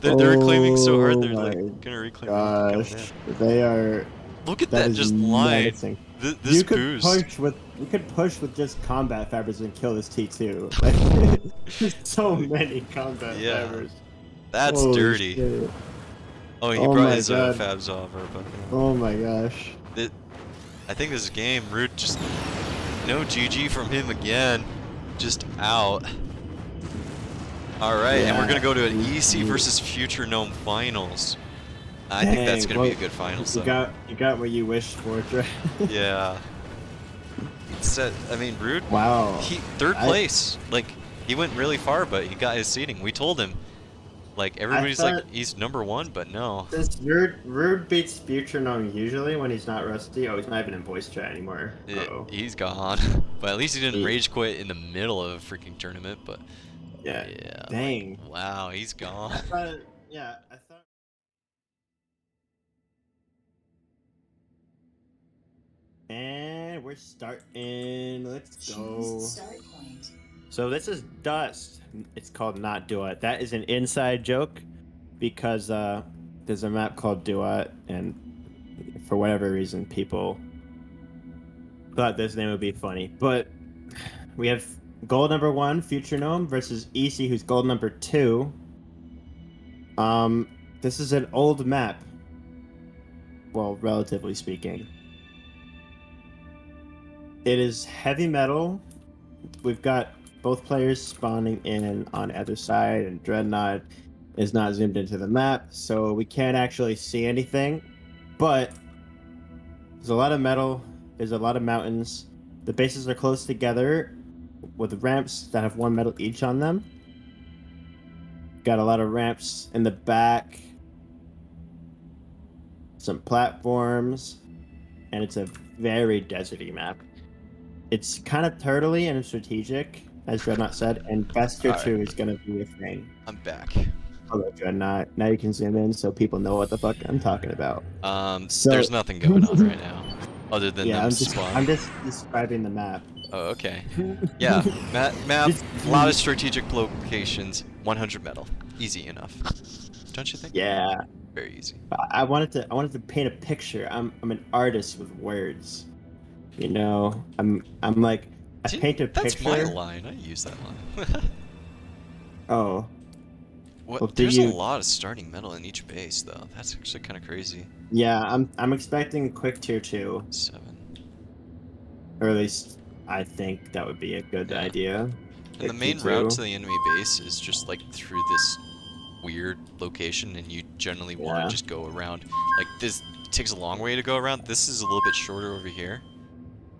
they're reclaiming so hard. They're like gonna reclaim. Gosh, they are. Look at that just line. This you could boost. You could push with just combat fabbers and kill this T2. Like, so many combat fabbers. That's Holy dirty. Shit. Oh, he brought his fabs over, but oh my gosh. I think this game, Rude just no GG from him again, just out. All right, and we're gonna go to an Isii versus Futuregnome finals. I think that's gonna be a good finals. You got what you wished for, Dre. Yeah. I mean, Rude. Wow. He third place. Like he went really far, but he got his seating. We told him. Like everybody's like he's #1, but no. Since Rude beats Futuregnome usually when he's not rusty. Oh, he's not even in voice chat anymore. He's gone. But at least he didn't rage quit in the middle of a freaking tournament. But yeah. Dang. Like, wow, he's gone. I thought. And we're starting. Let's go. Start point. So this is Dust. It's called Not Do It. That is an inside joke because there's a map called Do It, and for whatever reason, people thought this name would be funny. But we have gold #1, Futuregnome, versus Isii, who's gold #2. This is an old map. Well, relatively speaking. It is heavy metal. We've got both players spawning in on either side, and Dreadnought is not zoomed into the map, so we can't actually see anything. But there's a lot of metal, there's a lot of mountains. The bases are close together with ramps that have 1 metal each on them. Got a lot of ramps in the back, some platforms, and it's a very deserty map. It's kind of turtley and strategic, as Dreadnought said, and best tier 2 is going to be a thing. I'm back. Hello, Dreadnought. Now you can zoom in so people know what the fuck I'm talking about. So there's nothing going on right now, other than them I'm spawn. just describing the map. Oh, okay. Yeah, map, a lot of strategic locations, 100 metal. Easy enough. Don't you think? Yeah. Very easy. I wanted to paint a picture. I'm an artist with words. You know, I'm like I paint a That's picture. my line. I use that line. Oh. What? Well, There's a lot of starting metal in each base, though. That's actually kind of crazy. Yeah, I'm expecting quick tier 2. 7. Or at least I think that would be a good idea. And the main route to the enemy base is just like through this weird location, and you generally want to just go around. Like this takes a long way to go around. This is a little bit shorter over here,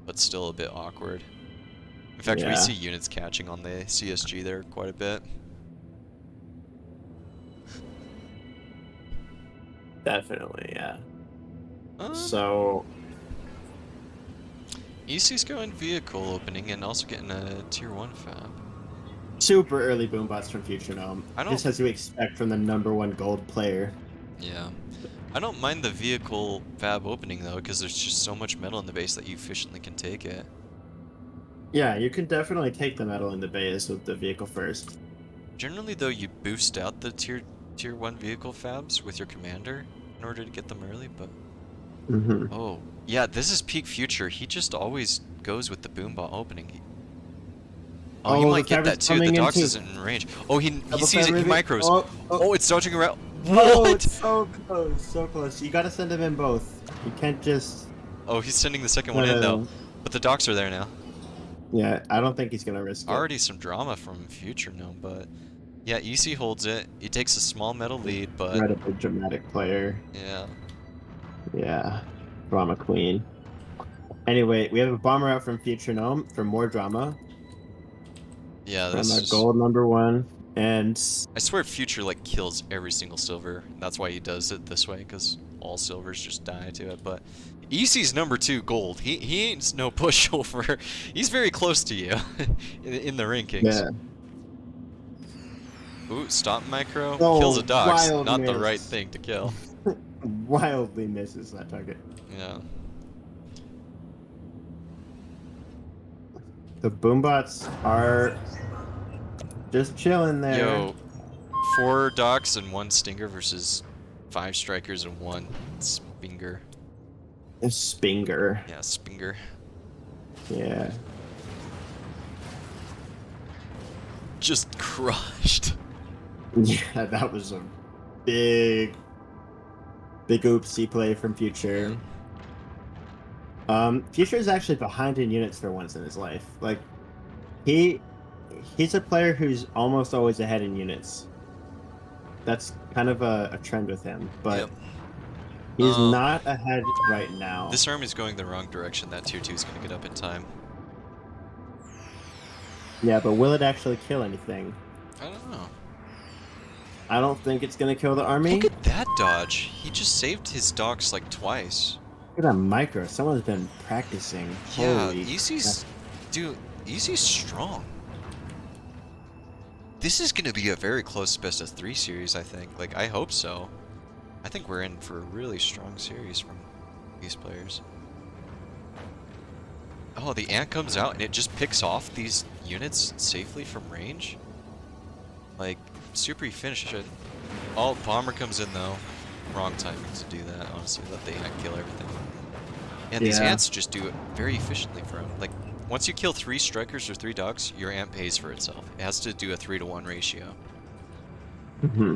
but still a bit awkward. In fact, we see units catching on the CSG there quite a bit. Definitely, yeah. So Isii's going vehicle opening and also getting a tier 1 fab. Super early boombots from Futuregnome. Just as you expect from the #1 gold player. Yeah. I don't mind the vehicle fab opening though, because there's just so much metal in the base that you efficiently can take it. Yeah, you can definitely take the metal in the base with the vehicle first. Generally though, you boost out the tier 1 vehicle fabs with your commander in order to get them early, but oh yeah, this is peak Future. He just always goes with the boombot opening. Oh, you might get that too. The Dox isn't in range. Oh, he sees it. He micros. Oh, it's dodging around. Oh, What? it's so close, so close. You gotta send them in both. You can't just. Oh, he's sending the second one in though. But the docks are there now. Yeah, I don't think he's gonna risk it. Already some drama from Futuregnome, but yeah, Isii holds it. He takes a small metal lead, but Incredibly dramatic player. yeah. Yeah, drama queen. Anyway, we have a bomber out from Futuregnome for more drama. Yeah, From this our is... gold #1, and I swear Future like kills every single silver. That's why he does it this way, because all silvers just die to it. But Isii's #2 gold. He ain't no pushover. He's very close to you in the rankings. yeah. Ooh, stop micro. Oh, Kills a dox. wild Not the miss. right thing to kill. Wildly misses that target. Yeah. The boombots are just chilling there. Yo, 4 docks and 1 stinger versus 5 strikers and 1 spinger. A Spinger. Yeah, spinger. Yeah. Just crushed. Yeah, that was a big oopsie play from Future. Future is actually behind in units for once in his life. Like, he's a player who's almost always ahead in units. That's kind of a trend with him, but Yep. he's not ahead right now. This army's going the wrong direction. That tier 2 is going to get up in time. Yeah, but will it actually kill anything? I don't know. I don't think it's gonna kill the army. Look at that dodge. He just saved his docks like twice. Look at that micro. Someone's been practicing. Yeah, Holy Isii's... Dude, Isii's strong. This is going to be a very close best of 3 series, I think. Like, I hope so. I think we're in for a really strong series from these players. Oh, the ant comes out and it just picks off these units safely from range? Like, super efficient. Oh, bomber comes in though. Wrong timing to do that, honestly. Let the ant kill everything. And these Yeah. ants just do it very efficiently for him. Like, once you kill 3 strikers or 3 dogs, your ant pays for itself. It has to do a 3-to-1 ratio. Mm-hmm.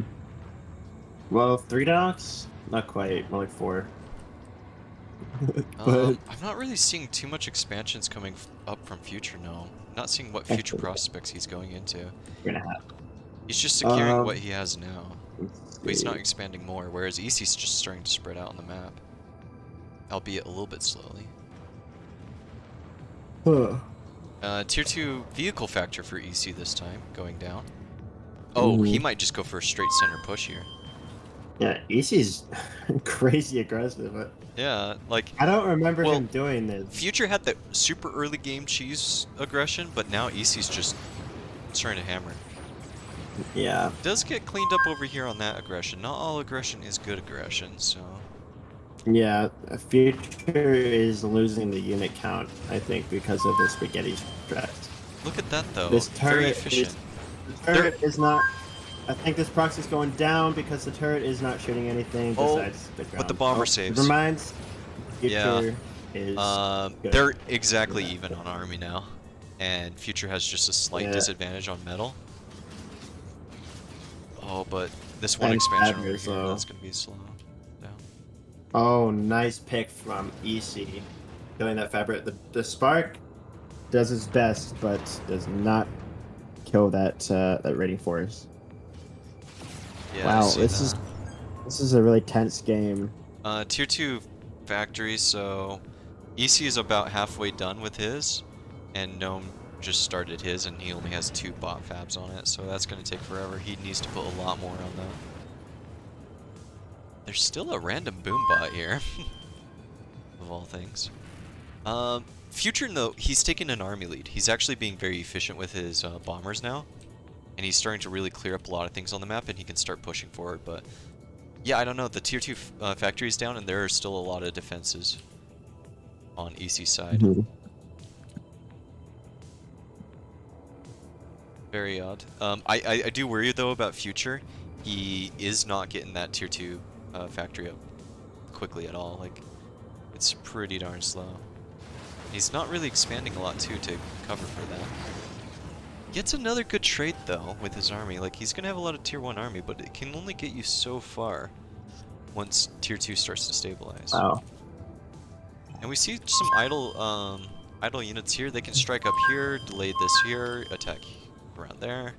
Well, 3 docks? Not quite. More like 4. But I'm not really seeing too much expansions coming up from Futuregnome. Not seeing what future Actually, prospects he's going into. you're gonna have. He's just securing Um, what he has now. But he's not expanding more, whereas Isii's just starting to spread out on the map. Albeit a little bit slowly. Tier 2 vehicle factor for Isii this time, going down. Oh, he might just go for a straight center push here. Yeah, Isii's crazy aggressive. But Yeah, like, I don't remember Well, him doing this. Future had that super early game cheese aggression, but now Isii's just starting to hammer. Yeah. Does get cleaned up over here on that aggression. Not all aggression is good aggression, so... Yeah, Future is losing the unit count, I think, because of the spaghetti strat. Look at that, though. This Very turret efficient. the turret is not... I think this proxy's going down because the turret is not shooting anything besides the ground. but the bomber saves. Never mind. Future Yeah. is good. They're exactly even on army now. And Future has just a slight Yeah. disadvantage on metal. Oh, but this one And expansion Fab over is here, low. that's going to be slow. Yeah. Oh, nice pick from Isii. Killing that fabric. The spark does its best, but does not kill that that raiding force. Yeah, I Wow, see this that. is a really tense game. Tier 2 factory, so Isii is about halfway done with his, and Gnome just started his, and he only has 2 bot fabs on it, so that's going to take forever. He needs to put a lot more on that. There's still a random boom bot here, of all things. Future, though, he's taking an army lead. He's actually being very efficient with his bombers now, and he's starting to really clear up a lot of things on the map, and he can start pushing forward, but yeah, I don't know. The tier 2 factory is down, and there are still a lot of defenses on Isii's side. Very odd. I do worry, though, about Future. He is not getting that tier 2 factory up quickly at all. Like, it's pretty darn slow. He's not really expanding a lot, too, to cover for that. Gets another good trait though with his army. Like he's gonna have a lot of tier 1 army, but it can only get you so far once tier 2 starts to stabilize. Wow. And we see some idle units here. They can strike up here, delay this here, attack around there.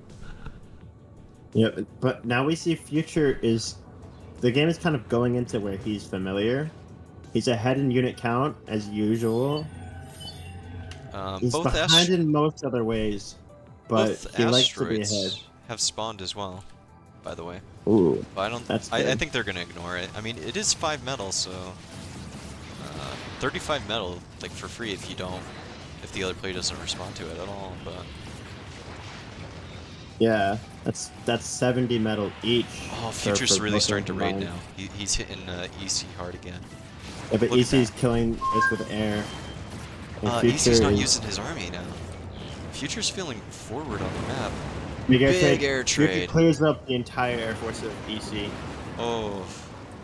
Yeah, but now we see Future is... The game is kind of going into where he's familiar. He's ahead in unit count, as usual. He's Both behind in most other ways, but both he likes to be ahead. asteroids have spawned as well, by the way. Ooh, But I don't. that's I good. think they're gonna ignore it. I mean, it is 5 metal, so 35 metal, like for free if the other player doesn't respond to it at all. But Yeah, that's 70 metal each. oh, for Future's really both starting to of raid them. now. He's hitting EC hard again. Yeah, but Look at EC's that. killing us with air. And EC's not is- using his army now. Future's feeling forward on the map. Big Big air Future trade. clears up the entire air force of EC. Oh,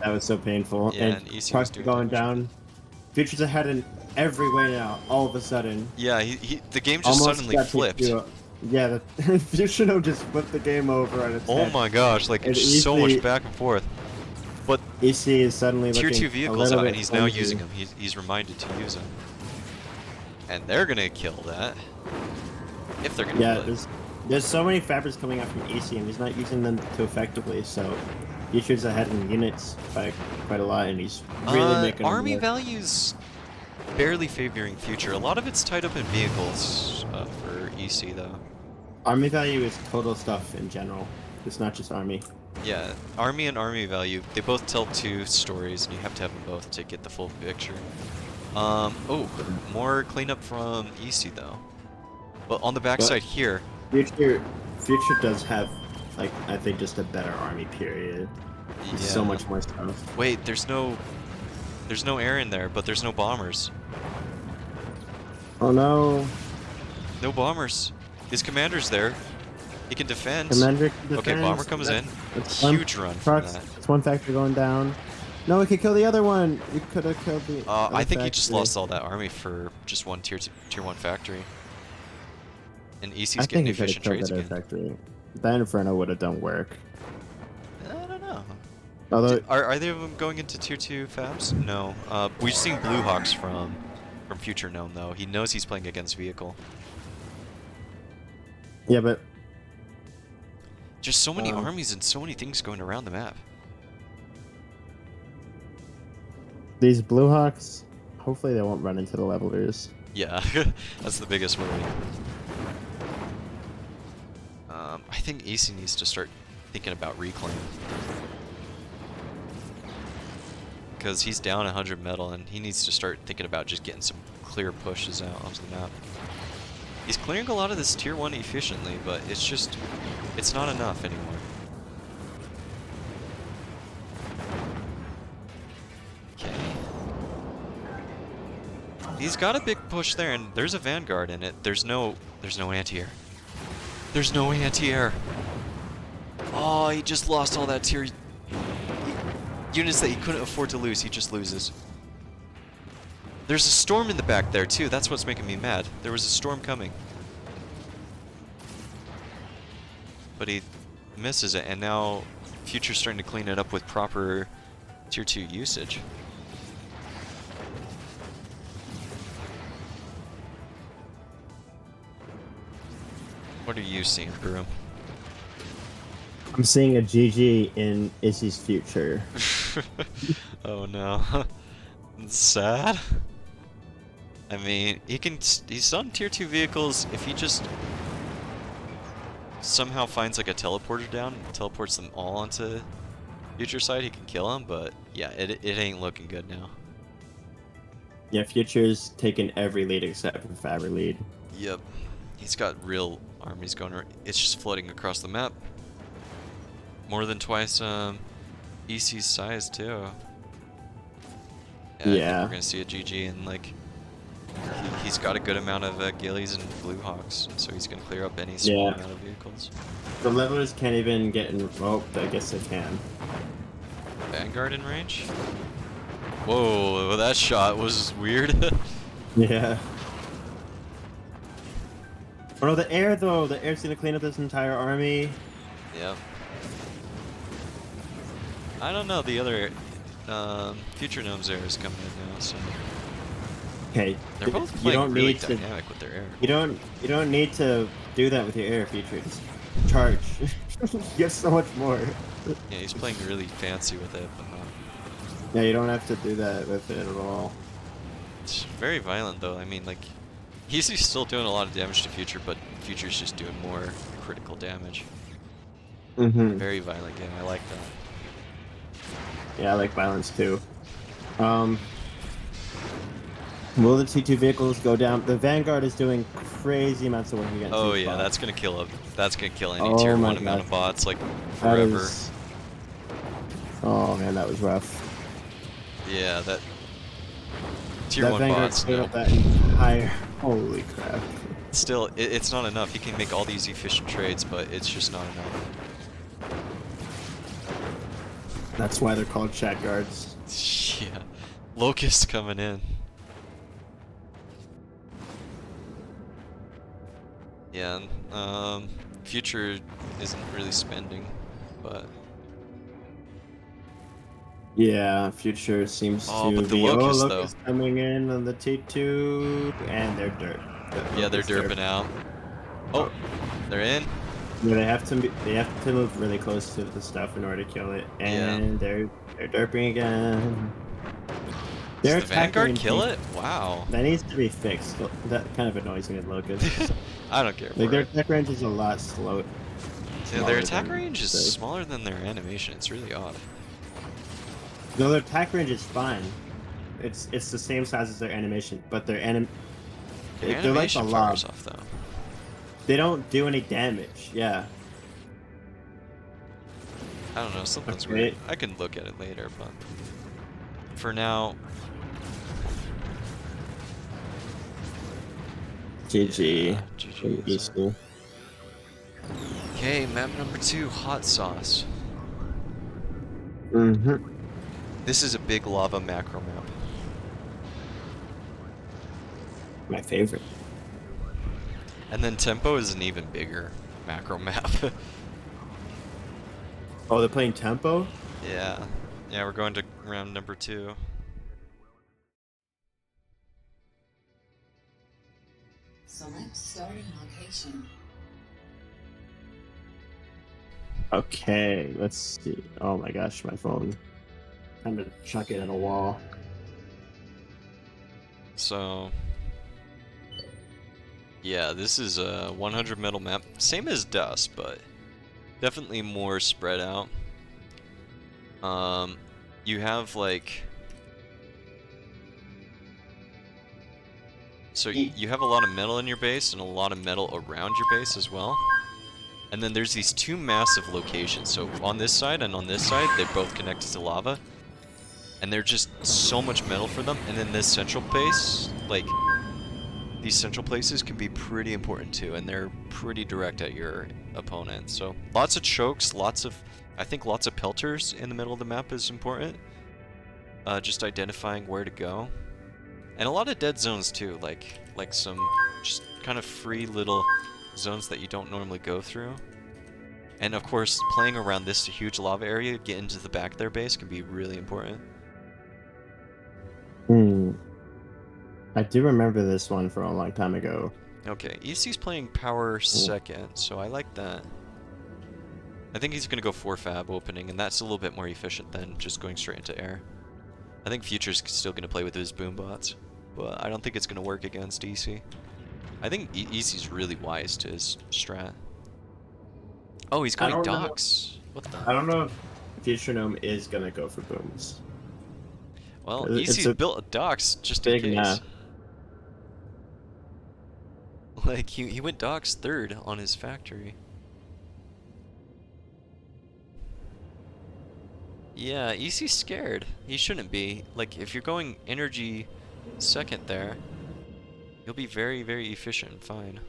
That was so painful. Yeah, and EC was Trucks doing going damage. down. Future's ahead in every way now. All of a sudden, yeah. The game just suddenly got to flipped. do- Yeah, the Futuregnome just flipped the game over on its Oh head. my gosh! Like And it's so much EC back and forth. But EC is suddenly tier looking 2 a vehicles little out, bit and he's now clumsy. using them. He's reminded to use them, and they're gonna kill that if they're gonna Yeah, kill it. there's so many fabrics coming out from EC, and he's not using them too effectively. So Future's ahead in units by quite a lot, and he's really making them Army work. values barely favoring Future. A lot of it's tied up in vehicles for EC though. Army value is total stuff in general. It's not just army. Yeah, army and army value, they both tell 2 stories, and you have to have them both to get the full picture. Oh, more cleanup from EC though. But on the backside here, Future does have, like, I think just a better army period. yeah. So much more stuff. Wait, there's no air in there, but there's no bombers. Oh no. No bombers. His commander's there. He can defend. Commander can Okay, defend. bomber comes in. That's one Huge run from trucks. that. It's one factory going down. No, we could kill the other one. We could have killed the. I other think he just factory. lost all that army for just one tier 1 factory. And EC's I think getting he could have efficient killed trades that other again. factory. That Inferno would have done work. I don't know. Although, Are either of them going into tier 2 fabs? No. We've seen Blue Hawks from Futuregnome though. He knows he's playing against vehicle. yeah, but Just so many armies and so many things going around the map. these Blue Hawks, hopefully they won't run into the levelers. Yeah, that's the biggest worry. I think EC needs to start thinking about reclaim. Because he's down 100 metal and he needs to start thinking about just getting some clear pushes out onto the map. He's clearing a lot of this tier 1 efficiently, but it's not enough anymore. Okay. He's got a big push there, and there's a Vanguard in it. There's no anti-air. There's no anti-air. Oh, he just lost all that tier units that he couldn't afford to lose. He just loses. There's a storm in the back there too. That's what's making me mad. There was a storm coming, but he misses it, and now Future's starting to clean it up with proper tier 2 usage. What are you seeing, Broom? I'm seeing a GG in Izzy's future. Oh no. It's sad. I mean, he's on tier 2 vehicles. If he just somehow finds like a teleporter down, teleports them all onto Future side, he can kill him, but yeah, it ain't looking good now. Yeah, Future's taken every lead except for Faber lead. Yep. He's got real armies going around. It's just flooding across the map. More than twice EC's size too. I think Yeah. we're gonna see a GG, and like he's got a good amount of Gillies and Blue Hawks, so he's gonna clear up any small Yeah. amount of vehicles. The levelers can't even get in. Oh, I guess they can. Vanguard in range? Whoa, that shot was weird. Yeah. Oh no, the air though. The air's gonna clean up this entire army. Yep. I don't know, the other Futuregnome's air is coming in now, so Okay. they're both You playing don't really need to. dynamic with their air. You don't need to do that with your air feature. Just charge. You have so much more. Yeah, he's playing really fancy with it, but Yeah, you don't have to do that with it at all. it's very violent though. I mean, like, he's still doing a lot of damage to Future, but Future's just doing more critical damage. Mm-hmm. Very violent game, I like that. Yeah, I like violence too. Will the T2 vehicles go down? The Vanguard is doing crazy amounts of work against Oh these yeah, bots. that's gonna kill any Oh tier my 1 amount God. of bots, like, That forever. is- Oh man, that was rough. Yeah, that tier That 1 Vanguard bots, cleared no. up that entire. Holy crap! Still, it's not enough. He can make all these efficient trades, but it's just not enough. That's why they're called chat guards. Yeah, Locust coming in. Yeah, Future isn't really spending, but Yeah, Future seems Oh, to but the be. Locust, oh, though. Locust coming in on the T2, and they're dirt. yeah, they're Locust are- derping out. Oh, they're in. Yeah, they have to move really close to the stuff in order to kill it, and they're derping again. Their Does the attack Vanguard range kill needs- it? Wow. That needs to be fixed. That kind of annoys me with Locust. I don't care Like for their it. attack range is a lot slow. Yeah, smaller their attack than range is the- smaller than their animation. It's really odd. No, their attack range is fine. It's the same size as their animation, but their Their they're like a animation lob. fires off though. They don't do any damage. Yeah. I don't know, something's Okay. weird. I can look at it later, but for now, GG. yeah, GG. Easy. Okay, map number 2, hot sauce. Mm-hmm. This is a big lava macro map. My favorite. And then tempo is an even bigger macro map. Oh, they're playing tempo. Yeah. Yeah, we're going to round number 2. Select starting location. Okay, let's see. Oh my gosh, my phone. I'm gonna chuck it at a wall. So, yeah, this is a 100 metal map. Same as Dust, but definitely more spread out. You have like, so you have a lot of metal in your base and a lot of metal around your base as well. And then there's these two massive locations. So on this side and on this side, they're both connected to lava. And they're just so much metal for them. And then this central base, like, these central places can be pretty important too. And they're pretty direct at your opponent. So lots of chokes, I think lots of pelters in the middle of the map is important. Just identifying where to go. And a lot of dead zones too, like some just kind of free little zones that you don't normally go through. And of course, playing around this huge lava area, get into the back of their base can be really important. I do remember this one from a long time ago. Okay, Isii's playing power second, so I like that. I think he's going to go 4 fab opening, and that's a little bit more efficient than just going straight into air. I think Future's still going to play with his boom bots, but I don't think it's going to work against Isii. I think Isii's really wise to his strat. Oh, he's going docks. What the? I don't know if Futuregnome is gonna go for booms. Well, It's Isii's a built a docks just in big case. map. Like, he went docks 3rd on his factory. Yeah, Isii's scared. He shouldn't be. Like, if you're going energy 2nd there, you'll be very, very efficient and fine.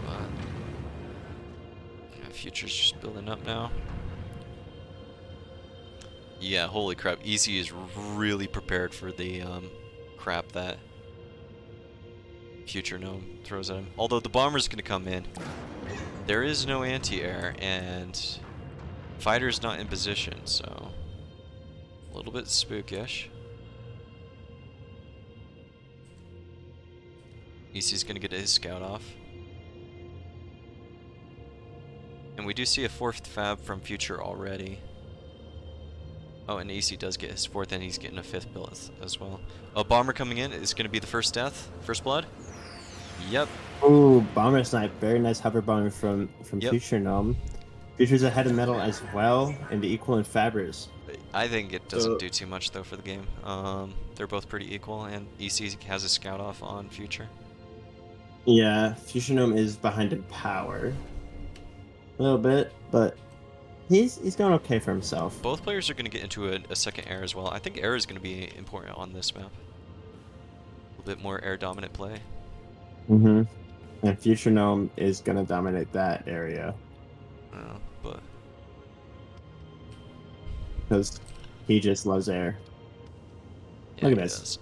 But yeah, Future's just building up now. Yeah, holy crap. Isii is really prepared for the crap that Futuregnome throws at him. Although the bomber's gonna come in. There is no anti-air, and fighter's not in position, so a little bit spookish. Isii's gonna get his scout off. And we do see a 4th fab from Future already. Oh, and Isii does get his 4th, and he's getting a 5th build as well. A bomber coming in is gonna be the first death, first blood. Yep. Ooh, bomber snipe. Very nice hover bomber from Yep. Futuregnome. Future's ahead of metal as well, and the equal in fabbers. I think it doesn't do too much though for the game. They're both pretty equal, and Isii has a scout off on Future. Yeah, Futuregnome is behind in power. A little bit, but he's doing okay for himself. Both players are going to get into a second air as well. I think air is going to be important on this map. A little bit more air dominant play. Mm-hmm. And Futuregnome is gonna dominate that area But because he just loves air. yeah, Look at he this. does.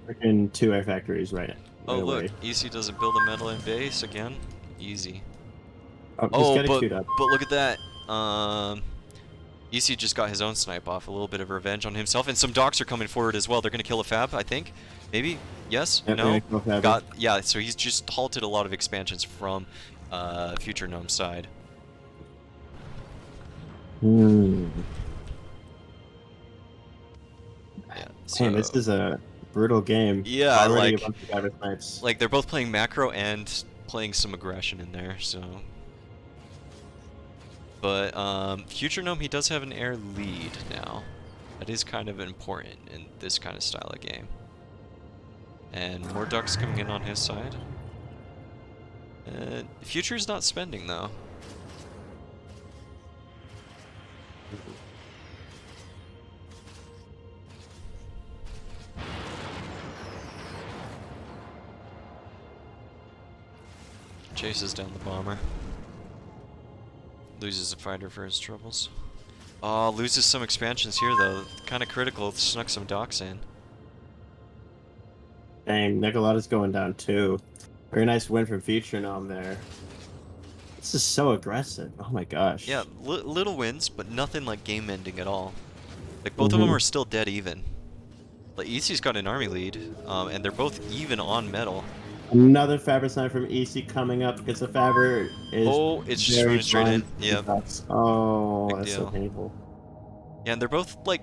Freaking 2 air factories right. Oh right look, away. Isii doesn't build a metal in base again. Easy. Oh, he's Oh, getting queued up. but look at that. Isii just got his own snipe off. A little bit of revenge on himself, and some docs are coming forward as well. They're gonna kill a fab, I think. Maybe. Yes. Yep, No. they're gonna kill Fab. Yeah. So he's just halted a lot of expansions from Futuregnome's side. Hmm. Yeah. So, Man, this is a brutal game. Yeah, Already like- a bunch of Fabber snipes. like they're both playing macro and playing some aggression in there. So. But Futuregnome, he does have an air lead now. That is kind of important in this kind of style of game. And more ducks coming in on his side. Future's not spending though. Chases down the bomber. Loses a fighter for his troubles. Oh, loses some expansions here though. Kind of critical. Snuck some docks in. Dang, Nicolata's going down too. Very nice win from Futuregnome there. This is so aggressive. Oh my gosh. Yeah, little wins, but nothing like game-ending at all. Like both of them are still dead even. Like Isii's got an army lead, and they're both even on metal. Another Fabber snipe from EC coming up because the Fabber is. Oh, it's just very running straight in. blind. Yep. Oh, Big that's so deal. painful. Yeah, and they're both like,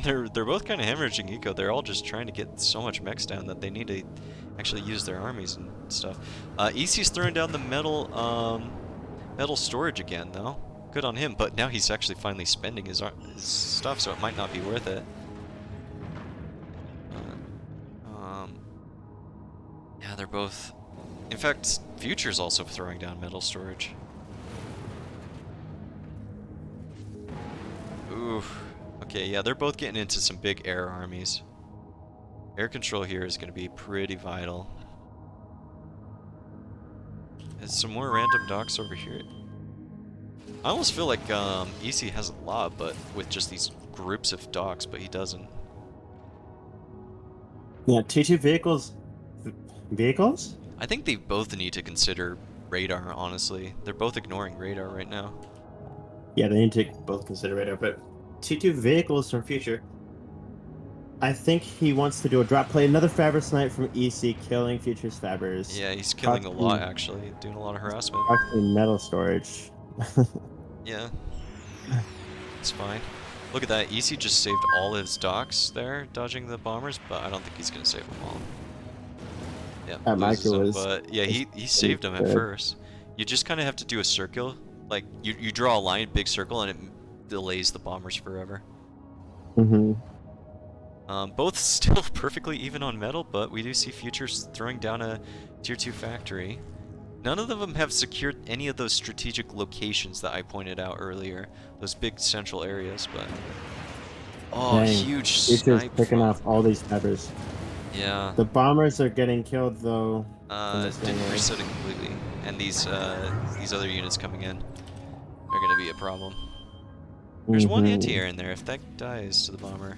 they're both kind of hemorrhaging eco. They're all just trying to get so much mechs down that they need to actually use their armies and stuff. EC's throwing down the metal storage again though. Good on him, but now he's actually finally spending his stuff, so it might not be worth it. Yeah, they're both. In fact, Future's also throwing down metal storage. Oof. Okay, yeah, they're both getting into some big air armies. Air control here is going to be pretty vital. There's some more random docks over here. I almost feel like Isii has a lot, but with just these groups of docks, but he doesn't. Yeah, T2 vehicles. Vehicles? I think they both need to consider radar, honestly. They're both ignoring radar right now. Yeah, they need to both consider radar, but T2 vehicles from Future. I think he wants to do a drop play. Another Fabber snipe from EC, killing Future's Fabbers. Yeah, he's killing a lot, actually. Doing a lot of harassment. Actually, metal storage. Yeah. It's fine. Look at that. Isii just saved all his docks there, dodging the bombers, but I don't think he's going to save them all. Yeah, That loses micro them, is- but yeah, he saved them at good. first. You just kind of have to do a circle. Like, you draw a line, big circle, and it delays the bombers forever. Mm-hmm. Both still perfectly even on metal, but we do see Futures throwing down a tier 2 factory. None of them have secured any of those strategic locations that I pointed out earlier. Those big central areas, but... Oh, Dang, huge Future's snipe picking from- off all these Fabbers. Yeah. The bombers are getting killed though. this Didn't thing, reset it completely. And these other units coming in are gonna be a problem. There's one Mhm. anti-air in there. If that dies to the bomber...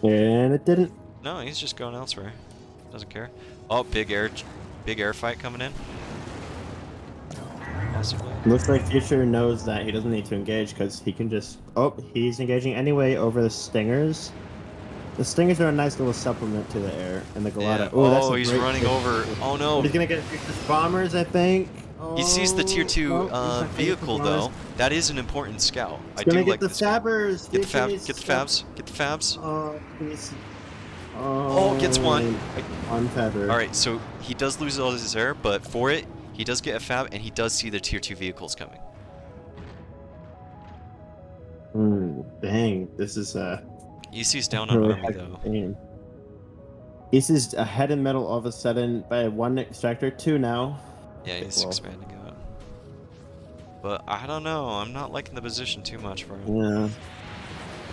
And it didn't. No, he's just going elsewhere. Doesn't care. Oh, big air fight coming in. Possibly. Looks like Future knows that he doesn't need to engage because he can just... Oh, he's engaging anyway over the Stingers. The Stingers are a nice little supplement to the air and the Galata. Yeah. Oh, that's a he's great running hit. over. Oh no. He's gonna get Future's bombers, I think. He sees the tier 2 Oh, he's not gonna get the vehicle bombers. though. That is an important scout. He's I gonna do get like the this guy. Fabbers. Get the Future fab. needs Get the stuff. fabs. Get the fabs. Oh, Gets one. One Fabber. All right, so he does lose all his air, but for it, he does get a fab, and he does see the tier 2 vehicles coming. Dang, this is EC's down on really army hard though. game. He's ahead in metal all of a sudden by 1 extractor, 2 now. Yeah, he's Well. expanding out. But I don't know. I'm not liking the position too much for him. Yeah.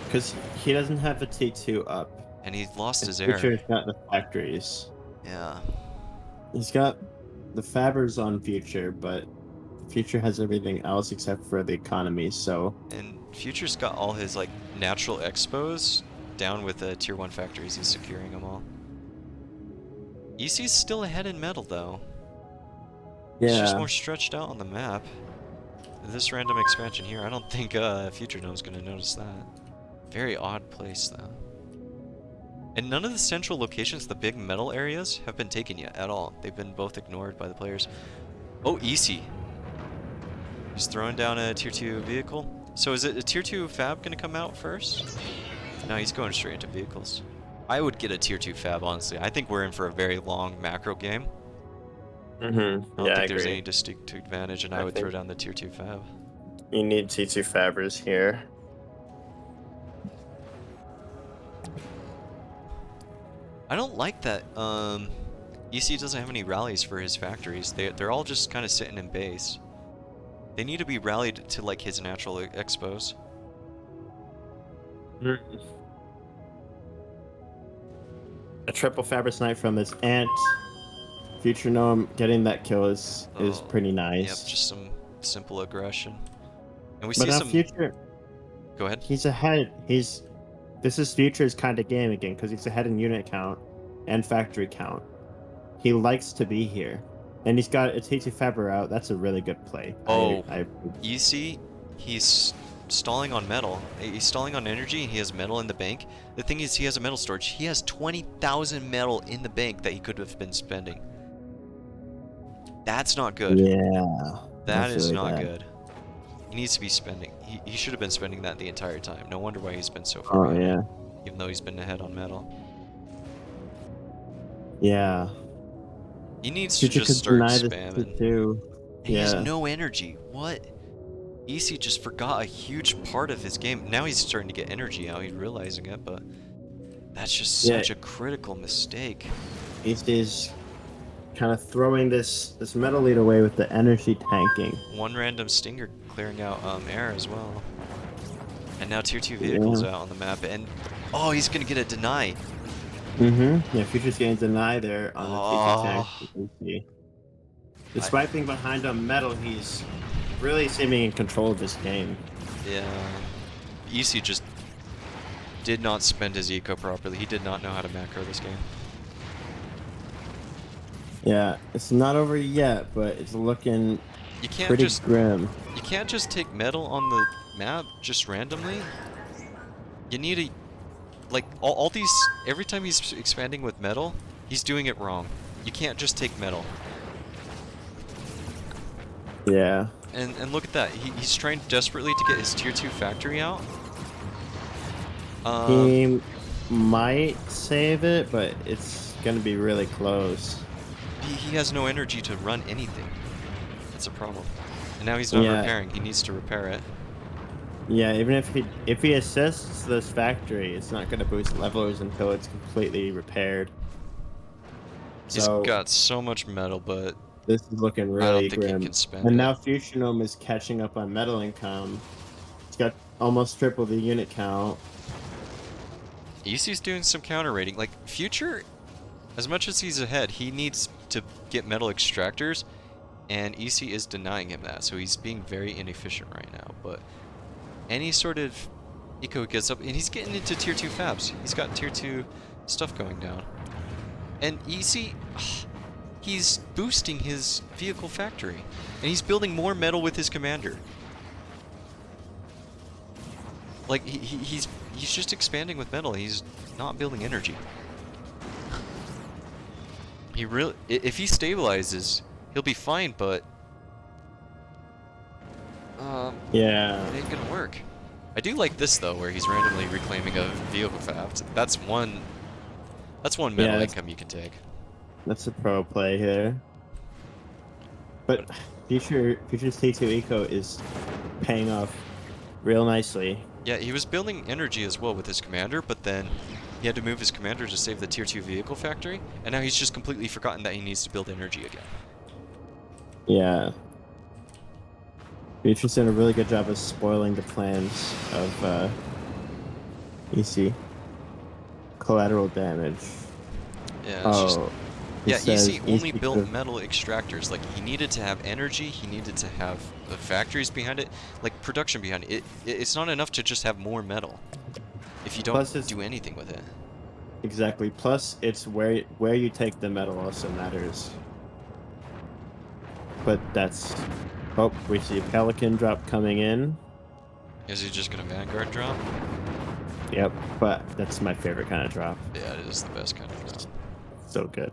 Because he doesn't have a T2 up. And he lost his Future's air. got the factories. Yeah. He's got the Fabbers on Future, but Future has everything else except for the economy, so... And Future's got all his like natural expos down with the tier 1 factories. He's securing them all. EC's still ahead in metal though. It's just more stretched out on the map. This random expansion here, I don't think Futuregnome's gonna notice that. Very odd place though. And none of the central locations, the big metal areas, have been taken yet at all. They've been both ignored by the players. Oh, Isii. He's throwing down a tier 2 vehicle. So is it a tier 2 fab gonna come out first? No, he's going straight into vehicles. I would get a tier 2 fab, honestly. I think we're in for a very long macro game. I don't think there's any distinct advantage, and I would throw down the tier 2 fab. You need T2 Fabbers here. I don't like that EC doesn't have any rallies for his factories. They're all just kind of sitting in base. They need to be rallied to like his natural expos. A triple Fabber snipe from his Ant. Futuregnome getting that kill is pretty nice. Yep, just some simple aggression. And we But see now some... Future, Go ahead. he's ahead. This is Future's kind of game again because he's ahead in unit count and factory count. He likes to be here, and he's got a T2 Fabber out. That's a really good play. Oh, I EC, he's stalling on metal. He's stalling on energy, and he has metal in the bank. The thing is, he has a metal storage. He has 20,000 metal in the bank that he could have been spending. That's not good. Yeah, That is really not bad. good. He needs to be spending. He should have been spending that the entire time. No wonder why he's been so far Oh behind, yeah, even though he's been ahead on metal. yeah. He needs to Future just could start deny this spamming. too. He has Yeah. no energy. What? EC just forgot a huge part of his game. Now he's starting to get energy out. He's realizing it, but that's just Yeah. such a critical mistake. He's kind of throwing this metal lead away with the energy tanking. One random stinger clearing out air as well. And now tier 2 vehicles out on the map. And oh, he's gonna get a deny. Yeah, Future's getting denied there on the T2 tank. You can see. Despite being behind on metal, he's really seeming in control of this game. Yeah. EC just did not spend his eco properly. He did not know how to macro this game. Yeah, it's not over yet, but it's looking You can't pretty just grim. You can't just take metal on the map just randomly. You need to, like, all these, every time he's expanding with metal, he's doing it wrong. You can't just take metal. Yeah. And look at that. He's trying desperately to get his tier 2 factory out. He might save it, but it's gonna be really close. He has no energy to run anything. That's a problem. And now he's not Yeah. repairing. He needs to repair it. Yeah, even if he assists this factory, it's not gonna boost levelers until it's completely repaired. He's So got so much metal, but this is looking I don't really think grim. he can spend And it. now Futuregnome is catching up on metal income. He's got almost triple the unit count. EC's doing some counter raiding. Like, Future, as much as he's ahead, he needs to get metal extractors, and EC is denying him that, so he's being very inefficient right now. But any sort of eco gets up, and he's getting into tier 2 fabs. He's got tier 2 stuff going down. And Isii, he's boosting his vehicle factory. And he's building more metal with his commander. Like, he's just expanding with metal. He's not building energy. He really... If he stabilizes, he'll be fine, but... Yeah. It ain't gonna work. I do like this, though, where he's randomly reclaiming a vehicle fact. That's one metal income you can take. That's a pro play here. But Future's T2 Eco is paying off real nicely. Yeah, he was building energy as well with his commander, but then he had to move his commander to save the tier 2 vehicle factory, and now he's just completely forgotten that he needs to build energy again. Yeah. Future's done a really good job of spoiling the plans of Isii. Collateral damage. Yeah, it's just... Isii only built metal extractors. Like, he needed to have energy, he needed to have the factories behind it, like production behind it. It's not enough to just have more metal if you don't do anything with it. Exactly. Plus, it's where you take the metal also matters. But that's... Oh, we see a Pelican drop coming in. Is he just gonna Vanguard drop? Yep, but that's my favorite kind of drop. Yeah, it is the best kind of drop. So good.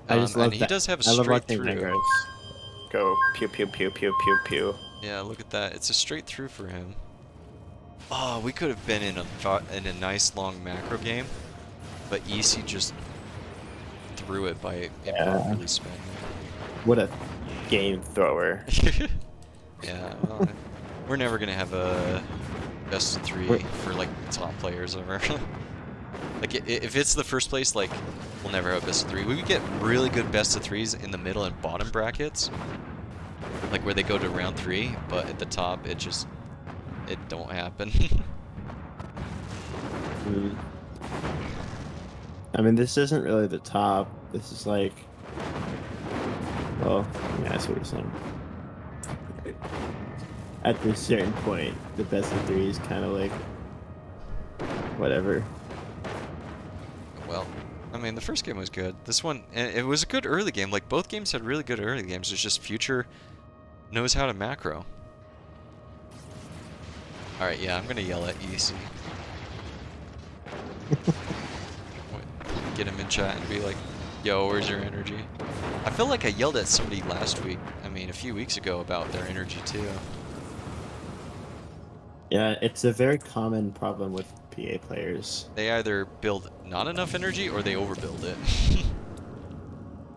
I just love and that. he does have a I love straight watching through. Vanguards go pew pew pew pew pew pew. Yeah, look at that. It's a straight through for him. Oh, we could have been in a nice long macro game, but Isii just threw it by improperly spending. What a game thrower. Yeah, well, we're never gonna have a best of 3 for like top players ever. Like, if it's the first place, like, we'll never have best of 3. We could get really good best of 3s in the middle and bottom brackets, like where they go to round 3, but at the top, it don't happen. I mean, this isn't really the top. This is like... Well, yeah, I see what you're saying. At this certain point, the best of 3 is kind of like... whatever. Well, I mean, the first game was good. This one, and it was a good early game. Like, both games had really good early games. It's just Future knows how to macro. Alright, yeah, I'm gonna yell at Isii. Get him in chat and be like, yo, where's your energy? I feel like I yelled at somebody last week, a few weeks ago, about their energy too. Yeah, it's a very common problem with PA players. They either build not enough energy or they overbuild it.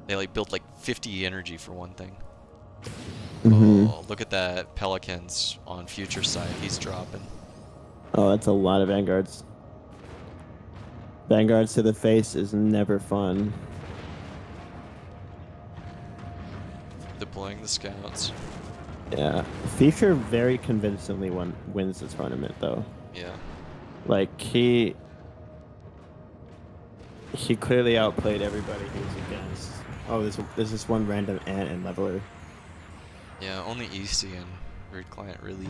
They like built like 50 energy for one thing. Oh, look at that Pelicans on Future side. He's dropping. Oh, that's a lot of Vanguards. Vanguards to the face is never fun. Deploying the scouts. Yeah. Future very convincingly wins the tournament, though. Yeah. Like, he clearly outplayed everybody he was against. Oh, there's this one random ant and leveler. Yeah, only Isii and RudeClient really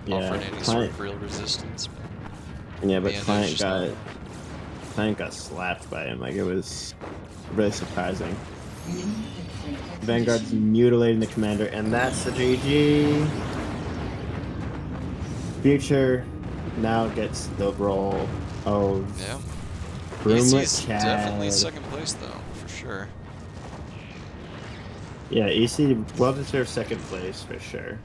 Yeah, offered any sort of real resistance. Yeah, but Man, Client got slapped by him. Like, it was really surprising. Vanguard's mutilating the commander, and that's the GG. Future now gets the role of Yeah. Broomlet Isii's Chad. definitely second place though, for sure. Yeah, Isii well deserved second place for sure.